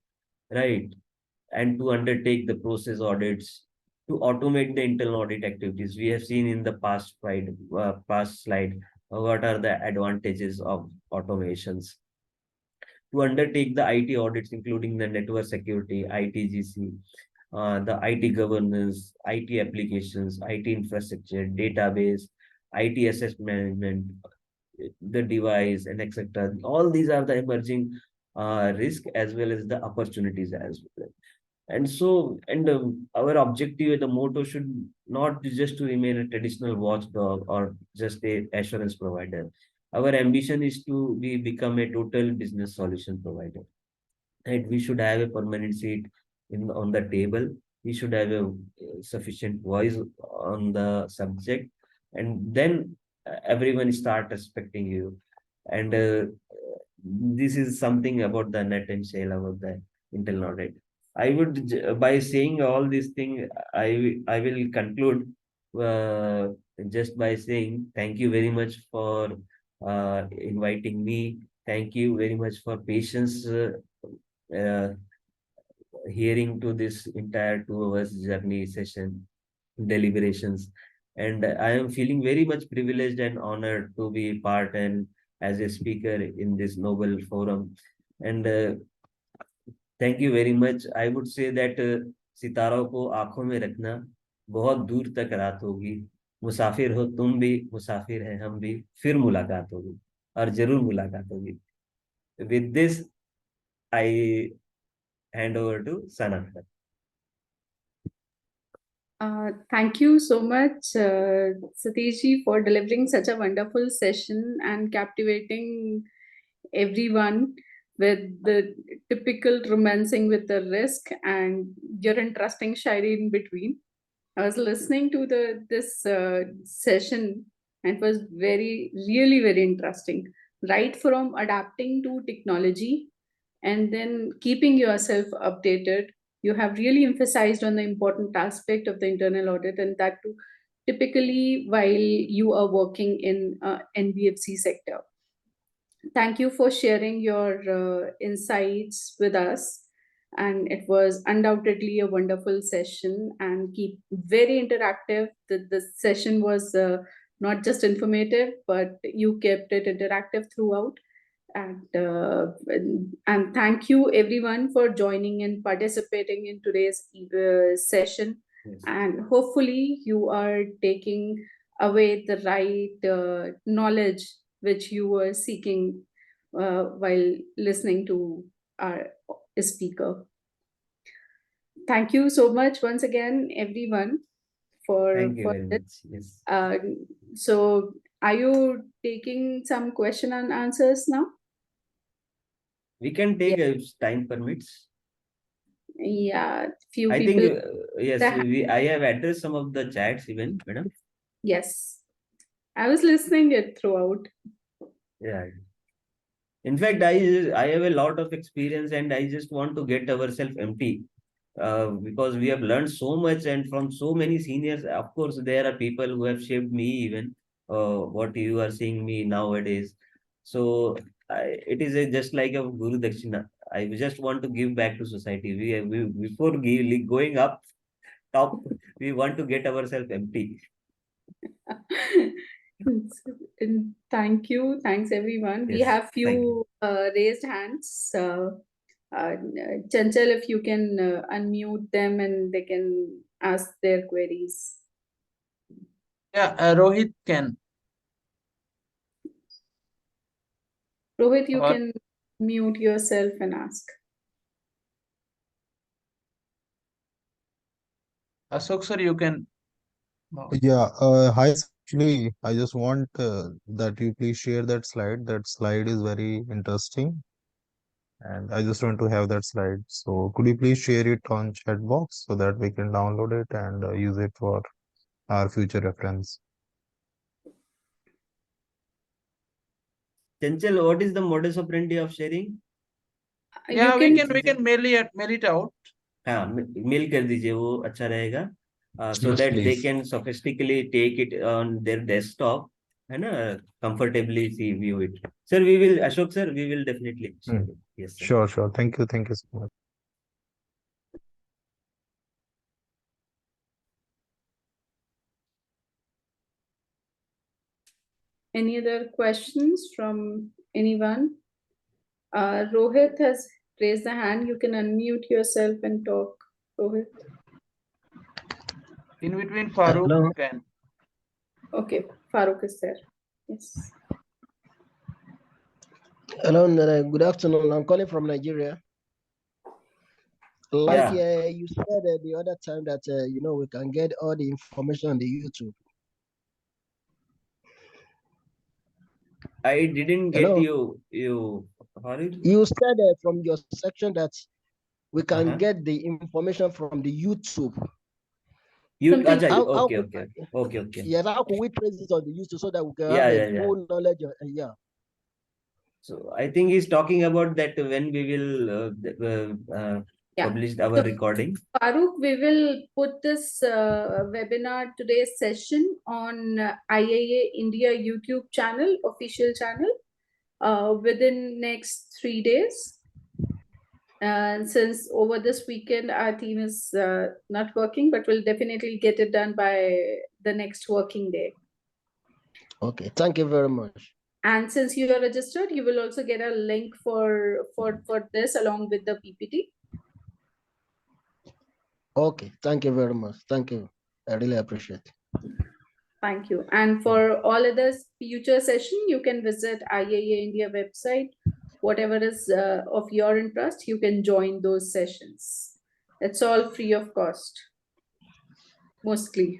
right? And to undertake the process audits, to automate the internal audit activities. We have seen in the past slide what are the advantages of automations. To undertake the IT audits, including the network security, ITGC, the IT governance, IT applications, IT infrastructure, database, IT asset management, the device, and etc. All these are the emerging risk as well as the opportunities as well. And so, our objective, the motto should not be just to remain a traditional watchdog or just a assurance provider. Our ambition is to become a total business solution provider. And we should have a permanent seat on the table. We should have a sufficient voice on the subject, and then everyone start respecting you. And this is something about the net and shell about the internal audit. I would, by saying all these things, I will conclude uh, just by saying thank you very much for inviting me. Thank you very much for patience. Uh, Hearing to this entire 2 hours journey session deliberations, and I am feeling very much privileged and honored to be part and as a speaker in this noble forum. And thank you very much. I would say that सितारों को आंखों में रखना, बहुत दूर तक रात होगी, मुसाफिर हो तुम भी, मुसाफिर है हम भी, फिर मुलाकात होगी, और जरूर मुलाकात होगी. With this, I hand over to Sanat. Thank you so much, Satishji, for delivering such a wonderful session and captivating everyone with the typical romancing with the risk and your interesting shairi in between. I was listening to this session, and it was really very interesting. Right from adapting to technology and then keeping yourself updated, you have really emphasized on the important aspect of the internal audit, and that too, typically while you are working in NBFC sector. Thank you for sharing your insights with us. And it was undoubtedly a wonderful session and keep very interactive. The session was not just informative, but you kept it interactive throughout. And thank you everyone for joining and participating in today's session. Yes. And hopefully you are taking away the right knowledge which you were seeking while listening to our speaker. Thank you so much once again, everyone, Thank you for very this. much. Yes. So, are you taking some question and answers now? We can take if time permits. Yeah, few I people. think yes, I have addressed some of the chats even, madam. Yes, I was listening it throughout. Yeah. In fact, I have a lot of experience, and I just want to get ourselves empty. Because we have learned so much and from so many seniors. Of course, there are people who have shaped me even what you are seeing me nowadays. So it is just like a Guru Dakshina. I just want to give back to society. We before going up top, we want to get ourselves empty. And thank you. Thanks, everyone. We Yes, have thank you. few raised hands. Chanchal, if you can unmute them and they can ask their queries. Yeah, Rohit can. Rohit, you Or- can mute yourself and ask. Ashok sir, you can. No. Yeah, hi. Actually, I just want that you please share that slide. That slide is very interesting, and I just want to have that slide. So, could you please share it on chat box so that we can download it and use it for our future reference? Chanchal, what is the modus operandi of sharing? Yeah, You we can mail it out. हाँ, mail कर दीजिए, वो अच्छा रहेगा. So Yes, that they please. can sophistically take it on their desktop, है ना, comfortably view it. Sir, we will, Ashok sir, we will definitely share it. Yes, sir. Sure, sure. Thank you so much. Any other questions from anyone? Rohit has raised the hand. You can unmute yourself and talk, Rohit. In between, Farooq Hello. can. Okay, Farooq is there. Yes. Hello, good afternoon. I'm calling from Nigeria. Like Yeah, you said the other time that we can get all the information on the YouTube. I didn't get Hello. you, Farid? You said from your section that we can Uh-huh. get the information from the YouTube. You, Something. acha, How okay, could okay, okay, okay. yes, how could we trace it on the YouTube so that we can have Yeah, a yeah, yeah. full knowledge yeah. So I think he's talking about that when we will Yeah. publish our So, recording. Farooq, we will put this webinar, today's session, on IAA India YouTube channel, official channel, within next 3 days. And since over this weekend our team is not working, but we'll definitely get it done by the next working day. Okay, thank you very much. And since you are registered, you will also get a link for this along with the PPT. Okay, thank you very much. Thank you. I really appreciate it. Thank you. And for all other future session, you can visit IAA India website. Whatever is of your interest, you can join those sessions. It's all free of cost, mostly.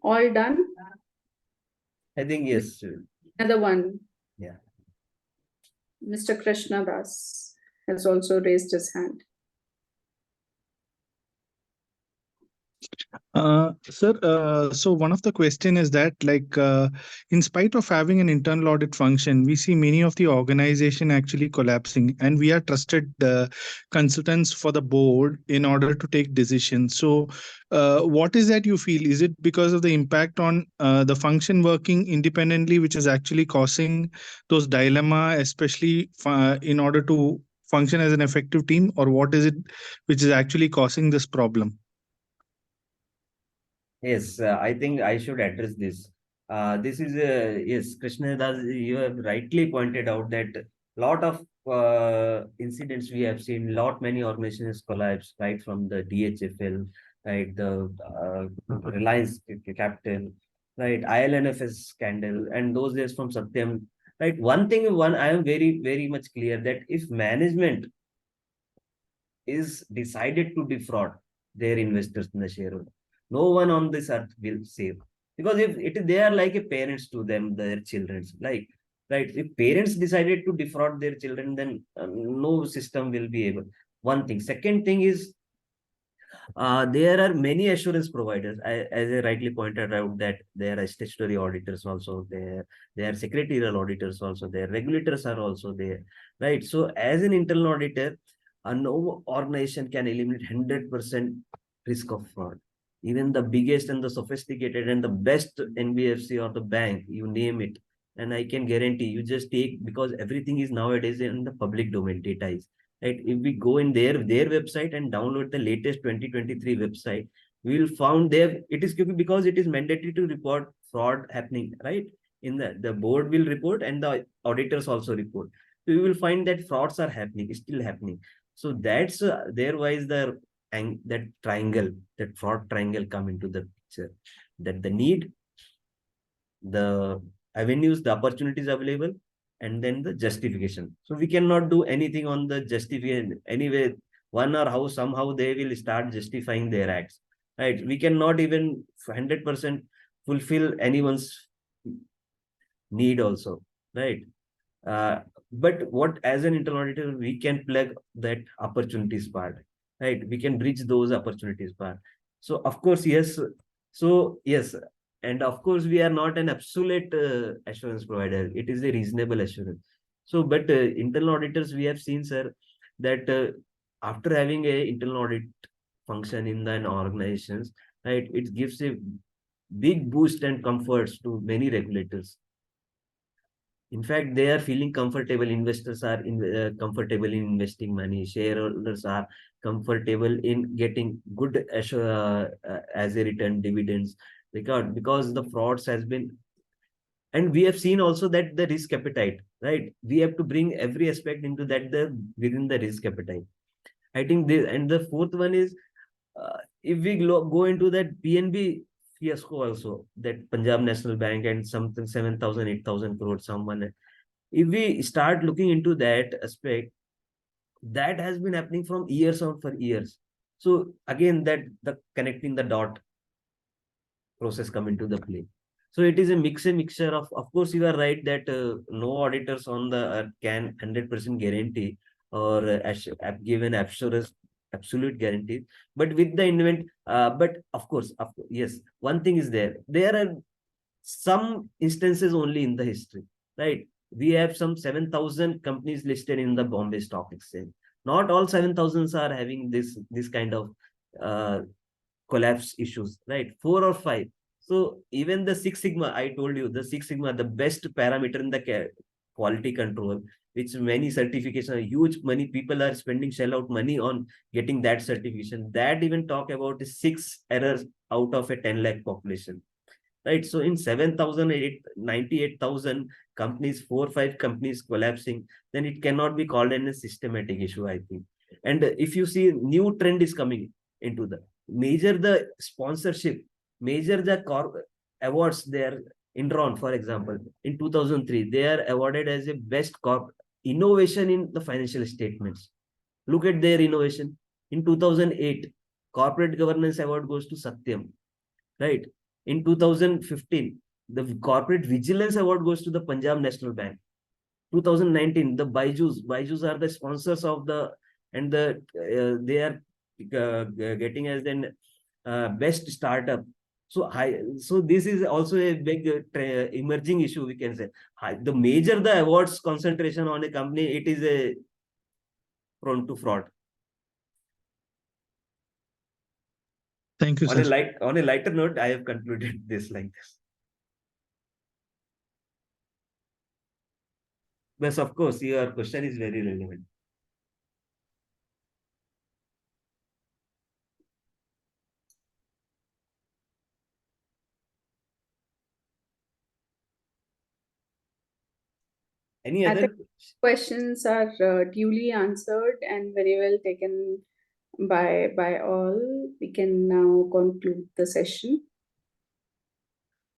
All done. I think yes. Another one. Yeah. Mr. Krishna Das has also raised his hand. Sir, so one of the question is that in spite of having an internal audit function, we see many of the organization actually collapsing, and we are trusted consultants for the board in order to take decisions. So what is that you feel? Is it because of the impact on the function working independently, which is actually causing those dilemma, especially in order to function as an effective team, or what is it which is actually causing this problem? Yes, I think I should address this. This is yes, Krishna Das, you have rightly pointed out that lot of incidents we have seen, lot many organizations collapse, right from the DHFL, right, the Reliance Capital, right, ILNFS scandal, and those days from Satyam, right. One I am very very much clear that if management is decided to defraud their investors and the shareholder, no one on this earth will save. Because if they are like a parents to them, their children, like, right, if parents decided to defraud their children, then no system will be able. One thing. Second thing is, there are many assurance providers. As I rightly pointed out, that there are statutory auditors also there. There are secretarial auditors also there. Regulators are also there, right? So, as an internal auditor, no organization can eliminate 100% risk of fraud. Even the biggest and the sophisticated and the best NBFC or the bank, you name it, and I can guarantee you just take, because everything is nowadays in the public domain. Data is right. If we go in their website and download the latest 2023 website, we will found there it is because it is mandatory to report fraud happening, right? In the board will report and the auditors also report. So you will find that frauds are happening, still happening. So that's there wise the that triangle, that fraud triangle come into the picture, that the need, the avenues, the opportunities available, and then the justification. So we cannot do anything on the justification. Anyway, one or how somehow they will start justifying their acts. Right? We cannot even 100% fulfill anyone's need also. Right? But what as an internal auditor, we can plug that opportunities part. Right? We can bridge those opportunities part. So of course, yes. So yes, and of course, we are not an absolute assurance provider. It is a reasonable assurance. So, but internal auditors, we have seen, sir, that after having a internal audit function in the organizations, right, it gives a big boost and comforts to many regulators. In fact, they are feeling comfortable. Investors are comfortable in investing money. Shareholders are comfortable in getting good as a return dividends, because the frauds has been. And we have seen also that the risk appetite, right? We have to bring every aspect into that within the risk appetite. I think this, and the fourth one is, if we go into that PNB fiasco also, that Punjab National Bank and something 7,000, 8,000 crore, someone. If we start looking into that aspect, that has been happening from years on for years. So again, that the connecting the dot process come into the play. So it is a mixture of course, you are right that no auditors on the earth can 100% guarantee or give an absolute guarantee. But with the but of course, yes, one thing is there are some instances only in the history, right? We have some 7,000 companies listed in the Bombay Stock Exchange. Not all 7,000 are having this kind of uh, collapse issues, right? Four or five. So even the Six Sigma, I told you, the Six Sigma, the best parameter in the quality control, which many certification, huge money, people are spending shell out money on getting that certification. That even talk about 6 errors out of a 10 lakh population, right? So in 98,000 companies, 4 or 5 companies collapsing, then it cannot be called a systematic issue, I think. And if you see, new trend is coming into the major the sponsorship, major the awards. They are Enron, for example, in 2003, they are awarded as a best innovation in the financial statements. Look at their innovation. In 2008, corporate governance award goes to Satyam, right? In 2015, the corporate vigilance award goes to the Punjab National Bank. 2019, the Byju's are the sponsors of the, and they are getting as an best startup. So this is also a big emerging issue, we can say. The major the awards concentration on a company, it is a prone to fraud. Thank you, On a sir. lighter note, I have concluded this like this. But of course, your question is very relevant. Any I other? think questions are duly answered and very well taken by all. We can now conclude the session.